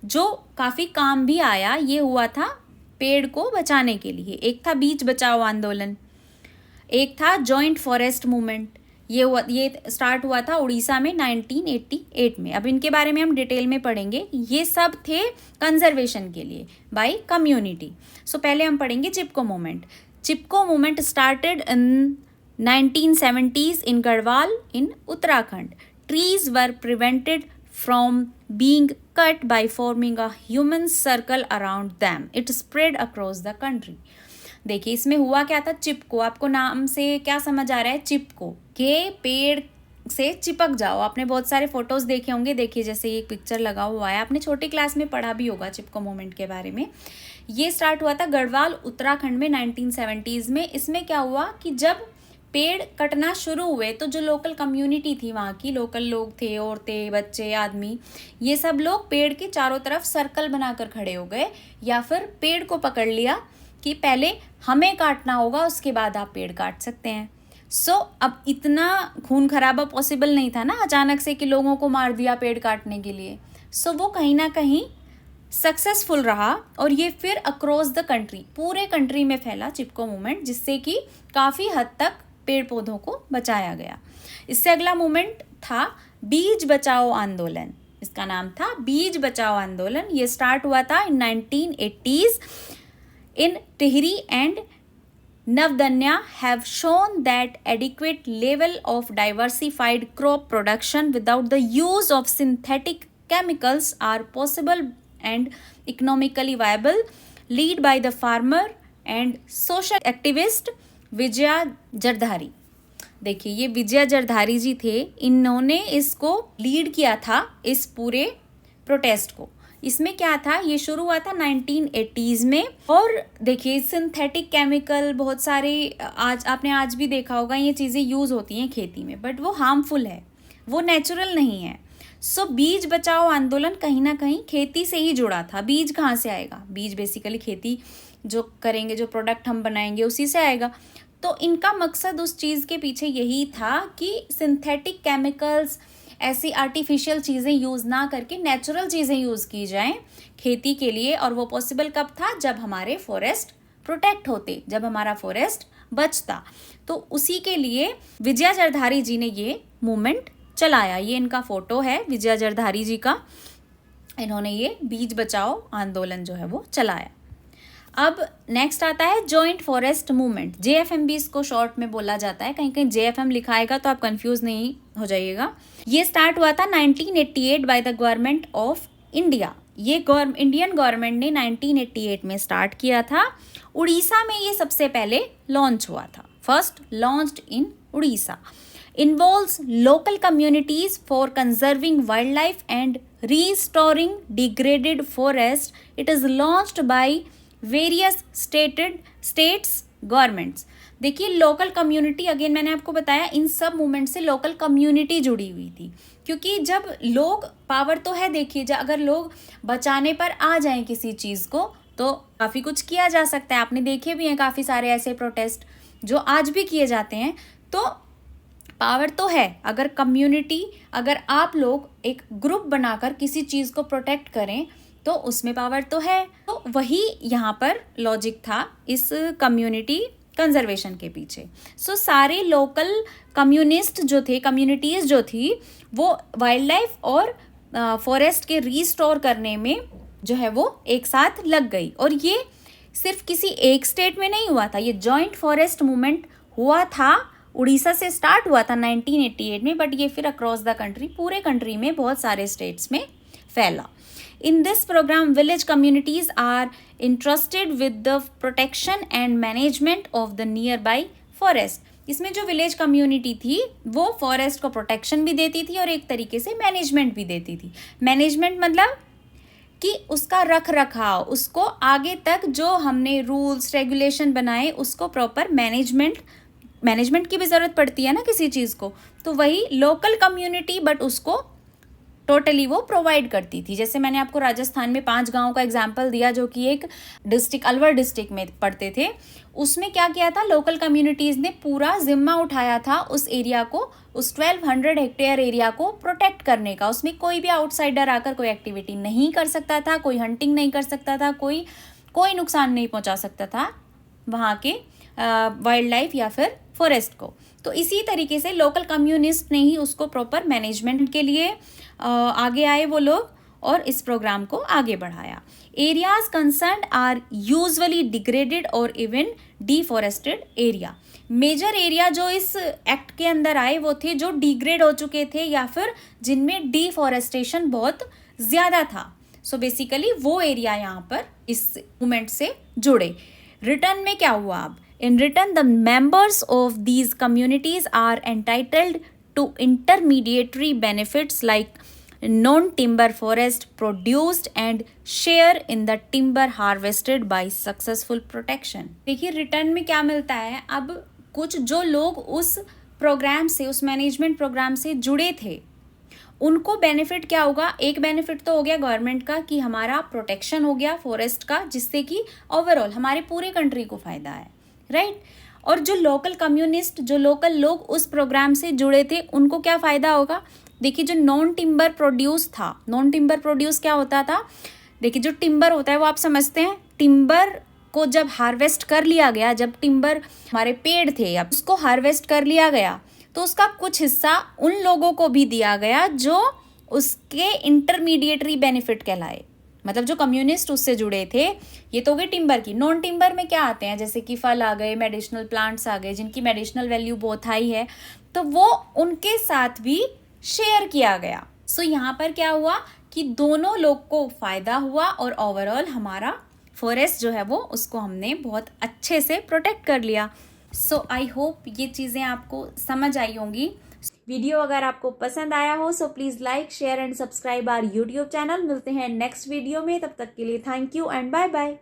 जो काफ़ी काम भी आया। ये हुआ था पेड़ को बचाने के लिए। एक था बीच बचाओ आंदोलन, एक था जॉइंट फॉरेस्ट मूवमेंट। ये स्टार्ट हुआ था उड़ीसा में 1988 में। अब इनके बारे में हम डिटेल में पढ़ेंगे। ये सब थे कंजर्वेशन के लिए बाय कम्युनिटी। सो पहले हम पढ़ेंगे Chipko movement. Chipko movement started in 1970s in Garhwal in Uttarakhand. Trees were prevented from being cut by forming a human circle around them. It spread across the country. देखिए इसमें हुआ क्या था, चिपको। आपको नाम से क्या समझ आ रहा है? चिपको के पेड़ से चिपक जाओ। आपने बहुत सारे फोटोज देखे होंगे। देखिए जैसे ये पिक्चर लगा हुआ है, आपने छोटी क्लास में पढ़ा भी होगा चिपको मूवमेंट के बारे में। ये स्टार्ट हुआ था गढ़वाल उत्तराखंड में 1970s में। इसमें क्या हुआ कि जब पेड़ कटना शुरू हुए तो जो लोकल कम्युनिटी थी, वहाँ की लोकल लोग थे, औरतें, बच्चे, आदमी, ये सब लोग पेड़ के चारों तरफ सर्कल बनाकर खड़े हो गए, या फिर पेड़ को पकड़ लिया कि पहले हमें काटना होगा, उसके बाद आप पेड़ काट सकते हैं। अब इतना खून खराबा पॉसिबल नहीं था ना अचानक से कि लोगों को मार दिया पेड़ काटने के लिए। वो कहीं ना कहीं सक्सेसफुल रहा और ये फिर अक्रॉस द कंट्री, पूरे कंट्री में फैला चिपको मूवमेंट, जिससे कि काफ़ी हद तक पेड़ पौधों को बचाया गया। इससे अगला मूवमेंट था बीज बचाओ आंदोलन। इसका नाम था बीज बचाओ आंदोलन। ये स्टार्ट हुआ था इन 1980s in Tehri and Navdanya have shown that adequate level of diversified crop production without the use of synthetic chemicals are possible and economically viable, led by the farmer and social activist Vijaya जरधारी। देखिए ये विजया जरधारी जी थे, इन्होंने इसको लीड किया था, इस पूरे प्रोटेस्ट को। इसमें क्या था, ये शुरू हुआ था 1980s में। और देखिए सिंथेटिक केमिकल बहुत सारे आज भी देखा होगा, ये चीज़ें यूज़ होती हैं खेती में, बट वो हार्मफुल है, वो नेचुरल नहीं है। बीज बचाओ आंदोलन कहीं ना कहीं खेती से ही जुड़ा था। बीज कहाँ से आएगा? बीज बेसिकली खेती जो करेंगे, जो प्रोडक्ट हम बनाएंगे, उसी से आएगा। तो इनका मकसद उस चीज़ के पीछे यही था कि सिंथेटिक केमिकल्स, ऐसी आर्टिफिशियल चीज़ें यूज़ ना करके नेचुरल चीज़ें यूज़ की जाएं खेती के लिए। और वो पॉसिबल कब था? जब हमारे फॉरेस्ट प्रोटेक्ट होते, जब हमारा फॉरेस्ट बचता। तो उसी के लिए विजया जरधारी जी ने ये मूवमेंट चलाया। ये इनका फोटो है विजया जरधारी जी का। इन्होंने ये बीज बचाओ आंदोलन जो है वो चलाया। अब नेक्स्ट आता है जॉइंट फॉरेस्ट मूवमेंट। JFMB इसको शॉर्ट में बोला जाता है। कहीं कहीं JFM लिखा आएगा तो आप कंफ्यूज नहीं हो जाइएगा। ये स्टार्ट हुआ था 1988 by the government of India. ये इंडियन गवर्नमेंट ने 1988 में स्टार्ट किया था। उड़ीसा में ये सबसे पहले लॉन्च हुआ था। First launched in Orissa. Involves local communities for conserving wildlife and restoring degraded forest. It is launched by various states governments. देखिए लोकल कम्युनिटी, अगेन मैंने आपको बताया इन सब मूवमेंट से लोकल कम्युनिटी जुड़ी हुई थी, क्योंकि जब लोग, पावर तो है, देखिए अगर लोग बचाने पर आ जाएं किसी चीज़ को तो काफ़ी कुछ किया जा सकता है। आपने देखे भी हैं काफ़ी सारे ऐसे प्रोटेस्ट जो आज भी किए जाते हैं। तो पावर तो है, अगर कम्युनिटी, अगर आप लोग एक ग्रुप बनाकर किसी चीज़ को प्रोटेक्ट करें तो उसमें पावर तो है। तो वही यहाँ पर लॉजिक था इस कम्युनिटी कंजर्वेशन के पीछे। सारे लोकल कम्युनिटीज़ जो थी वो वाइल्ड लाइफ और फॉरेस्ट के रीस्टोर करने में जो है वो एक साथ लग गई। और ये सिर्फ किसी एक स्टेट में नहीं हुआ था, ये जॉइंट फॉरेस्ट मूवमेंट हुआ था, उड़ीसा से स्टार्ट हुआ था 1988 में, बट ये फिर अक्रॉस द कंट्री, पूरे कंट्री में बहुत सारे स्टेट्स में फैला। In this programme village communities are interested with the protection and management of the nearby forest. इसमें जो विलेज कम्युनिटी थी वो फॉरेस्ट को प्रोटेक्शन भी देती थी और एक तरीके से मैनेजमेंट भी देती थी। मैनेजमेंट मतलब कि उसका रख रखाव, उसको आगे तक जो हमने रूल्स रेगुलेशन बनाए उसको प्रॉपर मैनेजमेंट की भी ज़रूरत पड़ती है ना किसी चीज़ को, तो वही लोकल कम्युनिटी बट उसको टोटली वो प्रोवाइड करती थी। जैसे मैंने आपको राजस्थान में 5 गाँव का एग्जाम्पल दिया जो कि एक डिस्ट्रिक्ट अलवर डिस्ट्रिक्ट में पड़ते थे। उसमें क्या किया था, लोकल कम्युनिटीज़ ने पूरा जिम्मा उठाया था उस एरिया को, उस 1200 हेक्टेयर एरिया को प्रोटेक्ट करने का। उसमें कोई भी आउटसाइडर आकर कोई एक्टिविटी नहीं कर सकता था, कोई हंटिंग नहीं कर सकता था, कोई नुकसान नहीं पहुंचा सकता था वहाँ के वाइल्ड लाइफ या फिर फॉरेस्ट को। तो इसी तरीके से लोकल कम्युनिस्ट ने ही उसको प्रॉपर मैनेजमेंट के लिए आगे आए वो लोग और इस प्रोग्राम को आगे बढ़ाया। Areas concerned are usually degraded और even deforested area. Major area जो इस एक्ट के अंदर आए वो थे जो डिग्रेड हो चुके थे या फिर जिनमें डिफॉरेस्टेशन बहुत ज़्यादा था। सो बेसिकली वो एरिया यहाँ पर इस मूवमेंट से जुड़े। रिटर्न में क्या हुआ अब, in return the members of these communities are entitled to intermediatory benefits like non-timber forest produced and share in the timber harvested by successful protection। देखिए रिटर्न में क्या मिलता है, अब कुछ जो लोग उस प्रोग्राम से, उस मैनेजमेंट प्रोग्राम से जुड़े थे उनको बेनिफिट क्या होगा। एक बेनिफिट तो हो गया गवर्नमेंट का कि हमारा प्रोटेक्शन हो गया फॉरेस्ट का, जिससे कि ओवरऑल हमारे पूरे कंट्री को फ़ायदा है, राइट। और जो लोकल कम्युनिस्ट, जो लोकल लोग उस प्रोग्राम से जुड़े थे उनको क्या फ़ायदा होगा। देखिए जो नॉन टिम्बर प्रोड्यूस था, नॉन टिम्बर प्रोड्यूस क्या होता था, देखिए जो टिम्बर होता है वो आप समझते हैं, टिम्बर को जब हार्वेस्ट कर लिया गया, जब टिम्बर हमारे पेड़ थे अब उसको हार्वेस्ट कर लिया गया तो उसका कुछ हिस्सा उन लोगों को भी दिया गया जो उसके इंटरमीडिएटरी बेनिफिट कहलाए, मतलब जो कम्युनिस्ट उससे जुड़े थे। ये तो गए टिम्बर की। नॉन टिम्बर में क्या आते हैं, जैसे कि फल आ गए, मेडिसिनल प्लांट्स आ गए जिनकी मेडिसिनल वैल्यू बहुत हाई है, तो वो उनके साथ भी शेयर किया गया। सो यहाँ पर क्या हुआ कि दोनों लोग को फ़ायदा हुआ और ओवरऑल हमारा फॉरेस्ट जो है वो उसको हमने बहुत अच्छे से प्रोटेक्ट कर लिया। सो आई होप ये चीज़ें आपको समझ आई होंगी। वीडियो अगर आपको पसंद आया हो so please like share and subscribe our YouTube channel. मिलते हैं नेक्स्ट वीडियो में, तब तक के लिए thank you and bye bye.